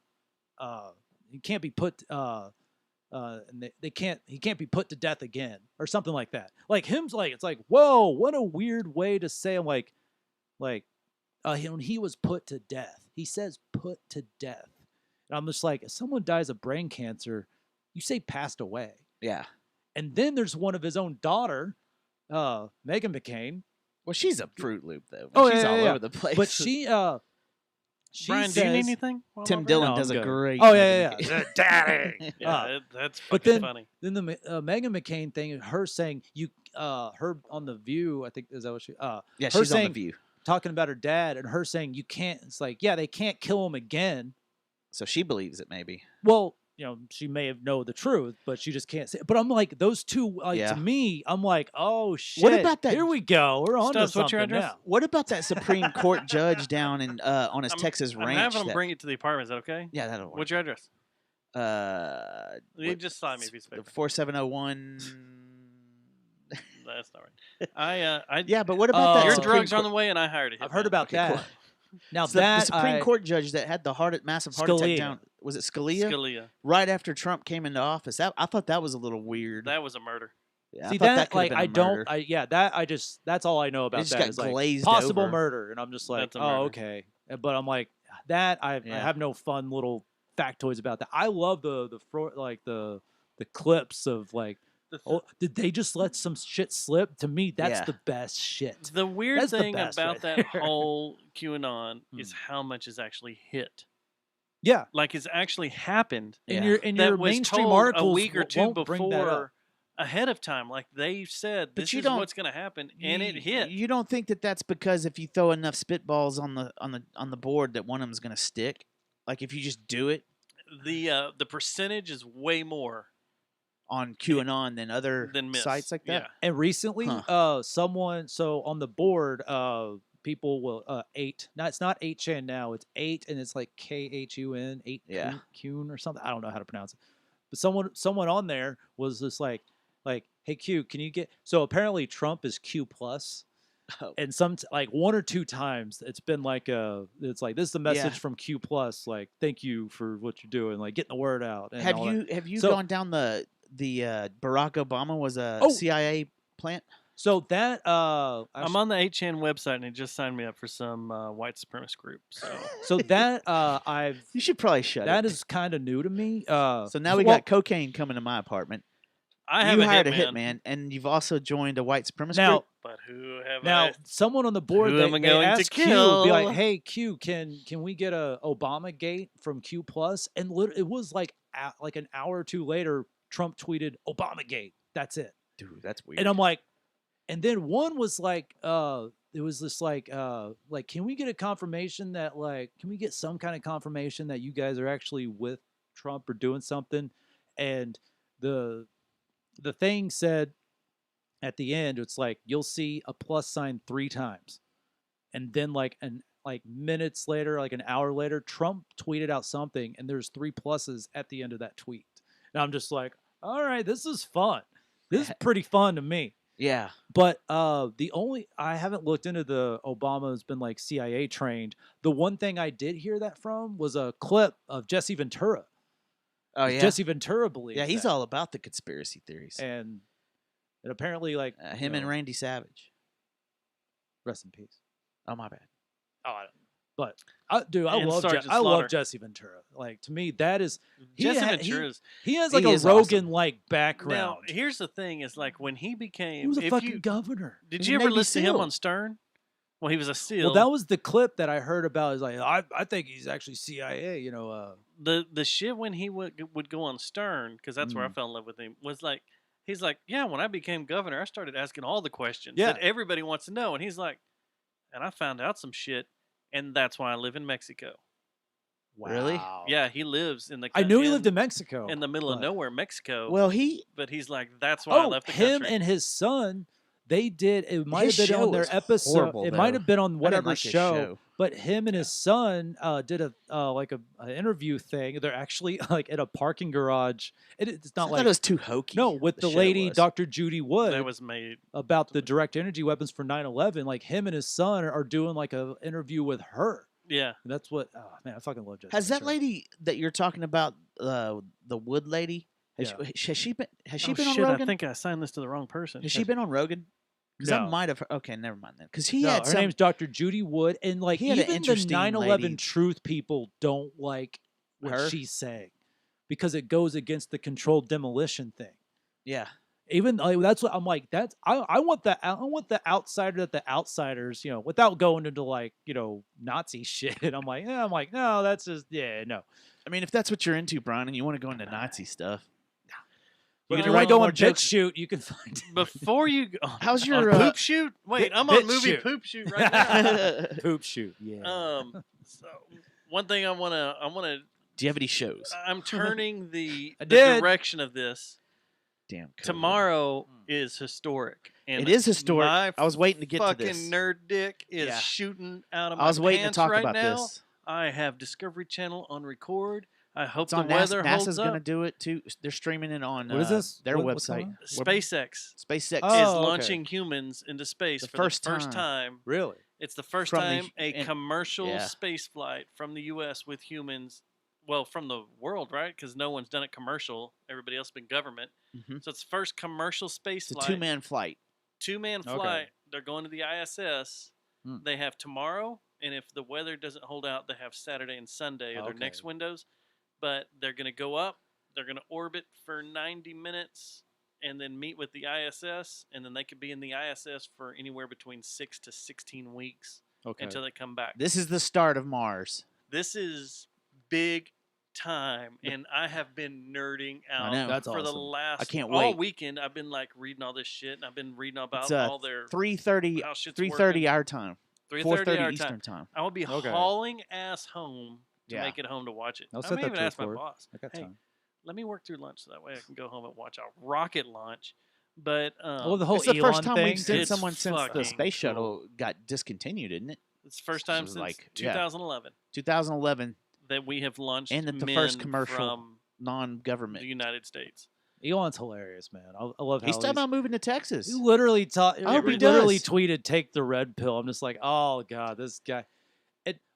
he can't be put, and he can't be put to death again, or something like that. Like him's like, it's like, whoa, what a weird way to say. I'm like, when he was put to death, he says put to death. And I'm just like, if someone dies of brain cancer, you say passed away. Yeah. And then there's one of his own daughter, Megan McCain. Well, she's a Fruit Loop though. Oh, she's yeah, all yeah. over the place. But she Brian, says, do you need anything? Tim While Dillon No, does I'm a good. great. Oh, Megan yeah. McCain. Daddy. Yeah, that's but fucking then, funny. Then the Megan McCain thing, her saying her on The View, I think, is that what she? Yeah, her she's on saying, The View. talking about her dad, and her saying you can't. It's like, yeah, they can't kill him again. So she believes it, maybe. Well, she may have known the truth, but she just can't say it. But I'm like, those two, Yeah. to me, I'm like, oh shit. What about that- Here we go. We're on to Stubbs, what's your something address? now. What about that Supreme Court judge down in on his Texas I'm ranch? having them that- bring it to the apartment. Is that okay? Yeah, that'll work. What's your address? You What- just sign me a piece of paper. 4701. That's not right. I Yeah, but what about that? your Supreme drugs are on Court- the way, and I hired a I've heard hitman. about Okay, that. cool. Now It's the that Supreme Court judge that had the massive heart attack Scalia. down. Was it Scalia? Scalia. Right after Trump came into office. I thought that was a little weird. That was a murder. Yeah, I See thought that, could have been a I don't, murder. that's all I know It about just that. got Is like glazed possible over. murder, and I'm just like, That's a oh, murder. okay. But I'm like, that I Yeah. have no fun little factoids about that. I love the clips of like, The, oh, did they just let some shit slip? To me, that's Yeah. the best shit. the weird That's the thing best about right that there. whole QAnon is Hmm. how much is actually hit. Yeah, Like it's actually happened. and Yeah. your That was mainstream told articles a week or two won't bring that up. before, ahead of time. Like they said, But this you is don't- what's going to happen, and it hit. You don't think that that's because if you throw enough spitballs on the board that one of them's going to stick? Like if you just do it The percentage is way more on QAnon than other than miss. sites like that? Yeah. And recently, Huh. someone on the board, people will 8. No, it's not 8chan now. It's 8, and it's like KHUN 8. Yeah. Kuhn or something. I don't know how to pronounce it. But someone on there was just like, hey Q, can you get? So apparently Trump is Q plus. Oh. And like one or two times it's been like it's like this is the message Yeah. from Q plus, like thank you for what you're doing, like getting the word out. And Have all that. you So- gone down the Barack Obama was a Oh. CIA plant? So that I'm on the 8chan website, and it just signed me up for some white supremacist group. so that I've You should probably shut that it. is kind of new to me. So now we well, got cocaine coming to my apartment. I have You a hired hitman, a hitman, and you've also joined a white supremacist now. group. but who have Now, I? someone on the board Who they, am I they going to asked Q, kill? be like, "Hey Q, can we get a Obama gate from Q plus?" And it was like an hour or two later, Trump tweeted Obama gate. That's it. Dude, that's weird. And I'm like, and then one was like, it was this like, can we get a confirmation that can we get some kind of confirmation that you guys are actually with Trump or doing something? And the thing said at the end, it's like you'll see a plus sign 3 times, and then like minutes later, like an hour later, Trump tweeted out something, and there's 3 pluses at the end of that tweet. And I'm just like, all right, this is fun. This is pretty fun to me. yeah. But I haven't looked into the Obama's been like CIA trained. The one thing I did hear that from was a clip of Jesse Ventura. Oh yeah. Jesse Ventura believes. Yeah, he's that. all about the conspiracy theories. and apparently like Him and Randy Savage. rest in peace. Oh my bad. Oh, I don't. But dude, I And love Sergeant I love Slaughter. Jesse Ventura. Like to me, that is Jesse ha- Ventura's. he has like He a is awesome. Rogan like Now, background. here's the thing: is like when he became. He was a if fucking you, governor. Did He's you a ever Navy listen to him SEAL. on Stern? Well, he was a SEAL. Well, that was the clip that I heard about. Is like I think he's actually CIA. the shit when he would go on Stern, because that's where I Mm. fell in love with him, was like, he's like, yeah, when I became governor, I started asking all the questions Yeah. that everybody wants to know. And he's like, and I found out some shit, and that's why I live in Mexico. Really? Wow. Yeah, he lives in the I knew he lived in Mexico. in the middle of but- nowhere, Mexico. Well, but he's like, that's why I Oh, left the him country. and his son, they did. It might His have been show on their was episode. horrible, It might though. have been on I didn't whatever like his show. But him and his son did a like a an interview thing. They're actually like at a parking garage. It's I not thought like it was too hokey. no with the show lady was. Dr. Judy Wood that was made. about the direct energy weapons for 9/11. Like him and his son are doing like a interview with her. Yeah. And that's what. Oh man, I fucking love Jessica. Has that Sher. lady that you're talking about, the Wood lady? Has she been? Has she been shit, on Rogan? I think I signed this to the wrong person. Has she been on Rogan? Because I No. might have. Okay, never mind then. Because he No, had her some. name's Dr. Judy Wood, and like He had an even the interesting 9/11 lady. truth people don't like what Her? she's saying because it goes against the controlled demolition thing. Yeah. Even like, that's what I'm like. That's I want the outsider that the outsiders, without going into like Nazi shit. I'm like no, that's just no. I mean, if that's what you're into, Brian, and you want to go into Nazi stuff, But You if can you want write to go more on Bit jokes. Shoot, you can find Before you go, How's on your, poop shoot? Wait, I'm on Bit movie Shoot. poop shoot right now. Poop Shoot. Yeah. So one thing I wanna do you have any shows? I'm turning the I did. direction of this. Damn. COVID. Tomorrow is historic. And It is historic. My I was waiting to get to fucking this. nerd dick is Yeah. shooting out of my I was waiting to pants talk right about now. this. I have Discovery Channel on record. I hope It's the on weather NASA's holds going to up. do it too. They're streaming it on What is this? their What's going website. on? SpaceX SpaceX. Oh, is okay. launching humans into space The for first the first time. time. Really? It's the first From the time hu- a and- commercial yeah. space flight from the U.S. with humans. Well, from the world, right? Because no one's done it commercial. Everybody else has been government. Mhm. So it's the first commercial space It's a flight. two-man flight. Two-man Okay. flight. They're going to the ISS. Hmm. They have tomorrow, and if the weather doesn't hold out, they have Saturday and Sunday are their next Okay. windows. But they're going to go up. They're going to orbit for 90 minutes and then meet with the ISS, and then they could be in the ISS for anywhere between 6 to 16 weeks Okay. until they come back. This is the start of Mars. This is big time, and I have been nerding out know. That's for the awesome. last I can't all wait. weekend. I've been like reading all this shit, and I've been reading about It's all their 3:30 how shit's 3:30 working. our time. 3:30 our Eastern time. time. I will be Okay. hauling ass home to Yeah. make it home to watch it. I'll I set may that even trip ask my for it. boss. I got Hey, time. let me work through lunch so that way I can go home and watch a rocket launch. But Oh, the whole It's the Elon first time thing. we've seen It's someone since the fucking space cool. shuttle got discontinued, isn't it? it's the first This time was since like- yeah. 2011 2011, that we have launched And that the men first commercial from non-government. the United States. Elon's hilarious, man. I love how He's talking about moving to Texas. He literally taught. I hope he literally does. tweeted, "Take the red pill." I'm just like, oh god, this guy.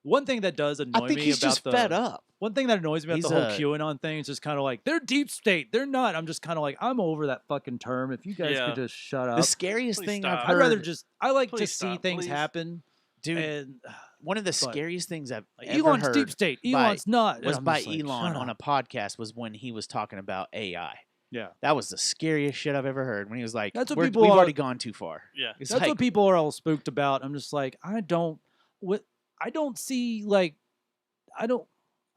One thing that does annoy I think me he's about just the fed up. one thing that annoys me about He's the whole a- QAnon thing is just kind of like they're deep state, they're not. I'm just kind of like I'm over that fucking term. If you guys Yeah. could just shut up, The scariest Please thing stop. I've I'd heard, rather just. I like to Please see stop, things please. happen. dude, And one of the scariest things I've like, ever Elon's heard deep state. by- Elon's not. And was I'm by just like, Elon shut on a up. podcast was when he was talking about AI. Yeah, That was the scariest shit I've ever heard. When he was like, That's what We've people are- already gone too far. Yeah. It's that's like, what people are all spooked about. I'm just like, I don't see like, I don't.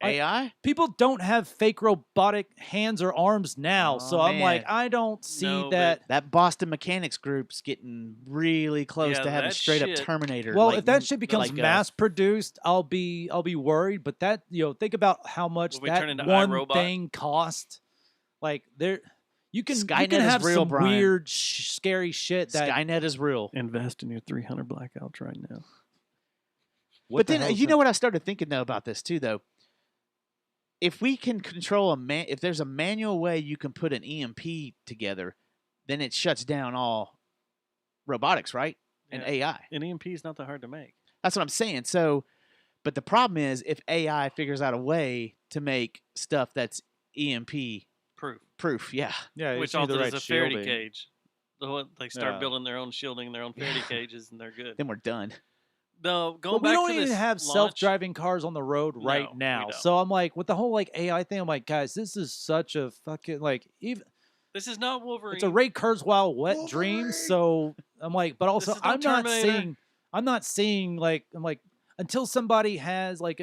AI. People don't have fake robotic hands or arms now, Oh, so I'm like, man. I don't see No, but- that. That Boston Mechanics group's getting really close Yeah, to having that straight up shit- Terminator. Well, like- if that shit becomes like, mass produced, I'll be worried. But that think about how much Will we turn that into one iRobot? thing cost. Like you can Skynet can is have real, some Brian. weird, scary shit that. Skynet is real. Invest in your 300 blackouts right now. What But the then hell is you that? know what I started thinking though about this too though. If we can control if there's a manual way you can put an EMP together, then it shuts down all robotics, right? And Yeah. AI. An EMP is not that hard to make. That's what I'm saying. So, but the problem is if AI figures out a way to make stuff that's EMP Proof. proof, yeah. Yeah, Which you need the also right is a Faraday shielding. cage. They start Yeah. building their own shielding and their own Faraday cages, and they're good. Then we're done. No, going But we back don't to even this have launch, self-driving cars on the road No, right we now. don't. So I'm like, with the whole like AI thing, I'm like, guys, this is such a fucking like even. This is not Wolverine. It's a Ray Kurzweil wet dream. So I'm like, but also This is not I'm not Terminator. seeing. I'm not seeing like I'm like until somebody has like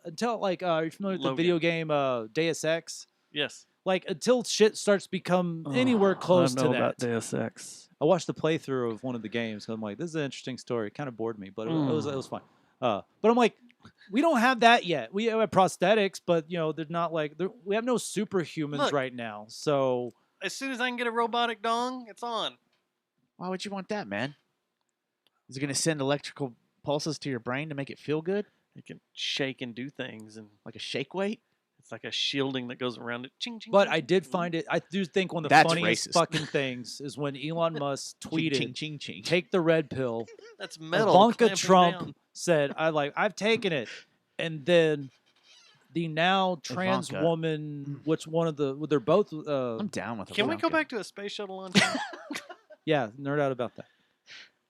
until like are you familiar with the Logan. video game Deus Ex? Yes. Like until shit starts become anywhere close to that. about Deus Ex. I watched the playthrough of one of the games. I'm like, this is an interesting story. It kind of bored me, but it was fun. But I'm like, we don't have that yet. We have prosthetics, but they're not like we have no superhumans Look. right now. So As soon as I can get a robotic dong, it's on. Why would you want that, man? Is it going to send electrical pulses to your brain to make it feel good, It can shake and do things, and like a shake weight? it's like a shielding that goes around it. Ching, ching, But ching, I ching. did find it. I do think one of the That's funniest racist. fucking things is when Elon Musk tweeted, Ching, ching, ching, ching. "Take the red pill." That's metal. Ivanka clamping Trump down. said, I've taken it," and then the now trans Ivanka. woman, which one of the they're both. I'm down with it. Can we go back to a space shuttle on time? Yeah, nerd out about that.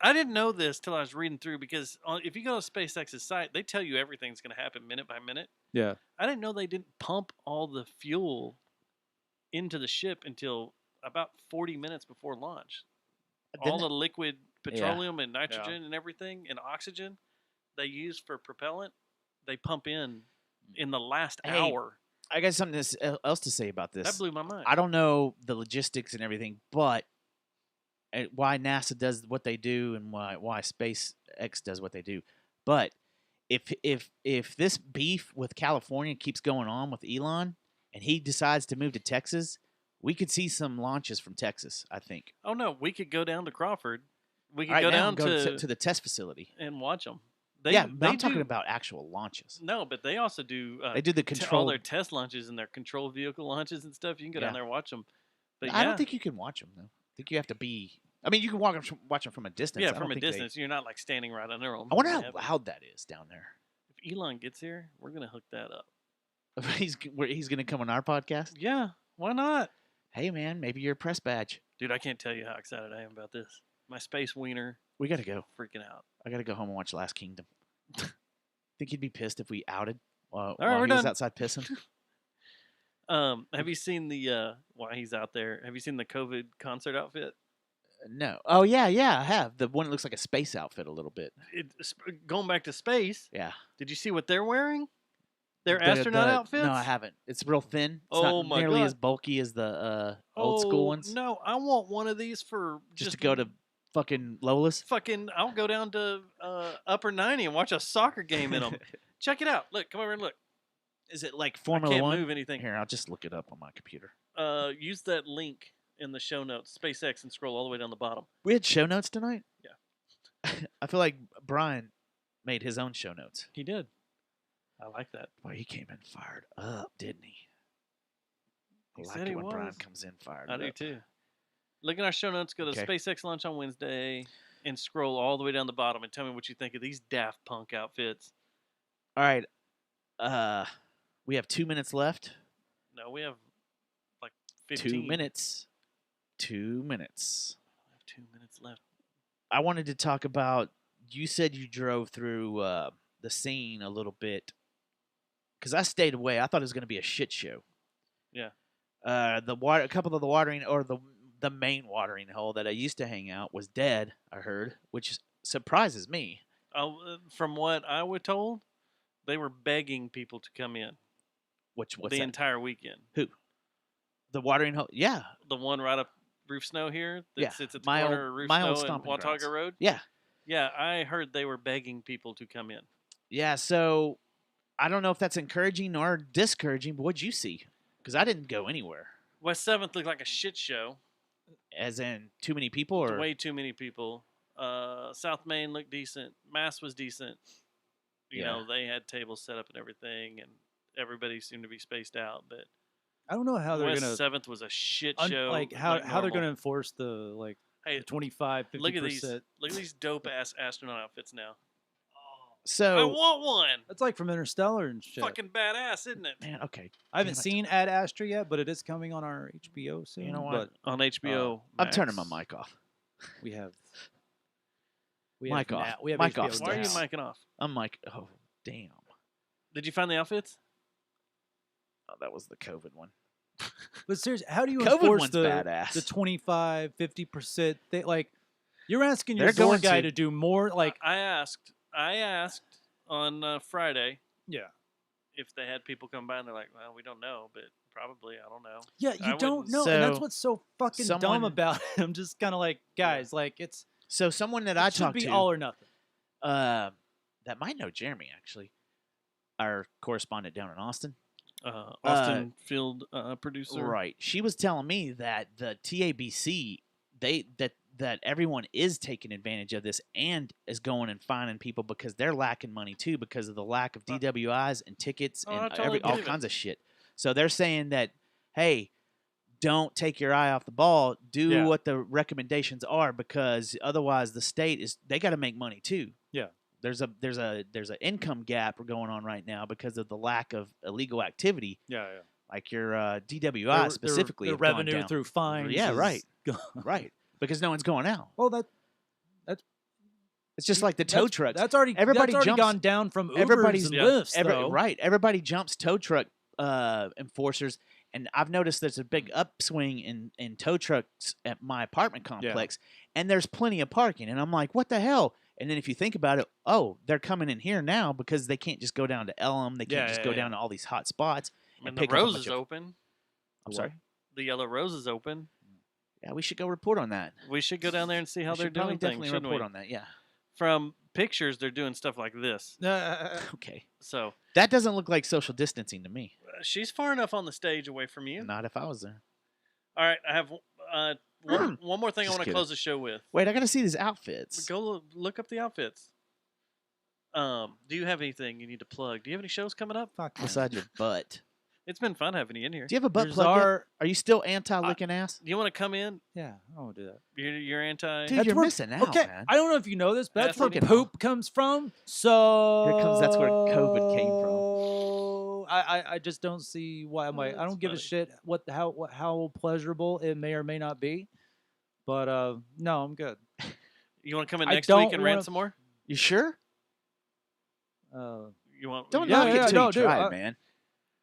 I didn't know this till I was reading through because if you go to SpaceX's site, they tell you everything's going to happen minute by minute. Yeah, I didn't know they didn't pump all the fuel into the ship until about 40 minutes before launch. All the liquid petroleum and nitrogen and everything and oxygen they use for propellant, they pump in the last hour. I got something else to say about this. That blew my mind. I don't know the logistics and everything, but why NASA does what they do and why SpaceX does what they do. But if this beef with California keeps going on with Elon and he decides to move to Texas, we could see some launches from Texas, I think. Oh no, we could go down to Crawford. We could Right go now, down to the test facility. and watch them. But I'm talking about actual launches. No, but they also do. They do the all control. their test launches and their control vehicle launches and stuff. You can go down there and watch them. But I don't think you can watch them though. I think you have to be. I mean, you can watch them from a distance. Yeah, I don't from a think distance. You're not like standing right under them. I wonder how loud that is down there. If Elon gets here, we're gonna hook that up. he's going to come on our podcast. Yeah, why not? Hey man, maybe your press badge. Dude, I can't tell you how excited I am about this. My space wiener We got to go. freaking out. I got to go home and watch Last Kingdom. Think he'd be pissed if we outed while right, we're he was done. outside pissing? Have you seen the while he's out there? Have you seen the COVID concert outfit? No. Oh yeah, I have. The one that looks like a space outfit a little bit. Going back to space. Yeah. Did you see what they're wearing? Their The- astronaut the- outfits? No, I haven't. It's real thin. It's Oh not my nearly God. as bulky as the old school ones. No, I want one of these for Just to go to fucking Lola's. fucking. I'll go down to Upper 90 and watch a soccer game in them. Check it out. Look, come over and look. Is it like I Formula can't One? move anything. Here, I'll just look it up on my computer. Use that link in the show notes, SpaceX, and scroll all the way down the bottom. We had show notes tonight. Yeah. I feel like Brian made his own show notes. He did. I like that. Boy, he came in fired up, didn't he? He I said like he it when Brian was. comes in fired I up. do too. Look at our show notes. Go to Okay. SpaceX launch on Wednesday and scroll all the way down the bottom and tell me what you think of these Daft Punk outfits. All right. We have 2 minutes left. No, we have like 15. 2 minutes. 2 minutes. We have 2 minutes left. I wanted to talk about. You said you drove through the scene a little bit because I stayed away. I thought it was going to be a shit show. Yeah. A couple of the watering or the main watering hole that I used to hang out was dead. I heard, which surprises me. From what I was told, they were begging people to come in What's the that? entire weekend. Who? The watering hole? Yeah, The one right up Roof Snow here that Yeah, sits at the my corner old- of Roof my Snow old and stomping Watauga grounds. Road. yeah, Yeah, I heard they were begging people to come in. yeah. So I don't know if that's encouraging or discouraging, but what'd you see? Because I didn't go anywhere. West 7th looked like a shit show. As in too many people, or Way too many people. South Main looked decent. Mass was decent. You Yeah. know, they had tables set up and everything, and everybody seemed to be spaced out. But I don't know how they're West gonna 7th was a shit show. like how they're normal. gonna enforce the Hey, 25, 50%. look at these! Look at these dope ass astronaut outfits now. I so want one. That's like from Interstellar and shit. Fucking badass, isn't it? man. Okay, I haven't damn it. seen Ad Astra yet, but it is coming on our HBO soon. You know what? On HBO. I'm turning my Max. mic off. We have Mic have off. Na- we have Mic HBO off, Why are you Stats. micing off? I'm like, oh damn. Did you find the outfits? Oh, that was the COVID one. But seriously, how do you COVID enforce one's the badass. 25, 50% thing? Like, you're asking your They're door going guy to. to do more. Like, I asked on Friday. Yeah. If they had people come by and they're like, well, we don't know, but probably, I don't know. Yeah, I you don't wouldn't- know, and that's So, what's so fucking dumb someone- about it. I'm just kind of like, guys, like it's So someone that it I should talked be to, all or nothing. that might know Jeremy actually, our correspondent down in Austin. Austin Field producer. Right. She was telling me that the TABC that everyone is taking advantage of this and is going and finding people because they're lacking money too because of the lack of DWIs and tickets Oh, I and totally all believe it. kinds of shit. So they're saying that, hey, don't take your eye off the ball. Do Yeah. what the recommendations are because otherwise the state they got to make money too. Yeah. There's an income gap going on right now because of the lack of illegal activity. Yeah, Like your DWI specifically, their have gone revenue down. through fines. Yeah, is right. gone. Right, because no one's going out. Well, that's It's just like the tow trucks. That's already Everybody that's already jumps- gone down from Ubers everybody's- and yeah, Lyfts. though. Right, everybody jumps tow truck enforcers, and I've noticed there's a big upswing in tow trucks at my apartment complex, and there's plenty of parking, and I'm like, what the hell? And then if you think about it, oh, they're coming in here now because they can't just go down to Elm, they can't Yeah, just yeah, go yeah. down to all these hot spots. And and the pick up a Rose bunch is of- open. I'm sorry. The Yellow Rose is open. Yeah, we should go report on that. We should go down there and see how We they're should probably doing things, definitely shouldn't report we? on that. Yeah. From pictures, they're doing stuff like this. Okay. So That doesn't look like social distancing to me. she's far enough on the stage away from you. Not if I was there. All right, I have one more thing I Just want to kidding. close the show with. Wait, I got to see these outfits. Go look up the outfits. Do you have anything you need to plug? Do you have any shows coming up? Fuck no. Besides your butt. It's been fun having you in here. Do you have a butt There's plug? Yet? our- Are you still anti-licking ass? Do you want to come in? Yeah, I won't do that. You're anti. Dude, That's you're where- missing out, Okay, man. I don't know if you know this, but that's where Fucking poop comes from. So Here comes- that's where COVID came from. I just don't see why I'm like I That's don't give a funny. shit how pleasurable it may or may not be, but no, I'm good. You want to come in I next don't week and rant wanna- some more? You sure? You want? Don't Yeah, knock it yeah, till no, you dude, try it, man.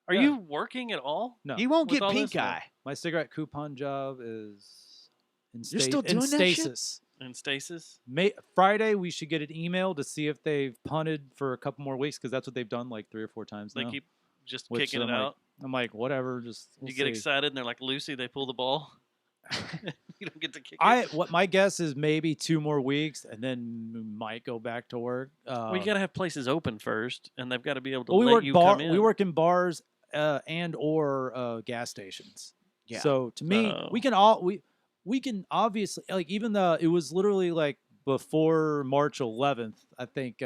Are yeah. you working at all? No, You won't With get all pink this, eye. my cigarette coupon job is in, You're still doing that shit? stasis. In stasis? Friday, we should get an email to see if they've punted for a couple more weeks because that's what they've done like 3 or 4 times They now. keep just Which kicking it I'm like, out. I'm like, whatever, just we'll You get see. excited and they're like, Lucy, they pull the ball. You don't get to kick it. What my guess is maybe 2 more weeks and then we might go back to work. Well, you got to have places open first, and they've got to be able to well, let you come in. we work in bars and or gas stations. Yeah. So to me, Oh. we can obviously like even though it was literally like before March 11th, I think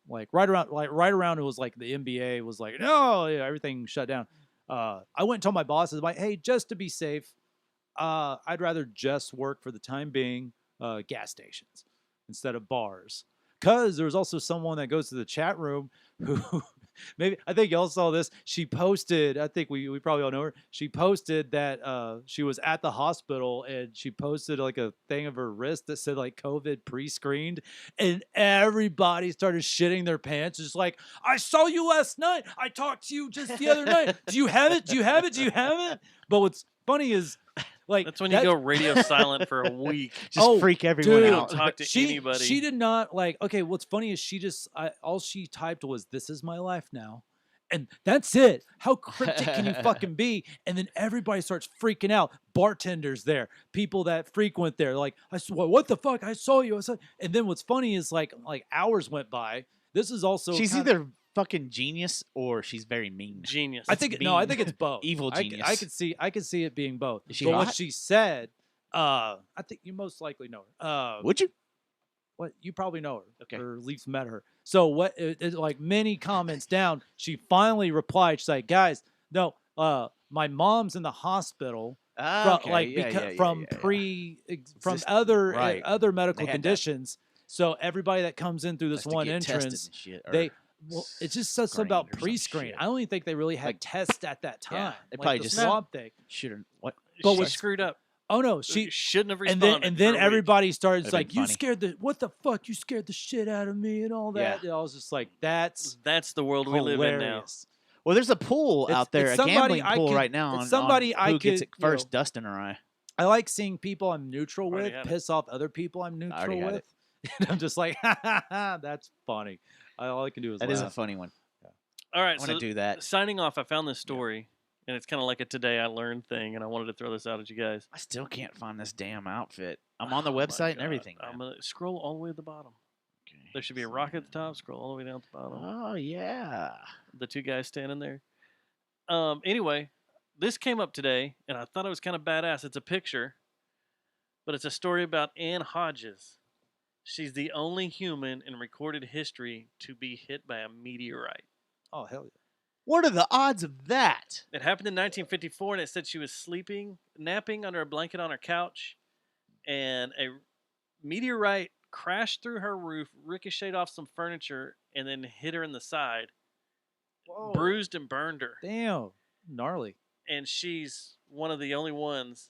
like right around it was like the NBA was like no, yeah, everything shut down. I went and told my bosses like, hey, just to be safe, I'd rather just work for the time being gas stations instead of bars. Because there was also someone that goes to the chat room who maybe I think y'all saw this. She posted, I think we probably all know her. She posted that she was at the hospital and she posted like a thing of her wrist that said like COVID pre-screened, and everybody started shitting their pants. Just like, I saw you last night. I talked to you just the other night. Do you have it? Do you have it? Do you have it? But what's funny is like That's when you go radio silent for a week. Just freak everyone dude, out. Talk to anybody. She did not like. Okay, what's funny is she just all she typed was "This is my life now," and that's it. How cryptic can you fucking be? And then everybody starts freaking out. Bartenders there, people that frequent there, like what the fuck? I saw you. And then what's funny is like hours went by. This is also She's kinda- either fucking genius or she's very mean. Genius. I think no, I mean. think it's both. Evil I genius. I could see it being both. Is she but what hot? she said, I think you most likely know her. Would you? What you probably know her, Okay. or at least met her. So what? Like many comments down, she finally replied. She's like, "Guys, no, my mom's in the hospital from from Exist- other right. other medical They had that. conditions. So everybody that comes in through this Has to one get tested entrance, and shit, or they it just says something about screened or some pre-screen. shit. I don't even think they really had Like- tests at that time. Yeah, they like probably the just- swab thing. shouldn't. What? But she what's- screwed up. Oh no, She she shouldn't have and responded. then for a week. everybody started That'd like, been "You funny. scared the what the fuck? You scared the shit out of me and all that." Yeah. And I was just like, "That's That's the world we live in now. hilarious." Well, there's a pool It's- out there, it's a somebody gambling I pool could- right now. it's On somebody who I gets could, it you know, first, dust in her eye. I like seeing people I'm neutral Already with had it. piss off other people I'm neutral already had with. And I'm just like, ha, ha, ha, that's funny. All I can do is That laugh. is a funny one. All right, I want so to do that. signing off, I found this story, and it's kind of like a today I learned thing, and I wanted to throw this out at you guys. I still can't find this damn outfit. I'm on the Oh my website and God. everything. I'm man. gonna scroll all the way to the bottom. Okay, There should be a rock at the top. Scroll all the way down to the bottom. Oh yeah. The two guys standing there. Anyway, this came up today, and I thought it was kind of badass. It's a picture, but it's a story about Ann Hodges. She's the only human in recorded history to be hit by a meteorite. Oh, hell yeah. What are the odds of that? It happened in 1954, and it said she was napping under a blanket on her couch, and a meteorite crashed through her roof, ricocheted off some furniture, and then hit her in the side, bruised and burned her. Damn. Gnarly. And she's one of the only ones.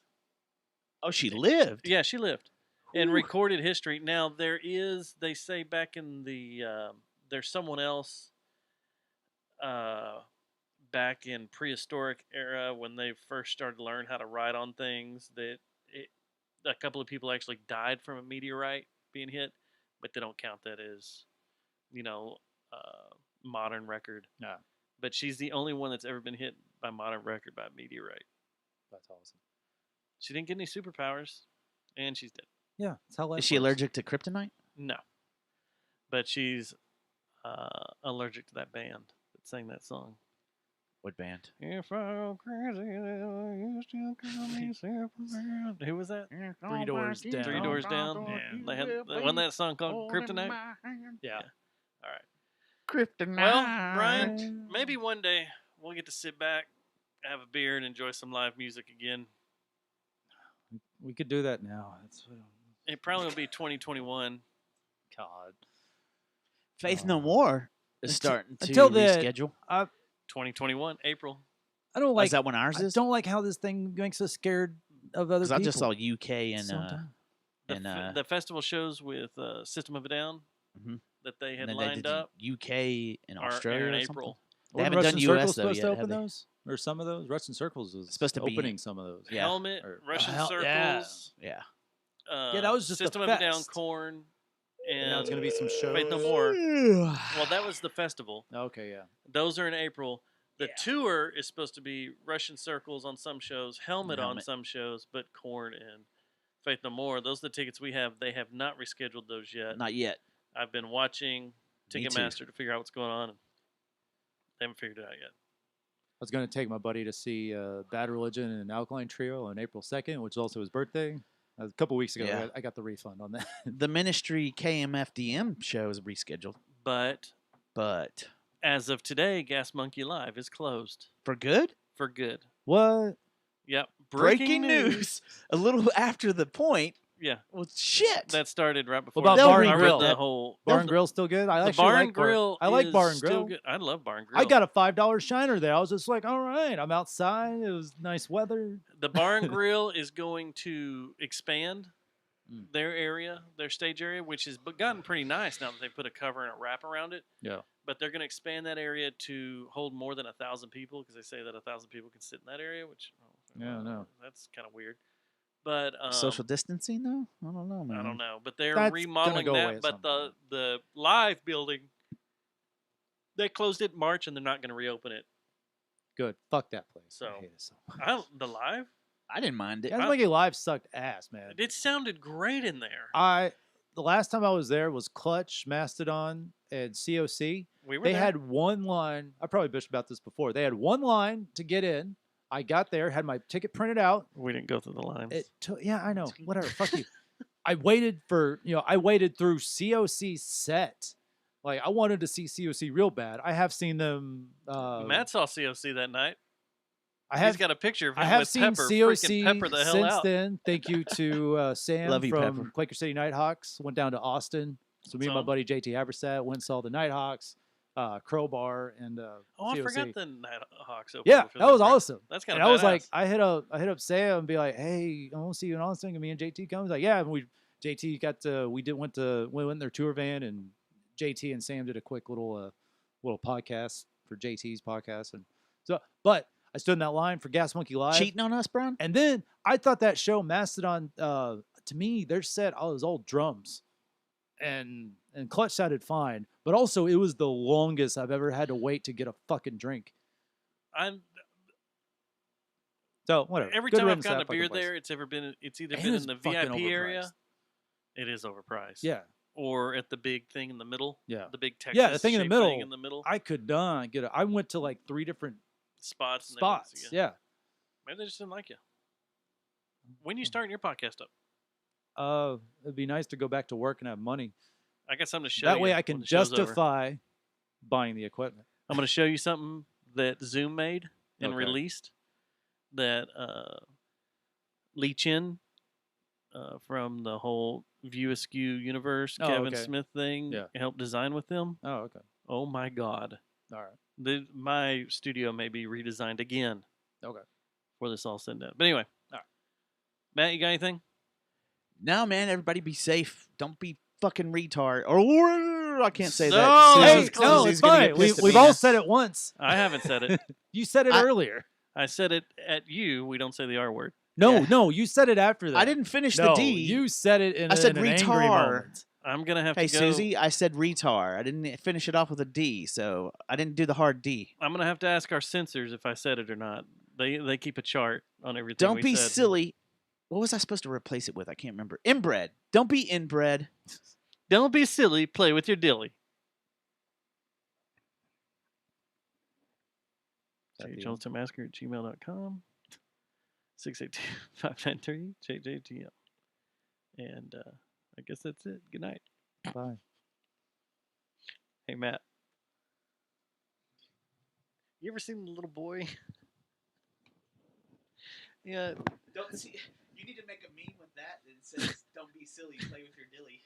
Oh, she lived. Yeah, she lived in Whew. recorded history. Now there is, they say back in the, there's someone else. Back in prehistoric era when they first started to learn how to ride on things, a couple of people actually died from a meteorite being hit, but they don't count that as, modern record. No. But she's the only one that's ever been hit by modern record by a meteorite. That's awesome. She didn't get any superpowers, and she's dead. Yeah, that's how life Is she works. allergic to kryptonite? No, but she's allergic to that band that sang that song. What band? If I go crazy, you still call me Superman. Who was that? 3 Doors Down. 3 Doors Down. Yeah. They had wasn't that song called Kryptonite? Yeah. All right. Kryptonite. Well, Brian, maybe one day we'll get to sit back, have a beer, and enjoy some live music again. We could do that now. That's what It probably will be 2021. God. Faith No More is Until- starting to until then, reschedule. 2021, April. I don't Oh, like. is that when ours I is? don't like how this thing makes us scared of other Because people. I just saw UK and Sometimes. The festival shows with System of a Down Mhm. that they and had then they lined did up UK and are Australia in or April. They Wasn't haven't done Russian US Circles though supposed yet, to have open they? those, or some of those. Russian Circles was Supposed to be- opening some of those. Yeah. Helmet, Or- Russian hell, Circles. yeah. Yeah. Yeah, that was just a System of a Down, fest. Corn, and Now it's gonna be some shows. Faith No More. Well, that was the festival. Okay, yeah. Those are in April. The tour is supposed to be Russian Circles on some shows, Helmet on Helmet. some shows, but Corn and Faith No More. Those are the tickets we have. They have not rescheduled those yet. Not yet. I've been watching Me too. Ticketmaster to figure out what's going on. And they haven't figured it out yet. I was going to take my buddy to see Bad Religion and Alkaline Trio on April 2nd, which is also his birthday. A couple weeks ago, Yeah. I got the refund on that. The Ministry KMFDM show is rescheduled, But but as of today, Gas Monkey Live is closed for good. for good. What? Yep. Breaking news. A little after the point. Yeah. Well, shit. That started right before about I Bar and read Grill? the whole Bar and Grill still good? I the actually Bar like and Grill. I like is Bar and still Grill. good. I love Bar and Grill. I got a $5 shiner there. I was just like, all right, I'm outside. It was nice weather. The Bar and Grill is going to expand Mm. their area, their stage area, which has gotten pretty nice now that they put a cover and a wrap around it. Yeah. But they're going to expand that area to hold more than 1,000 people because they say that 1,000 people can sit in that area, which Yeah, no. that's kind of weird. But Social distancing, though? I don't know, man. I don't know, but they're That's gonna remodeling go away that. at But some point. the live building, they closed it in March and they're not going to reopen it. Good. Fuck that place. So- I hate it so much. The live, I didn't mind it. Gas Monkey Live sucked ass, man. it sounded great in there. The last time I was there was Clutch, Mastodon, and COC. We were They there. had one line. I probably bitched about this before. They had one line to get in. I got there, had my ticket printed out. We didn't go through the lines. It took, yeah, I know. Whatever. Fuck you. I waited through COC's set. Like, I wanted to see COC real bad. I have seen them. Matt saw COC that night. I He's have got a picture of him I have with seen Pepper. COC Freaking Pepper the hell since out. then. Thank you to Sam Love you, from Pepper. Quaker City Nighthawks. Went down to Austin. So me and my So? buddy JT Habersat went and saw the Nighthawks, Crowbar, and Oh, I COC. forgot the Nighthawks opened. Yeah, for that them, was right? awesome. That's kind And of I was like, I hit up Sam and be like, hey, I want to see you in Austin. And me and JT come. He's like, yeah. And we went in their tour van, and JT and Sam did a quick little podcast for JT's podcast, and so. But I stood in that line for Gas Monkey Live. Cheating on us, Brian? And then I thought that show, Mastodon, to me, their set, all those old drums. and Clutch sounded fine, but also it was the longest I've ever had to wait to get a fucking drink. So whatever. Every Good time I've riddance to gotten a that fucking beer place. there, it's either been And in it's the fucking VIP area. overpriced. It is overpriced. Yeah. Or at the big thing in the middle. Yeah. The big Texas. Yeah, the thing in the shaped middle. Thing in the middle. I could not get it. I went to like 3 different spots. spots. Yeah. Maybe they just didn't like you. When you starting your podcast up? It'd be nice to go back to work and have money. I got something to show That you. way I when can the show's over. justify buying the equipment. I'm going to show you something that Zoom made and Okay. released that Lee Chin from the whole View Askew universe, Kevin okay. Smith thing, Yeah. helped design with them. Oh, okay. Oh my God. All right. My studio may be redesigned again Okay. before this all said and done. But anyway. All right. Matt, you got anything? No, man. Everybody be safe. Don't be fucking retard. Or I can't say No, that. hey, Susie's- no, Susie's it's gonna fine. get pissed at We've me all now. said it once. I haven't said it. You said it earlier. I said it at you. We don't say the R word. No, Yeah. no, you said it after that. I didn't finish No, the D. you said it in, I said in an angry retar. moment. I'm going to have Hey, to go. Susie, I said retar. I didn't finish it off with a D, so I didn't do the hard D. I'm going to have to ask our censors if I said it or not. They keep a chart on everything Don't we be said. silly. What was I supposed to replace it with? I can't remember. Inbred. Don't be inbred. Don't be silly. Play with your dilly. JonesToMasker at gmail.com. 682-593-JJTM. And I guess that's it. Good night. Bye. Hey, Matt. You ever seen the little boy? Yeah. Don't see. You need to make a meme with that that says, "Don't be silly, play with your dilly."